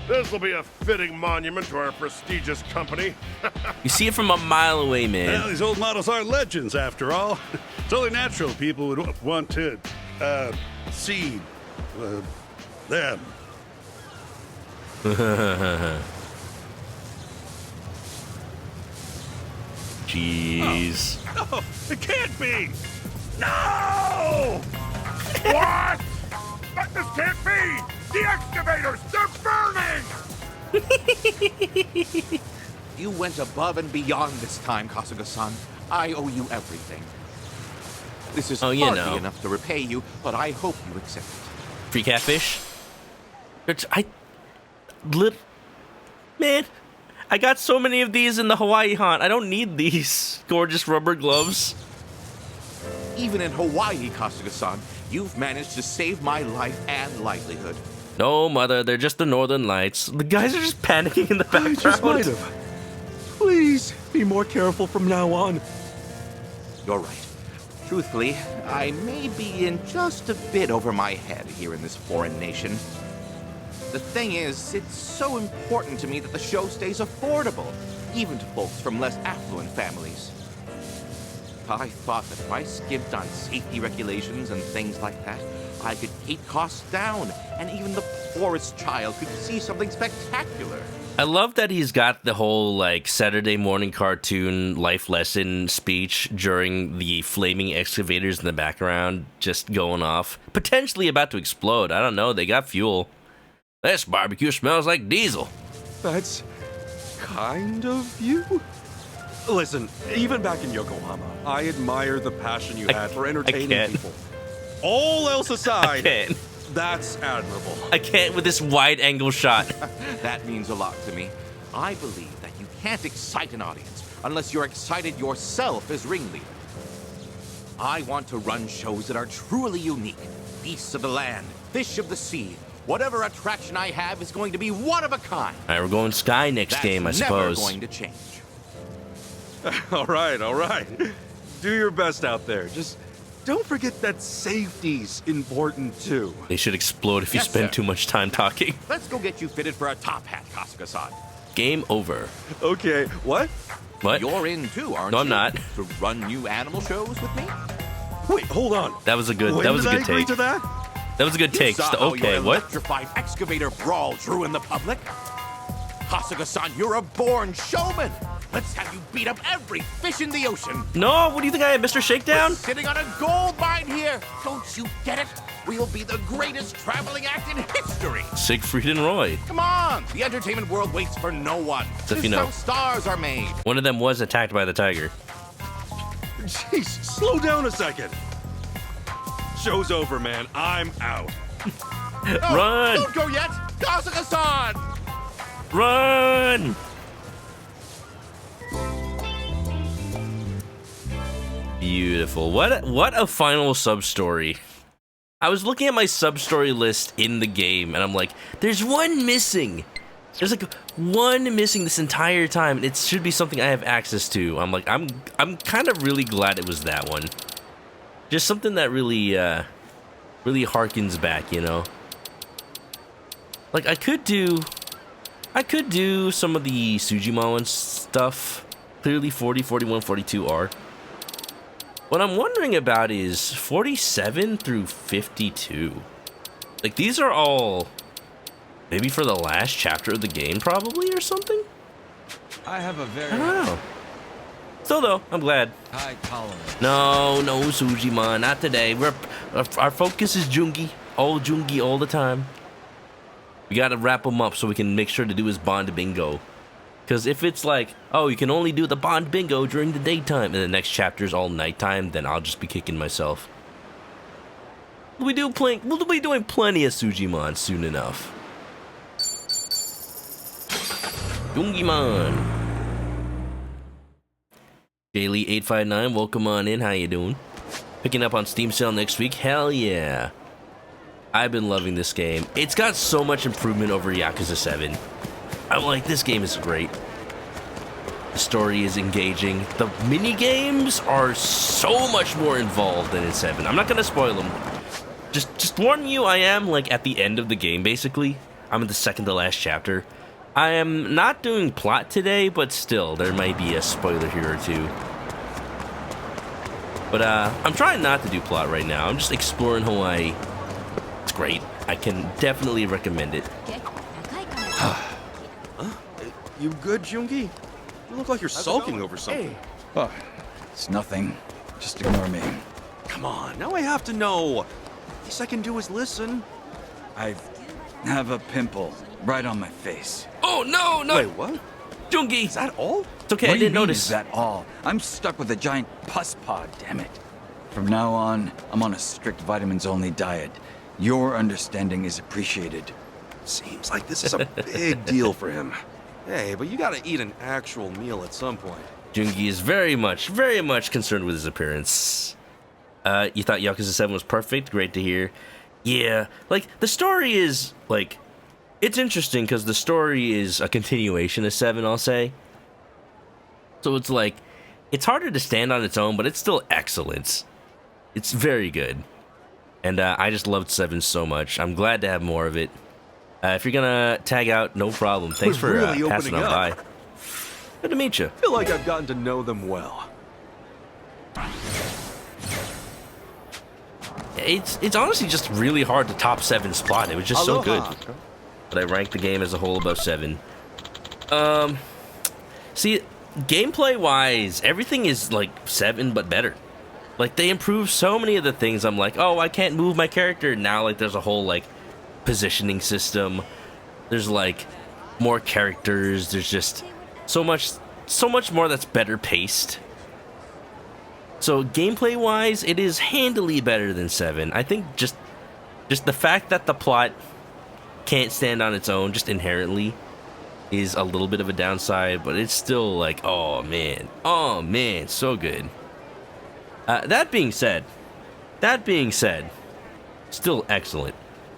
This will be a fitting monument to our prestigious company. You see it from a mile away, man. Well, these old models are legends, after all. It's only natural people would want to see them. Jeez. No, it can't be. No! What? This can't be! The excavators, they're burning! You went above and beyond this time, Kasuga-san. I owe you everything. This is hardly enough to repay you, but I hope you accept it. Free catfish? Man, I got so many of these in the Hawaii haunt. I don't need these gorgeous rubber gloves. Even in Hawaii, Kasuga-san, you've managed to save my life and livelihood. No, mother, they're just the northern lights. The guys are just panicking in the background. I just might have. be more careful from now on. You're right. Truthfully, I may be in just a bit over my head here in this foreign nation. The thing is, it's so important to me that the show stays affordable, even to folks from less affluent families. I thought that if I skimped on safety regulations and things like that, I could keep costs down, and even the poorest child could see something spectacular. I love that he's got the whole, like, Saturday morning cartoon life lesson speech during the flaming excavators in the background just going off. Potentially about to explode. I don't know. They got fuel. This barbecue smells like diesel. That's kind of you? Listen, even back in Yokohama, I admire the passion you had for entertaining people. All else aside, that's admirable. I can't with this wide-angle shot. That means a lot to me. I believe that you can't excite an audience unless you're excited yourself as ringleader. I want to run shows that are truly unique. Beasts of the land, fish of the sea. Whatever attraction I have is going to be one of a kind. All right, we're going Sky next game, I suppose. Never going to change. All right, all right. Do your best out there. Just don't forget that safety's important too. They should explode if you spend too much time talking. Let's go get you fitted for a top hat, Kasuga-san. Game over. Okay, what? What? You're in too, aren't you? No, I'm not. To run new animal shows with me? Wait, hold on. That was a good. When that was a did good I agree take. to that? That was a good take. You saw Just, how okay, your what? electrified excavator brawl drew in the public. Kasuga-san, you're a born showman. Let's have you beat up every fish in the ocean. No, what do you think I am, Mr. Shakedown? We're sitting on a gold mine here. Don't you get it? We'll be the greatest traveling act in history. Siegfried and Roy. Come on, the entertainment world waits for no one. Except This you is know. how stars are made. One of them was attacked by the tiger. Jeez, slow down a second. Show's over, man. I'm out. No, Run! Don't go yet! Kasuga-san! Run! Beautiful. What a final sub-story. I was looking at my sub-story list in the game, and I'm like, there's one missing. There's like one missing this entire time, and it should be something I have access to. I'm like, I'm kind of really glad it was that one. Just something that really, really harkens back, you know? Like, I could do some of the Sujimon stuff. Clearly 40, 41, 42 are. What I'm wondering about is 47 through 52. Like, these are all maybe for the last chapter of the game, probably, or something? I have a very I don't know. Still, though, I'm glad. high tolerance. No, Sujimon, not today. Our focus is joon-gi. All joon-gi all the time. We gotta wrap him up so we can make sure to do his Bond bingo. Because if it's like, oh, you can only do the Bond bingo during the daytime and the next chapter's all nighttime, then I'll just be kicking myself. We'll be doing plenty of Sujimon soon enough. Joon-gi-mon. Daily859, welcome on in. How you doing? Picking up on Steam sale next week? Hell yeah. I've been loving this game. It's got so much improvement over Yakuza 7. I'm like, this game is great. The story is engaging. The mini-games are so much more involved than in 7. I'm not gonna spoil them. Just warning you, I am like at the end of the game, basically. I'm in the second to last chapter. I am not doing plot today, but still, there might be a spoiler here or two. But I'm trying not to do plot right now. I'm just exploring Hawaii. It's great. I can definitely recommend it. You good, Joon-gi? You look like you're sulking over something. Oh, it's nothing. Just ignore me. Come on, now I have to know. Least I can do is listen. I have a pimple right on my face. Oh, no, no! Wait, what? Joon-gi! Is that all? It's okay, What I do you didn't mean, notice. Is that all? I'm stuck with a giant pus pod, damn it. From now on, I'm on a strict vitamins-only diet. Your understanding is appreciated. Seems like this is a big deal for him. Hey, but you gotta eat an actual meal at some point. Joon-gi is very much concerned with his appearance. You thought Yakuza 7 was perfect? Great to hear. Yeah, like, the story is, like, it's interesting because the story is a continuation of 7, I'll say. So it's like, it's harder to stand on its own, but it's still excellent. It's very good. And I just loved 7 so much. I'm glad to have more of it. If you're gonna tag out, no problem. Thanks for really passing on opening by. Good to meet you. I feel like I've gotten to know them well. It's honestly just really hard to top 7's plot. It was just so good. But I ranked the game as a whole above 7. See, gameplay-wise, everything is like 7 but better. Like, they improved so many of the things. I'm like, oh, I can't move my character. Now, like, there's a whole, like, positioning system. There's, like, more characters. There's just so much more that's better paced. So, gameplay-wise, it is handily better than 7. I think just the fact that the plot can't stand on its own, just inherently, is a little bit of a downside, but it's still like, oh man, so good. That being said, still excellent.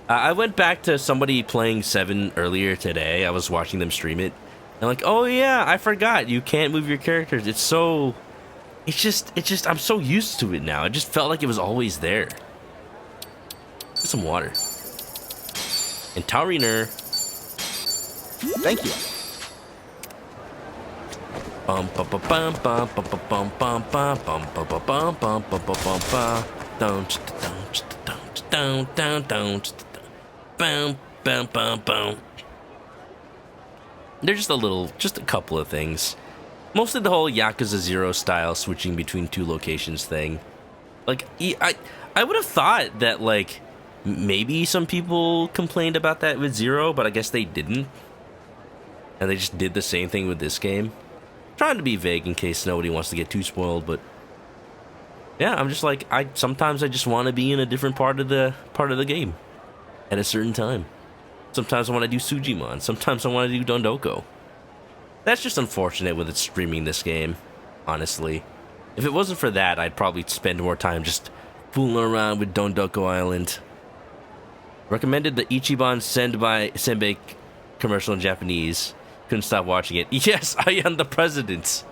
I went back to somebody playing 7 earlier today. I was watching them stream it, and like, oh yeah, I forgot you can't move your characters. It's just, I'm so used to it now. It just felt like it was always there. Get some water. And Tauriner. Thank you. Bum bum bum bum bum bum bum bum bum bum bum bum bum bum bum bum down bum bum bum bum. They're just a couple of things. Mostly the whole Yakuza 0 style switching between 2 locations thing. Like, I would have thought that, like, maybe some people complained about that with 0, but I guess they didn't. And they just did the same thing with this game. Trying to be vague in case nobody wants to get too spoiled, but yeah, I'm just like, sometimes I just want to be in a different part of the game at a certain time. Sometimes I want to do Sujimon. Sometimes I want to do Dondoko. That's just unfortunate with it streaming this game, honestly. If it wasn't for that, I'd probably spend more time just fooling around with Dondoko Island. Recommended the Ichiban Senbei commercial in Japanese. Couldn't stop watching it. Yes, I am the president.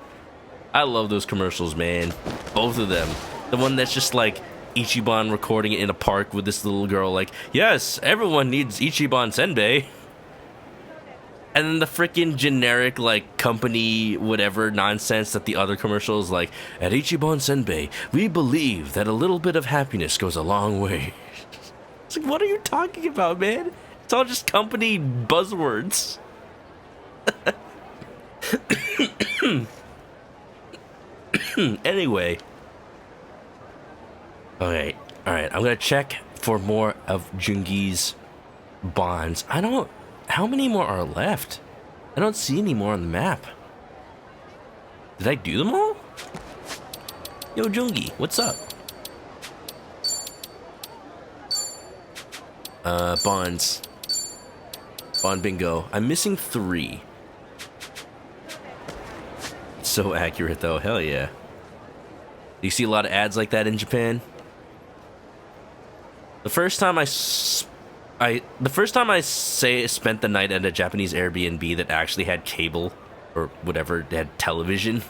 I love those commercials, man. Both of them. The one that's just like Ichiban recording it in a park with this little girl like, yes, everyone needs Ichiban Senbei. And then the freaking generic, like, company whatever nonsense that the other commercials, like, at Ichiban Senbei, we believe that a little bit of happiness goes a long way. It's like, what are you talking about, man? It's all just company buzzwords. Anyway. Alright, I'm gonna check for more of Joon-gi's bonds. How many more are left? I don't see any more on the map. Did I do them all? Yo, Joon-gi, what's up? Bonds. Bond bingo. I'm missing 3. So accurate though, hell yeah. Do you see a lot of ads like that in Japan? The first time I spent the night at a Japanese Airbnb that actually had cable or whatever, had television.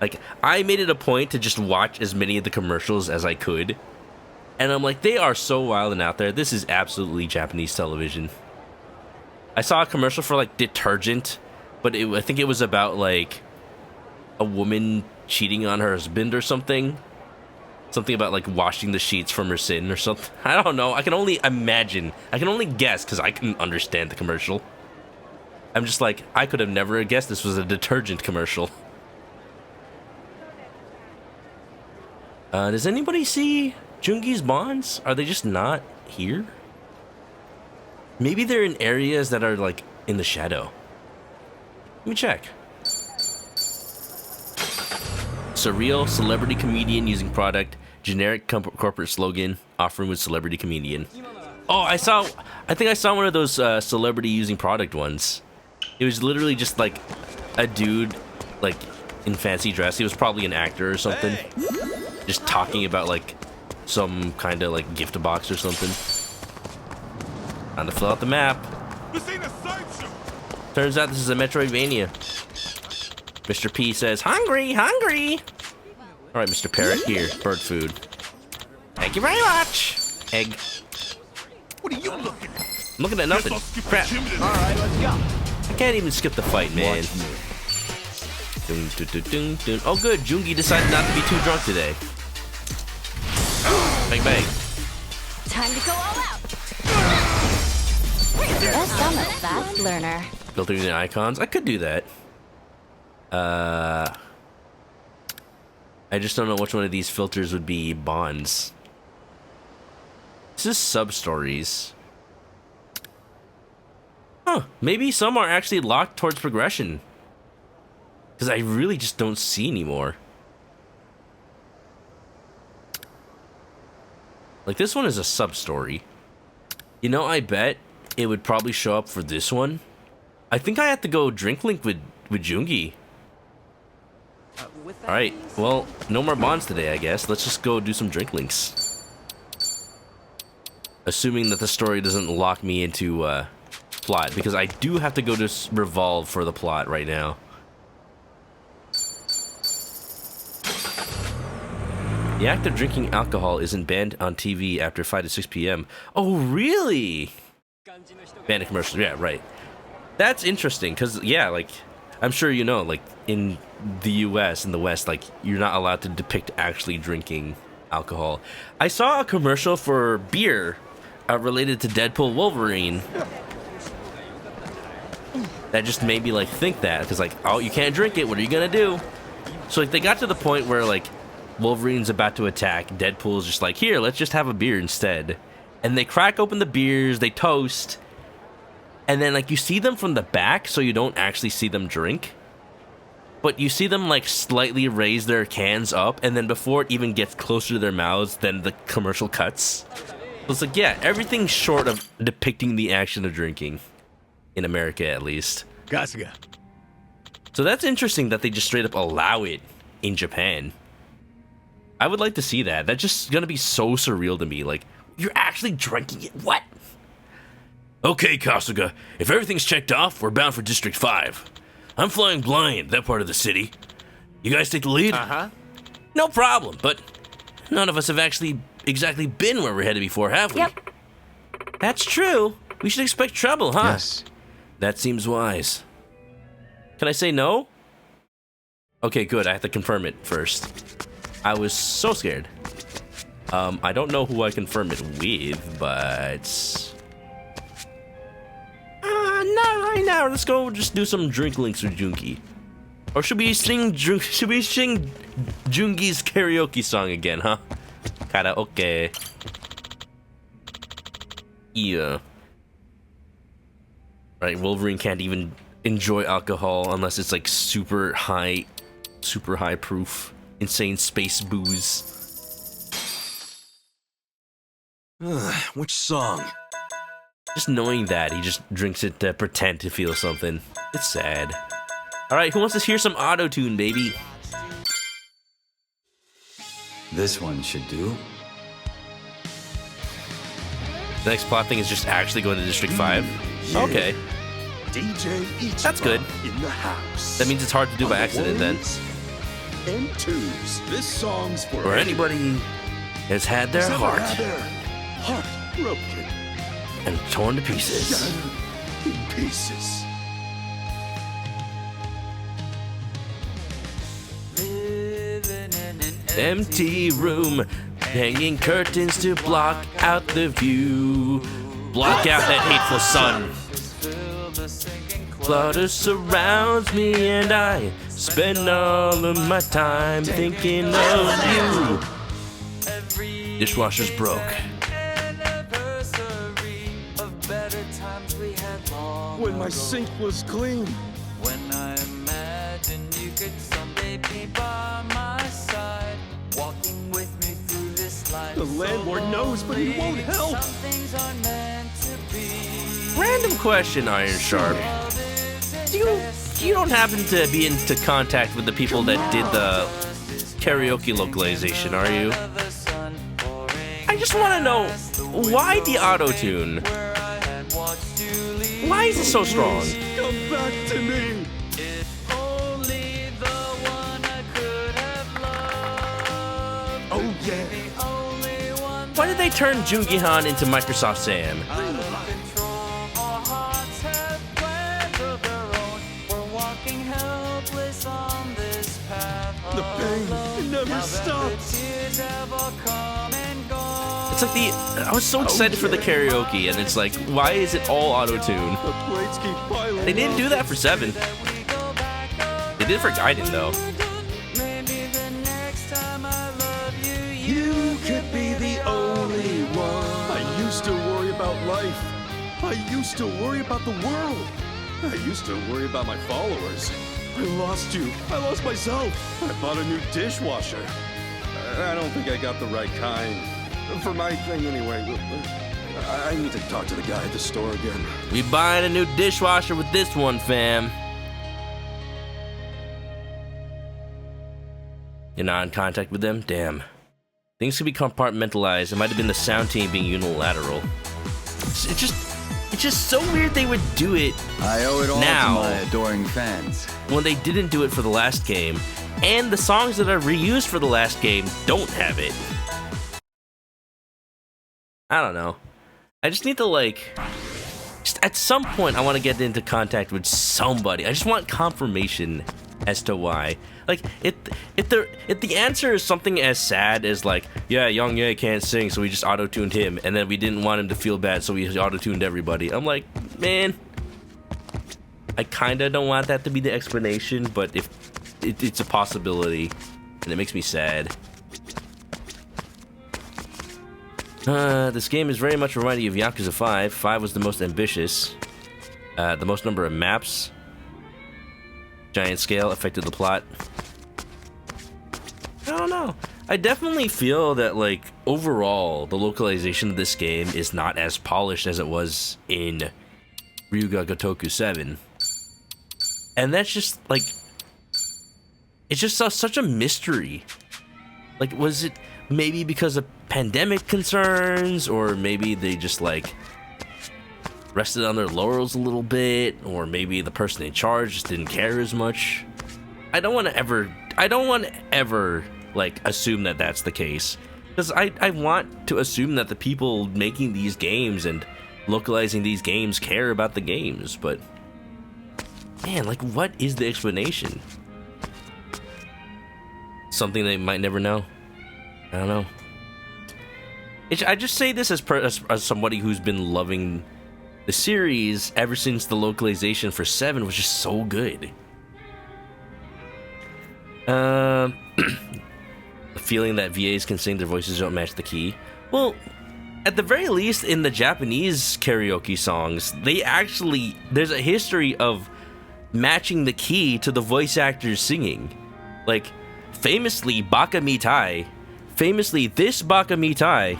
Like, I made it a point to just watch as many of the commercials as I could. And I'm like, they are so wild and out there. This is absolutely Japanese television. I saw a commercial for, like, detergent, but I think it was about, like, a woman cheating on her husband or something. Something about, like, washing the sheets from her sin or something. I don't know. I can only imagine. I can only guess because I couldn't understand the commercial. I'm just like, I could have never guessed this was a detergent commercial. Does anybody see Joon-gi's bonds? Are they just not here? Maybe they're in areas that are, like, in the shadow. Let me check. Surreal celebrity comedian using product. Generic corporate slogan. Offering with celebrity comedian. Oh, I think I saw one of those celebrity using product ones. It was literally just, like, a dude, like, in fancy dress. He was probably an actor or something. Hey. Just talking about, like, some kind of, like, gift box or something. Time to fill out the map. Turns out this is a Metroidvania. Mr. P says, hungry, hungry. All right, Mr. Parrot, here, bird food. Thank you very much. Egg. What are you looking at? I'm looking at nothing. Crap. All right, let's go. I can't even skip the fight, man. Dun, dun, dun, dun, dun. Oh, good. Joon-gi decided not to be too drunk today. Bang, bang. Time to go all out. Guess I'm a fast learner. Filtering the icons. I could do that. I just don't know which one of these filters would be bonds. This is sub-stories. Huh. Maybe some are actually locked towards progression. Because I really just don't see anymore. Like, this one is a sub-story. You know, I bet it would probably show up for this one. I think I have to go drink link with Joon-gi. Alright, well, no more bonds today, I guess. Let's just go do some drink links. Assuming that the story doesn't lock me into plot, because I do have to go to Revolve for the plot right now. The act of drinking alcohol isn't banned on TV after 5 to 6 p.m. Oh, really? Banned in commercials, yeah, right. That's interesting, because, yeah, like, I'm sure you know, like, in the US, in the West, like, you're not allowed to depict actually drinking alcohol. I saw a commercial for beer related to Deadpool Wolverine that just made me, like, think that, because, like, oh, you can't drink it, what are you gonna do? So, like, they got to the point where, like, Wolverine's about to attack, Deadpool's just like, here, let's just have a beer instead. And they crack open the beers, they toast, and then, like, you see them from the back, so you don't actually see them drink. But you see them, like, slightly raise their cans up, and then before it even gets closer to their mouths, then the commercial cuts. So it's like, yeah, everything's short of depicting the action of drinking. In America, at least. Gasuga. So that's interesting that they just straight up allow it in Japan. I would like to see that. That's just gonna be so surreal to me. Like, you're actually drinking it? What? Okay, Kasuga. If everything's checked off, we're bound for District 5. I'm flying blind, that part of the city. You guys take the lead? Uh-huh. No problem, but none of us have actually exactly been where we're headed before, have we? Yep. That's true. We should expect trouble, huh? Yes. That seems wise. Can I say no? Okay, good. I have to confirm it first. I was so scared. I don't know who I confirm it with, but... not right now. Let's go just do some drink links with Joon-gi. Or should we sing Joon-gi's karaoke song again, huh? Karaoke. Yeah. Right, Wolverine can't even enjoy alcohol unless it's like super high proof, insane space booze. Which song? Just knowing that, he just drinks it to pretend to feel something. It's sad. Alright, who wants to hear some auto-tune, baby? This one should do. The next plot thing is just actually going to District 5? Yeah. Okay. DJ Ichiban That's good. in the house. That means it's hard to do by accident then. And twos. This song's for Or anybody has had their heart broken and torn to pieces. shattered in pieces. Empty room, hanging curtains to block out the view. Block out that hateful sun. Clutter surrounds me and I spend all of my time thinking of you. Dishwasher's broke. When my sink was clean. When I imagined you could someday be by my side, walking with me through this life. The landlord knows, but he won't help. Some things are meant to be. Random question, Iron Sharp. You don't happen to be into contact with the people that did the karaoke localization, are you? I just want to know, why the auto-tune? Why is it so strong? Come back to me. I turn Joon-gi Han into Microsoft Sam? The pain, it never stops. It's like I was so excited for the karaoke, and it's like, why is it all auto-tune? The plates keep piling They didn't do that for 7. They did for Gaiden, though. You could be the only one. I used to worry about life. I used to worry about the world. I used to worry about my followers. I lost you. I lost myself. I bought a new dishwasher. I don't think I got the right kind. For my thing, anyway. I need to talk to the guy at the store again. We buying a new dishwasher with this one, fam. You're not in contact with them? Damn. Things could be compartmentalized. It might have been the sound team being unilateral. It's just so weird they would do it. I owe it all now, to my adoring fans. When they didn't do it for the last game, and the songs that are reused for the last game don't have it. I don't know. I just need to just at some point I want to get into contact with somebody. I just want confirmation as to why. Like, if the answer is something as sad as yeah, Young Ye can't sing, so we just auto-tuned him, and then we didn't want him to feel bad, so we auto-tuned everybody. I'm like, man, I kinda don't want that to be the explanation, but if it's a possibility, and it makes me sad. This game is very much reminding you of Yakuza 5. 5 was the most ambitious. The most number of maps. Giant scale affected the plot. I don't know. I definitely feel that, overall, the localization of this game is not as polished as it was in Ryuga Gotoku 7. And that's just, it's just such a mystery. Was it maybe because of pandemic concerns, or maybe they just, rested on their laurels a little bit, or maybe the person in charge just didn't care as much? I don't want to ever assume that that's the case, because I want to assume that the people making these games and localizing these games care about the games, but man, what is the explanation? Something they might never know. I don't know. I just say this as somebody who's been loving the series ever since the localization for 7 was just so good. The feeling that VAs can sing, their voices don't match the key. Well, at the very least, in the Japanese karaoke songs, there's a history of matching the key to the voice actors singing. Famously, Baka Mitai. Famously, this Baka Mitai.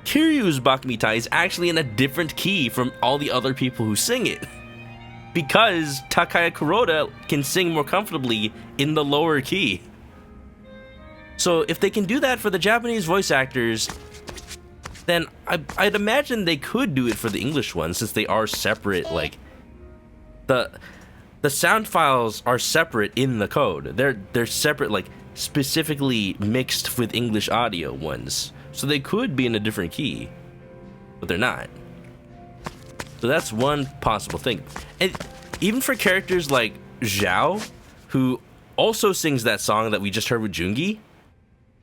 Kiryu's Baka Mitai is actually in a different key from all the other people who sing it. Because Takaya Kuroda can sing more comfortably in the lower key. So if they can do that for the Japanese voice actors, then I'd imagine they could do it for the English ones, since they are separate. The sound files are separate in the code. They're separate, specifically mixed with English audio ones. So they could be in a different key, but they're not. So that's one possible thing. And even for characters like Zhao, who also sings that song that we just heard with Joon-gi,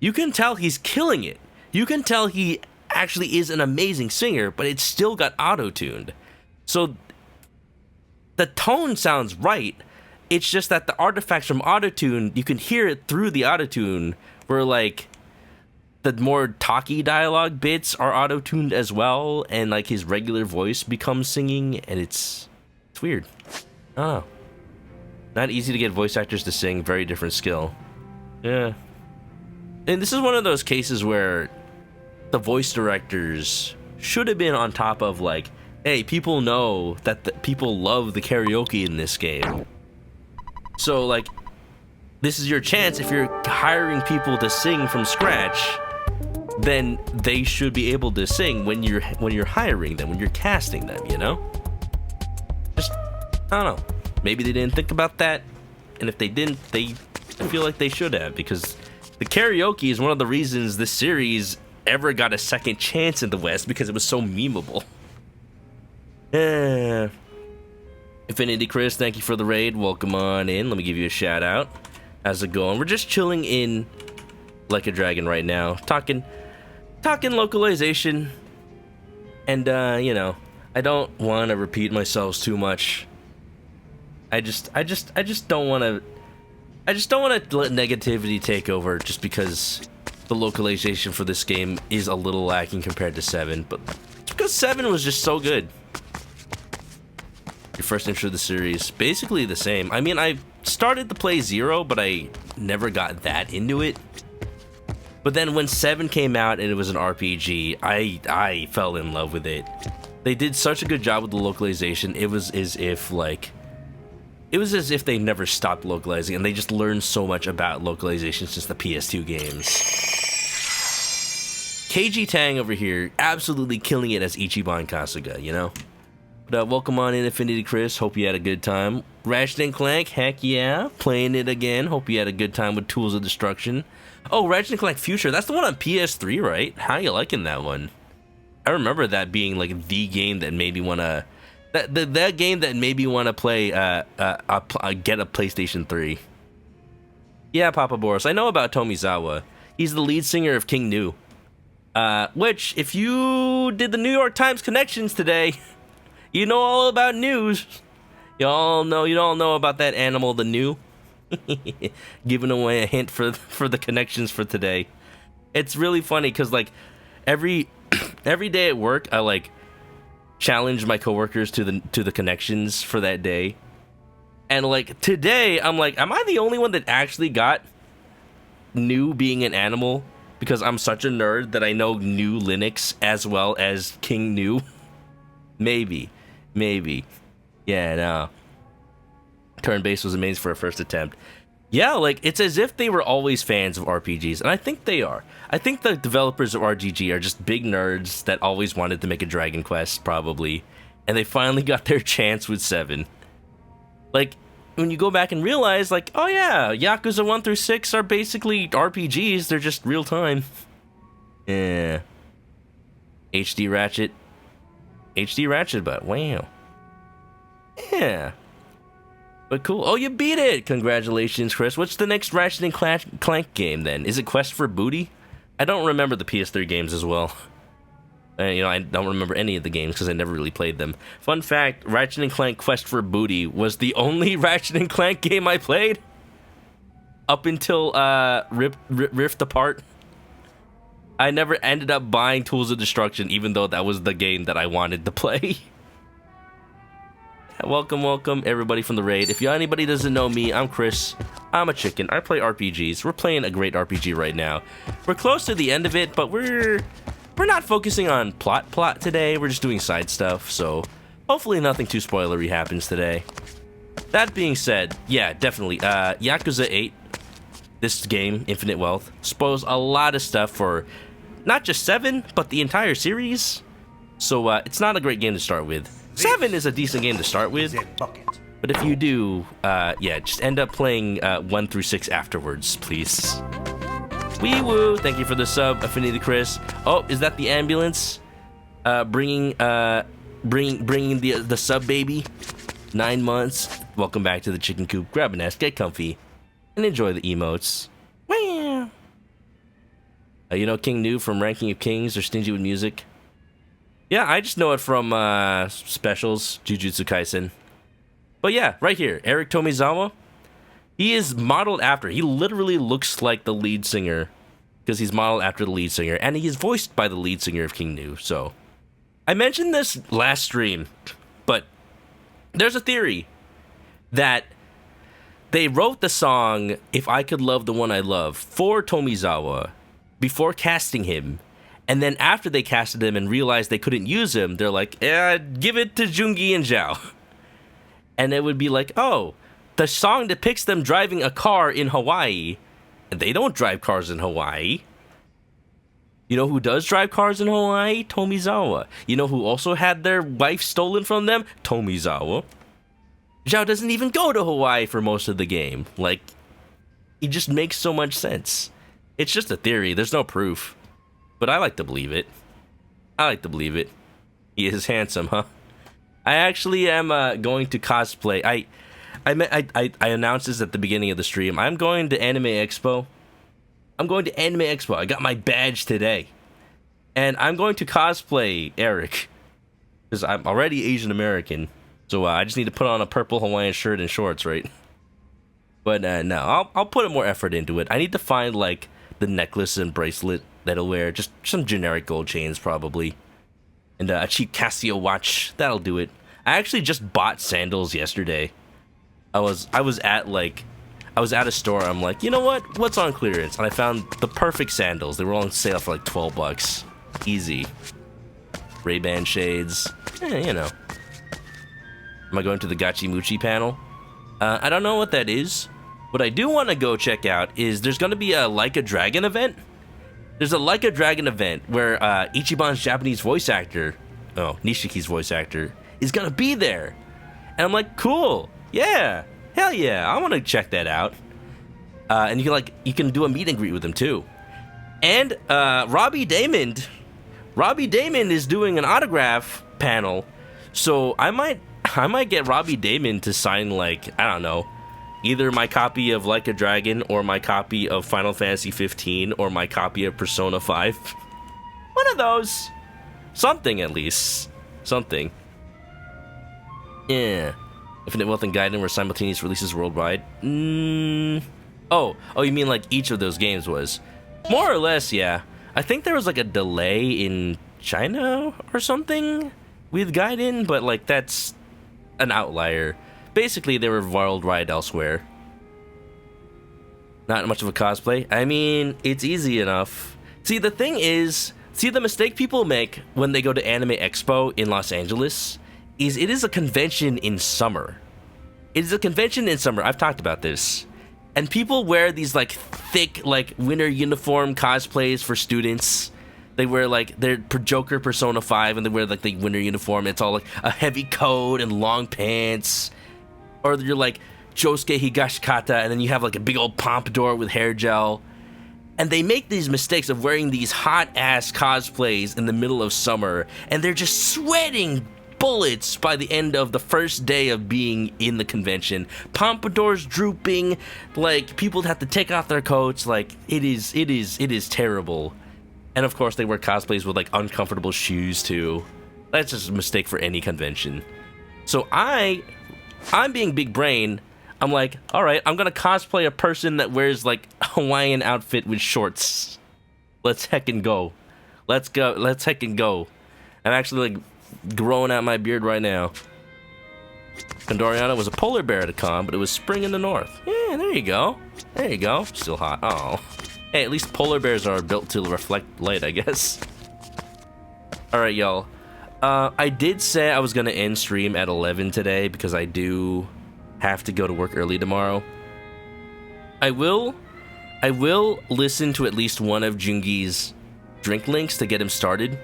you can tell he's killing it. You can tell he actually is an amazing singer, but it still got auto-tuned. So the tone sounds right. It's just that the artifacts from auto-tune, you can hear it through the auto-tune, where the more talky dialogue bits are auto-tuned as well, and his regular voice becomes singing, and it's weird. I don't know. Not easy to get voice actors to sing, very different skill. Yeah. And this is one of those cases where the voice directors should have been on top of hey, people know that people love the karaoke in this game. So this is your chance. If you're hiring people to sing from scratch, then they should be able to sing when you're hiring them, when you're casting them, you know? Just, I don't know. Maybe they didn't think about that, and if they didn't, they I feel like they should have, because the karaoke is one of the reasons this series ever got a second chance in the West, because it was so memeable. Infinity Chris, thank you for the raid. Welcome on in. Let me give you a shout out. How's it going? We're just chilling in Like a Dragon right now, talking localization, and you know, I don't want to repeat myself too much. I just don't want to let negativity take over, just because the localization for this game is a little lacking compared to 7, but it's because 7 was just so good. Your first intro to the series, basically the same. I mean, I started to play 0, but I never got that into it. But then when 7 came out and it was an RPG, I fell in love with it. They did such a good job with the localization. It was as if they never stopped localizing, and they just learned so much about localization since the PS2 games. KG Tang over here, absolutely killing it as Ichiban Kasuga, you know? But welcome on in, Infinity Chris. Hope you had a good time. Ratchet and Clank, heck yeah, playing it again. Hope you had a good time with Tools of Destruction. Oh, Ratchet and Clank Future, that's the one on PS3, right? How you liking that one? I remember that being like the game that made me want to... That game that made me want to play, get a PlayStation 3. Yeah, Papa Boris, I know about Tomizawa. He's the lead singer of King Gnu. Which, if you did the New York Times connections today, you know all about news. You all know about that animal, the Gnu. Giving away a hint for the connections for today. It's really funny because like every day at work, I like challenge my coworkers to the connections for that day, and like today I'm like, am I the only one that actually got Gnu being an animal? Because I'm such a nerd that I know GNU Linux as well as King Gnu. Maybe. Yeah, no. Turn-based was amazing for a first attempt. Yeah, like, it's as if they were always fans of RPGs, and I think they are. I think the developers of RGG are just big nerds that always wanted to make a Dragon Quest, probably, and they finally got their chance with 7. Like, when you go back and realize, like, oh yeah, Yakuza 1 through 6 are basically RPGs, they're just real-time. Yeah. HD Ratchet, but wow. Yeah. But cool. Oh, you beat it! Congratulations, Chris. What's the next Ratchet and Clank game, then? Is it Quest for Booty? I don't remember the PS3 games as well. I don't remember any of the games because I never really played them. Fun fact, Ratchet and Clank Quest for Booty was the only Ratchet and Clank game I played. Up until Rift Apart. I never ended up buying Tools of Destruction, even though that was the game that I wanted to play. Welcome, everybody from the raid. If anybody doesn't know me, I'm Chris. I'm a chicken. I play RPGs. We're playing a great RPG right now. We're close to the end of it, but we're not focusing on plot today. We're just doing side stuff, so hopefully nothing too spoilery happens today. That being said, yeah, definitely. Yakuza 8, this game, Infinite Wealth, spoils a lot of stuff for not just 7, but the entire series. So it's not a great game to start with. 7 is a decent game to start with, but if you do, yeah, just end up playing 1 through 6 afterwards, please. Wee woo! Thank you for the sub, Affinity Chris. Oh, is that the ambulance? Bringing the sub baby. 9 months. Welcome back to the chicken coop. Grab a nest, get comfy, and enjoy the emotes. Wow. You know King Gnu from Ranking of Kings or Stingy with Music? Yeah, I just know it from specials, Jujutsu Kaisen. But yeah, right here, Eric Tomizawa. He is modeled after, he literally looks like the lead singer, because he's modeled after the lead singer, and he is voiced by the lead singer of King Gnu, so. I mentioned this last stream, but there's a theory that they wrote the song, If I Could Love the One I Love, for Tomizawa before casting him. And then after they casted him and realized they couldn't use him, they're like, give it to joon-gi and Zhao. And it would be like, oh, the song depicts them driving a car in Hawaii. And they don't drive cars in Hawaii. You know who does drive cars in Hawaii? Tomizawa. You know who also had their wife stolen from them? Tomizawa. Zhao doesn't even go to Hawaii for most of the game. Like, It just makes so much sense. It's just a theory. There's no proof. But I like to believe it. I like to believe it. He is handsome, huh? I actually am going to cosplay. I announced this at the beginning of the stream. I'm going to Anime Expo. I got my badge today. And I'm going to cosplay Eric. Because I'm already Asian American. So I just need to put on a purple Hawaiian shirt and shorts, right? But no, I'll put more effort into it. I need to find, like, the necklace and bracelet that I'll wear. Just some generic gold chains, probably. And a cheap Casio watch. That'll do it. I actually just bought sandals yesterday. I was at a store. I'm like, you know what? What's on clearance? And I found the perfect sandals. They were on sale for like $12. Easy. Ray-Ban shades. You know. Am I going to the Gachi Muchi panel? I don't know what that is. What I do want to go check out is there's going to be a Like a Dragon event. There's a Like a Dragon event where Ichiban's Japanese voice actor, Nishiki's voice actor, is going to be there. And I'm like, cool. Yeah. Hell yeah. I want to check that out. And you can do a meet and greet with him too. And Robbie Damon is doing an autograph panel. So I might get Robbie Damon to sign, like, I don't know, either my copy of Like a Dragon or my copy of Final Fantasy 15 or my copy of Persona 5. One of those. Something, at least. Something. Yeah. Infinite Wealth and Gaiden were simultaneous releases worldwide. Oh, you mean like each of those games was? More or less, yeah. I think there was like a delay in China or something with Gaiden, but like that's an outlier. Basically, they were worldwide elsewhere. Not much of a cosplay. I mean, it's easy enough. See, the thing is, the mistake people make when they go to Anime Expo in Los Angeles is it is a convention in summer. It is a convention in summer. I've talked about this. And people wear these like thick like winter uniform cosplays for students. They wear like their Joker Persona 5 and they wear like the winter uniform. It's all like a heavy coat and long pants. Or you're like Josuke Higashikata and then you have like a big old pompadour with hair gel. And they make these mistakes of wearing these hot ass cosplays in the middle of summer and they're just sweating bullets by the end of the first day of being in the convention. Pompadours drooping, like people have to take off their coats, like it is terrible. And of course they wear cosplays with like uncomfortable shoes too. That's just a mistake for any convention. So I'm being big brain. I'm like, all right, I'm gonna cosplay a person that wears like a Hawaiian outfit with shorts. Let's heckin' go. Let's heckin' go. I'm actually like growing out my beard right now. Condoriana was a polar bear at a con, but it was spring in the north. Yeah, there you go. There you go. Still hot. Oh. Hey, at least polar bears are built to reflect light, I guess. Alright, y'all. I did say I was gonna end stream at 11 today because I do have to go to work early tomorrow. I will listen to at least one of Joon-gi's drink links to get him started.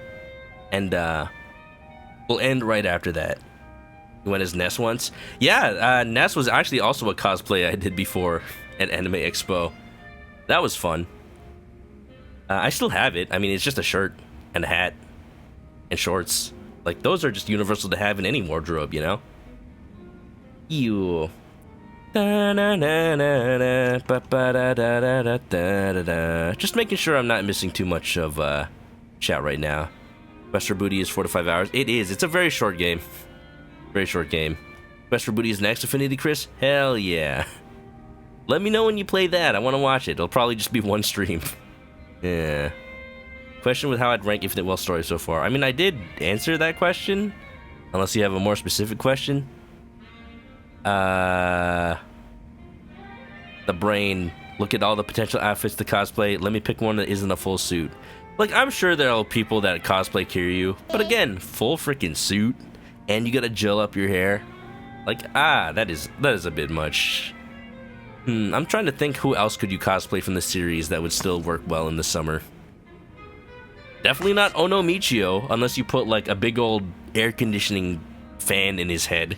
And we'll end right after that. You went as Ness once? Yeah, Ness was actually also a cosplay I did before at Anime Expo. That was fun. I still have it. I mean, it's just a shirt and a hat and shorts. Like, those are just universal to have in any wardrobe, you know? Ew. Just making sure I'm not missing too much of chat right now. Quest for Booty is 4 to 5 hours. It is. It's a very short game. Very short game. Quest for Booty is next, Affinity Chris? Hell yeah. Let me know when you play that. I want to watch it. It'll probably just be one stream. Yeah. Question with how I'd rank Infinite Wealth story so far. I mean, I did answer that question. Unless you have a more specific question. The brain. Look at all the potential outfits to cosplay. Let me pick one that isn't a full suit. Like, I'm sure there are people that cosplay Kiryu, but again, full freaking suit, and you gotta gel up your hair. Like, that is a bit much. I'm trying to think who else could you cosplay from the series that would still work well in the summer. Definitely not Ono Michio, unless you put like a big old air conditioning fan in his head.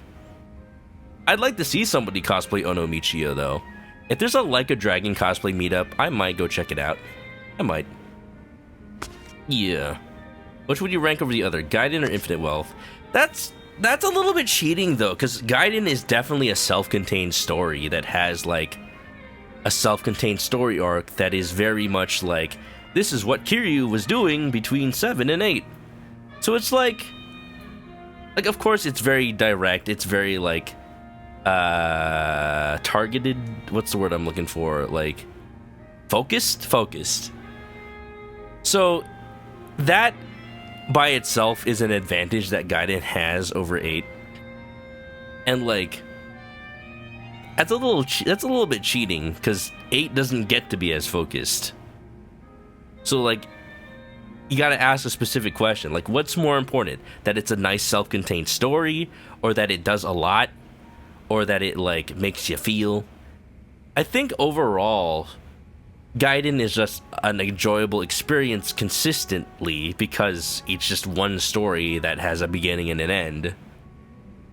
I'd like to see somebody cosplay Ono Michio though. If there's a Like a Dragon cosplay meetup, I might go check it out. I might. Yeah. Which would you rank over the other, Gaiden or Infinite Wealth? That's a little bit cheating though, because Gaiden is definitely a self-contained story that has like a self-contained story arc that is very much like, this is what Kiryu was doing between 7 and 8. So it's like of course it's very direct, it's very like targeted, what's the word I'm looking for, like focused. So that by itself is an advantage that Gaiden has over 8, and like that's a little bit cheating because 8 doesn't get to be as focused. So like you got to ask a specific question, like what's more important, that it's a nice self-contained story, or that it does a lot, or that it like makes you feel. I think overall Gaiden is just an enjoyable experience consistently because it's just one story that has a beginning and an end.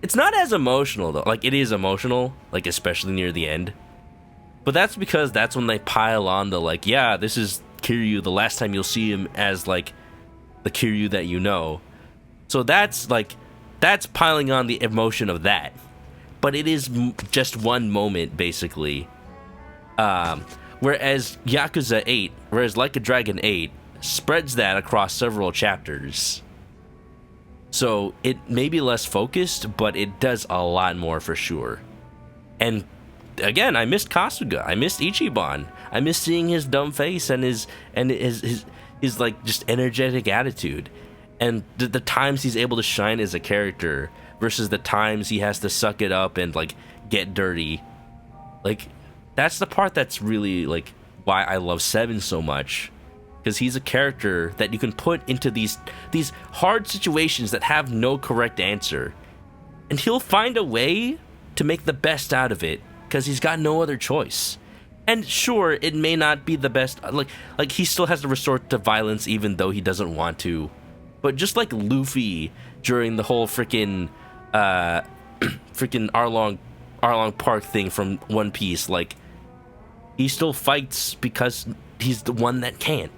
It's not as emotional though. Like it is emotional, like especially near the end. But that's because that's when they pile on the like, yeah, this is Kiryu the last time you'll see him as like the Kiryu that you know. So that's piling on the emotion of that. But it is just one moment basically. Whereas Yakuza 8, whereas Like a Dragon 8 spreads that across several chapters. So it may be less focused, but it does a lot more for sure. And again, I missed Kasuga, I missed Ichiban, I missed seeing his dumb face and his like just energetic attitude, and the times he's able to shine as a character versus the times he has to suck it up and like get dirty. Like that's the part that's really like why I love 7 so much, because he's a character that you can put into these hard situations that have no correct answer, and he'll find a way to make the best out of it because he's got no other choice. And sure, it may not be the best, like he still has to resort to violence even though he doesn't want to, but just like Luffy during the whole freaking Arlong Park thing from One Piece, like he still fights because he's the one that can,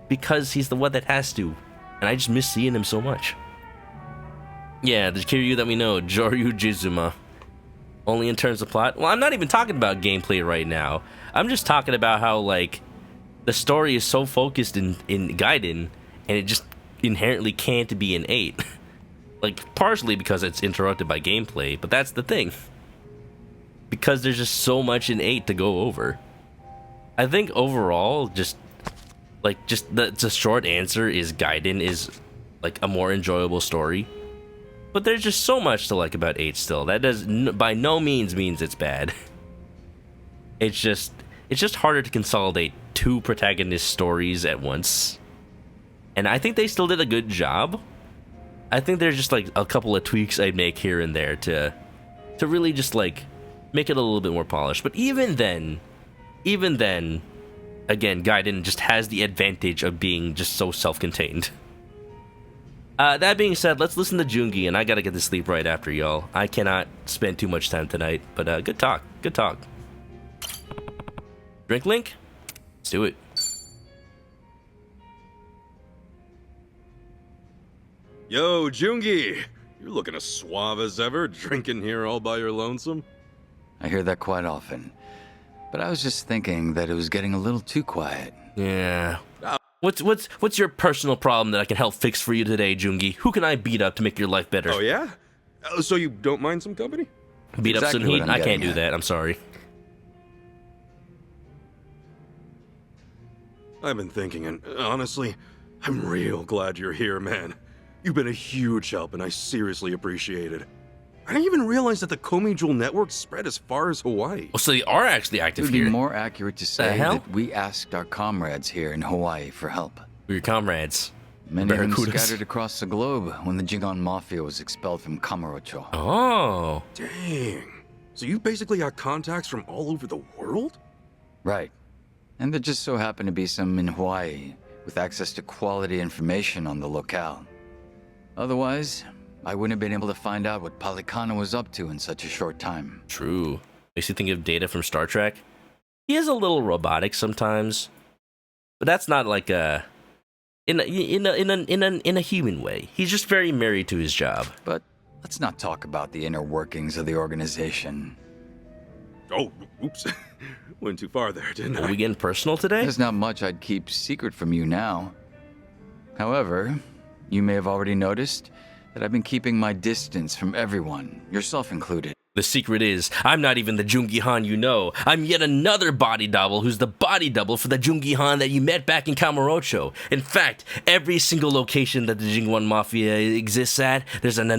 because he's the one that has to, and I just miss seeing him so much. Yeah, the Kiryu that we know, Joryu Jizuma. Only in terms of plot? Well, I'm not even talking about gameplay right now. I'm just talking about how like the story is so focused in Gaiden, and it just inherently can't be in 8. Like partially because it's interrupted by gameplay, but that's the thing. Because there's just so much in 8 to go over. I think overall, just the short answer is Gaiden is like a more enjoyable story. But there's just so much to like about 8 still. That does by no means it's bad. It's just harder to consolidate 2 protagonist stories at once. And I think they still did a good job. I think there's just like a couple of tweaks I'd make here and there to really just like make it a little bit more polished. But even then, again, Gaiden just has the advantage of being just so self-contained. That being said, let's listen to Joon-gi, and I gotta get to sleep right after y'all. I cannot spend too much time tonight, but good talk. Drink link? Let's do it. Yo, Joon-gi! You're looking as suave as ever, drinking here all by your lonesome. I hear that quite often. But I was just thinking that it was getting a little too quiet. Yeah. What's your personal problem that I can help fix for you today, Joon-gi? Who can I beat up to make your life better? Oh, yeah? So you don't mind some company? Beat up some heat? I can't do that. I'm sorry. I've been thinking, and honestly, I'm real glad you're here, man. You've been a huge help, and I seriously appreciate it. I didn't even realize that the Komi Jewel network spread as far as Hawaii. Oh, so they are actually active here. It would be more accurate to say that we asked our comrades here in Hawaii for help. Your comrades. Many of them scattered across the globe when the Jigon Mafia was expelled from Kamurocho. Oh. Dang. So you basically got contacts from all over the world? Right. And there just so happened to be some in Hawaii with access to quality information on the locale. Otherwise, I wouldn't have been able to find out what Palikana was up to in such a short time. True. Makes you think of Data from Star Trek. He is a little robotic sometimes, but that's not like in a human way. He's just very married to his job. But let's not talk about the inner workings of the organization. Oh, oops. Went too far there, didn't I? Are we getting personal today? There's not much I'd keep secret from you now. However, you may have already noticed that I've been keeping my distance from everyone, yourself included. The secret is, I'm not even the joon-gi Han you know. I'm yet another body double who's the body double for the joon-gi Han that you met back in Kamurocho. In fact, every single location that the Jingwon Mafia exists at, there's an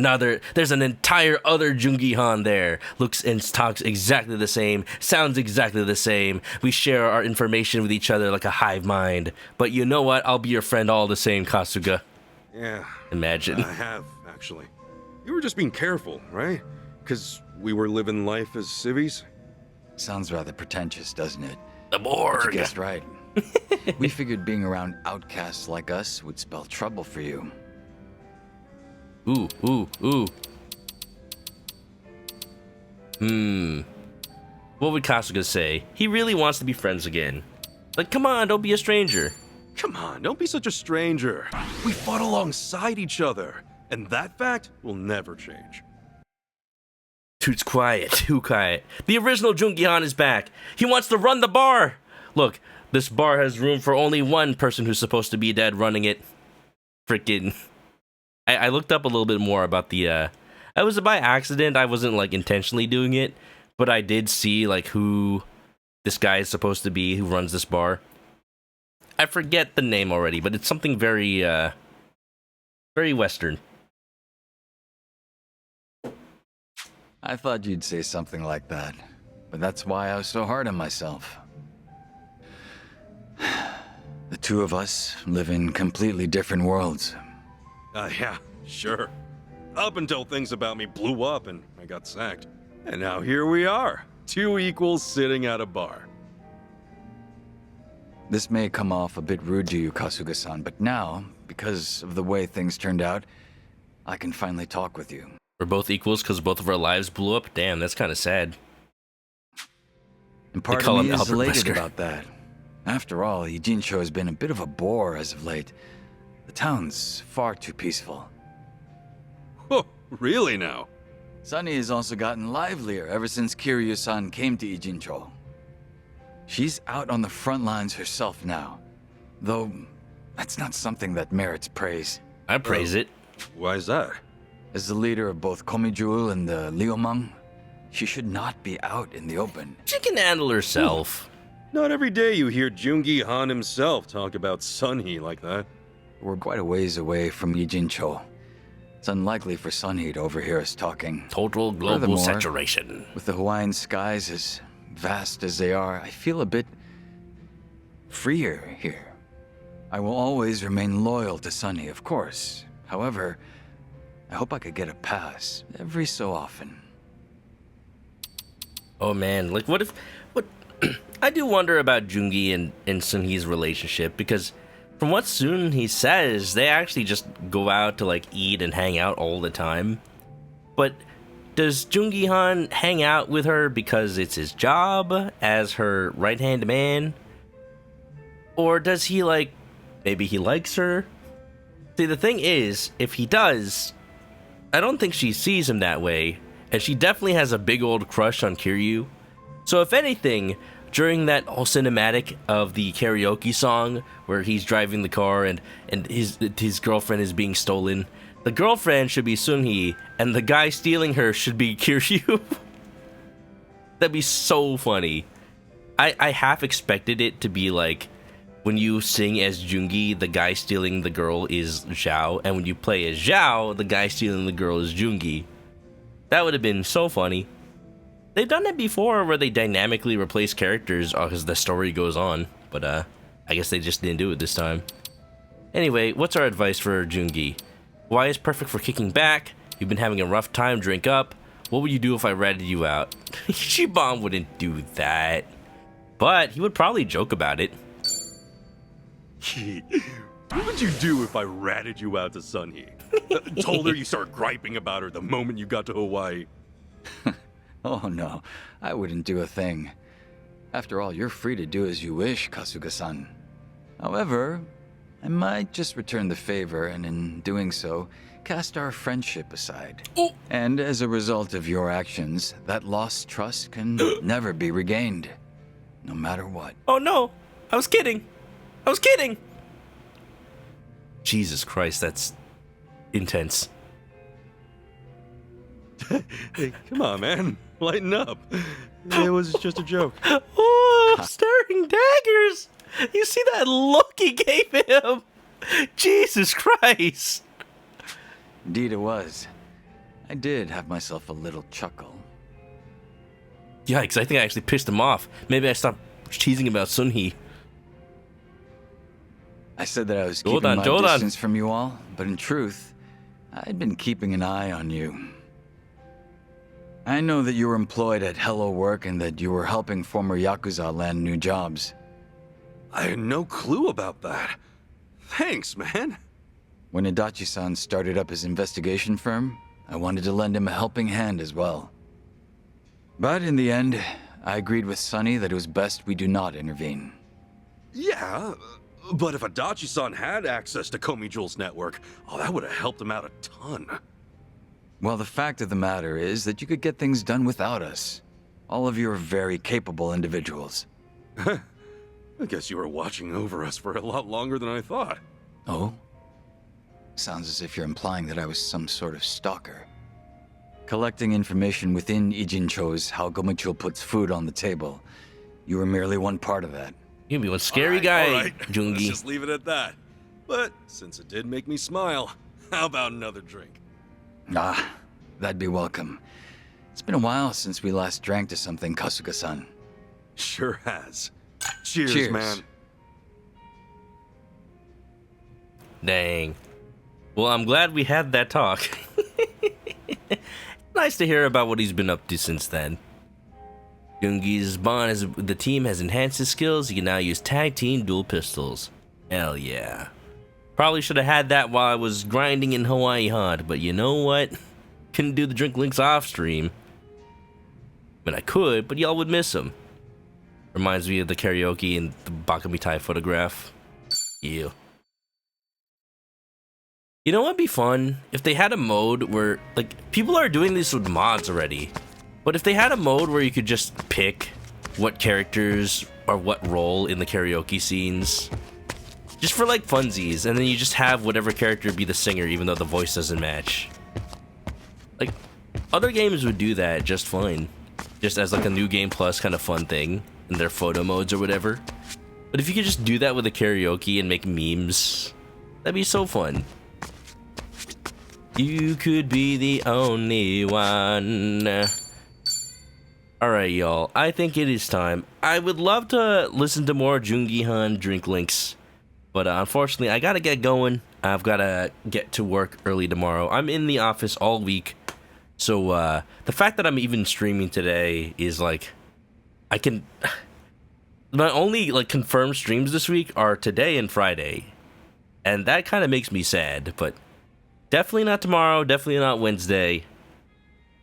entire other joon-gi Han there. Looks and talks exactly the same, sounds exactly the same. We share our information with each other like a hive mind. But you know what? I'll be your friend all the same, Kasuga. Yeah. Imagine. I have, actually. You were just being careful, right? Because we were living life as civvies? Sounds rather pretentious, doesn't it? The Borg! But you guessed right. We figured being around outcasts like us would spell trouble for you. Ooh. What would Kasuga say? He really wants to be friends again. Like, come on, don't be a stranger. Come on, don't be such a stranger. We fought alongside each other, and that fact will never change. Too quiet. The original joon-gi Han is back. He wants to run the bar. Look, this bar has room for only one person who's supposed to be dead running it. Freaking. I looked up a little bit more about the, I was by accident. I wasn't, like, intentionally doing it. But I did see, like, who this guy is supposed to be who runs this bar. I forget the name already, but it's something very, very Western. I thought you'd say something like that, but that's why I was so hard on myself. The two of us live in completely different worlds. Yeah, sure. Up until things about me blew up and I got sacked. And now here we are, two equals sitting at a bar. This may come off a bit rude to you, Kasuga-san, but now, because of the way things turned out, I can finally talk with you. We're both equals because both of our lives blew up? Damn, that's kind of sad. And part of me is elated about that. After all, Ijincho has been a bit of a bore as of late. The town's far too peaceful. Oh, really now? Sunny has also gotten livelier ever since Kiryu-san came to Ijincho. She's out on the front lines herself now. Though, that's not something that merits praise. I praise it. Why is that? As the leader of both Komijul and the Liumang, she should not be out in the open. She can handle herself. Not every day you hear Joon-gi Han himself talk about Sunhee like that. We're quite a ways away from Ijincho. It's unlikely for Sunhee to overhear us talking. Total global saturation. With the Hawaiian skies as vast as they are, I feel a bit freer here. I will always remain loyal to Sunny, of course. However, I hope I could get a pass every so often. Oh man, like what I do wonder about Joon-gi and Sunhee's relationship, because from what Sunhee says, they actually just go out to like eat and hang out all the time. But does Joon-gi Han hang out with her because it's his job as her right-hand man? Or does he maybe he likes her? See, the thing is, if he does, I don't think she sees him that way, and she definitely has a big old crush on Kiryu. So if anything, during that whole cinematic of the karaoke song where he's driving the car and his girlfriend is being stolen, the girlfriend should be Sunhee, and the guy stealing her should be Kiryu. That'd be so funny. I half expected it to be like, when you sing as Joon-gi, the guy stealing the girl is Zhao, and when you play as Zhao, the guy stealing the girl is Joon-gi. That would have been so funny. They've done it before where they dynamically replace characters as the story goes on, but I guess they just didn't do it this time. Anyway, what's our advice for Joon-gi? Why is perfect for kicking back? You've been having a rough time, drink up. What would you do if I ratted you out? Shibon wouldn't do that. But he would probably joke about it. What would you do if I ratted you out to Sunhee? Told her you start griping about her the moment you got to Hawaii. Oh no, I wouldn't do a thing. After all, you're free to do as you wish, Kasuga-san. However, I might just return the favor, and in doing so, cast our friendship aside. And as a result of your actions, that lost trust can never be regained, no matter what. Oh no, I was kidding. I was kidding. Jesus Christ, that's intense. Hey, come on, man. Lighten up. It was just a joke. Oh, I'm staring daggers. You see that look he gave him? Jesus Christ. Indeed it was. I did have myself a little chuckle. Yikes, I think I actually pissed him off. Maybe I stopped teasing about Sunhee. I said that I was keeping my distance from you all, but in truth, I'd been keeping an eye on you. I know that you were employed at Hello Work and that you were helping former Yakuza land new jobs. I had no clue about that. Thanks, man. When Adachi-san started up his investigation firm, I wanted to lend him a helping hand as well. But in the end, I agreed with Sunny that it was best we do not intervene. Yeah, but if Adachi-san had access to Komi Jewel's network, that would have helped him out a ton. Well, the fact of the matter is that you could get things done without us. All of you are very capable individuals. I guess you were watching over us for a lot longer than I thought. Oh? Sounds as if you're implying that I was some sort of stalker. Collecting information within Ijincho's how Gomichul puts food on the table. You were merely one part of that. You be one scary guy, all right. Joon-gi. Let's just leave it at that. But since it did make me smile, how about another drink? Ah, that'd be welcome. It's been a while since we last drank to something, Kasuga-san. Sure has. Cheers, man. Dang. Well, I'm glad we had that talk. Nice to hear about what he's been up to since then. Joon-gi's bond as the team has enhanced his skills. He can now use tag team dual pistols. Hell yeah. Probably should have had that while I was grinding in Hawaii Hard, but you know what? Couldn't do the drink links off stream. I mean, I could, but y'all would miss them. Reminds me of the karaoke and the Bakamitai photograph. Ew. You know what'd be fun? If they had a mode where, like, people are doing this with mods already. But if they had a mode where you could just pick what characters or what role in the karaoke scenes. Just for, like, funsies. And then you just have whatever character be the singer even though the voice doesn't match. Like, other games would do that just fine. Just as, like, a new game plus kind of fun thing. In their photo modes or whatever. But if you could just do that with a karaoke and make memes, that'd be so fun. You could be the only one. Alright, y'all. I think it is time. I would love to listen to more Joon-gi-han drink links. But unfortunately, I gotta get going. I've gotta get to work early tomorrow. I'm in the office all week. So, the fact that I'm even streaming today is like... I can... My only, like, confirmed streams this week are today and Friday. And that kind of makes me sad, but... Definitely not tomorrow, definitely not Wednesday.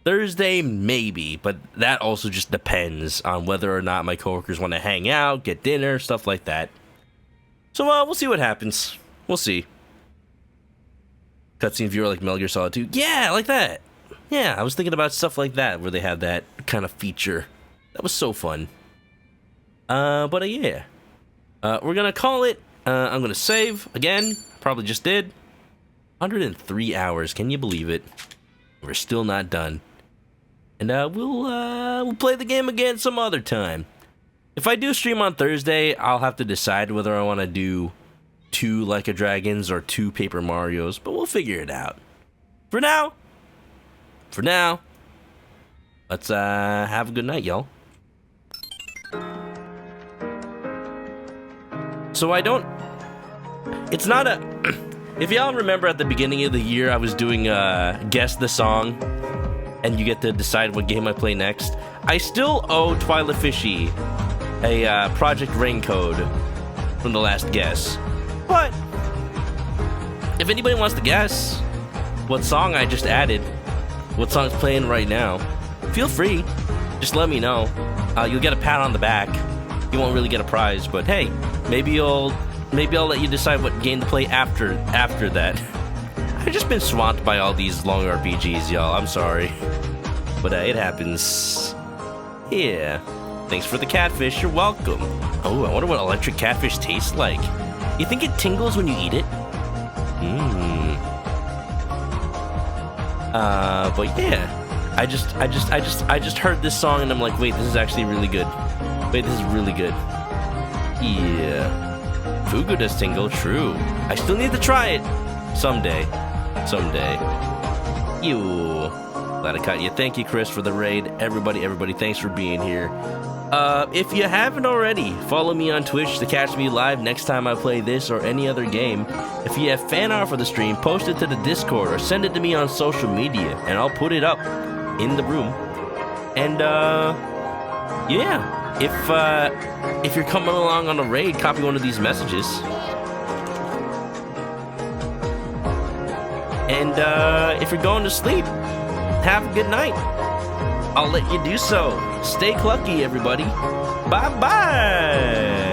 Thursday, maybe, but that also just depends on whether or not my coworkers want to hang out, get dinner, stuff like that. So, we'll see what happens. We'll see. Cutscene viewer like Metal Gear Solid 2. Yeah, like that. Yeah, I was thinking about stuff like that, where they had that kind of feature. That was so fun. But yeah. We're gonna call it. I'm gonna save again. Probably just did. 103 hours. Can you believe it? We're still not done. And we'll play the game again some other time. If I do stream on Thursday, I'll have to decide whether I want to do 2 Like a Dragons or 2 Paper Marios, but we'll figure it out. For now, let's have a good night, y'all. So it's not a... If y'all remember at the beginning of the year, I was doing Guess the Song, and you get to decide what game I play next. I still owe Twyla Fishy a Project Rain code from the last guess. But if anybody wants to guess what song I just added, what song's playing right now, feel free. Just let me know. You'll get a pat on the back. you won't really get a prize. But hey, maybe I'll let you decide what game to play after that. I've just been swamped by all these long RPGs, y'all. I'm sorry, but it happens. Yeah. Thanks for the catfish. You're welcome. Oh, I wonder what electric catfish tastes like. You think it tingles when you eat it? But yeah, I just heard this song and I'm like, wait, this is actually really good. Wait, this is really good. Yeah. Fugu does tingle, true. I still need to try it. Someday. Glad I caught you. Thank you, Chris, for the raid. Everybody, thanks for being here. If you haven't already, follow me on Twitch to catch me live next time I play this or any other game. If you have fan art for the stream, post it to the Discord or send it to me on social media, and I'll put it up in the room. And, yeah, if you're coming along on a raid, copy one of these messages. And, if you're going to sleep, have a good night. I'll let you do so. Stay clucky, everybody. Bye-bye.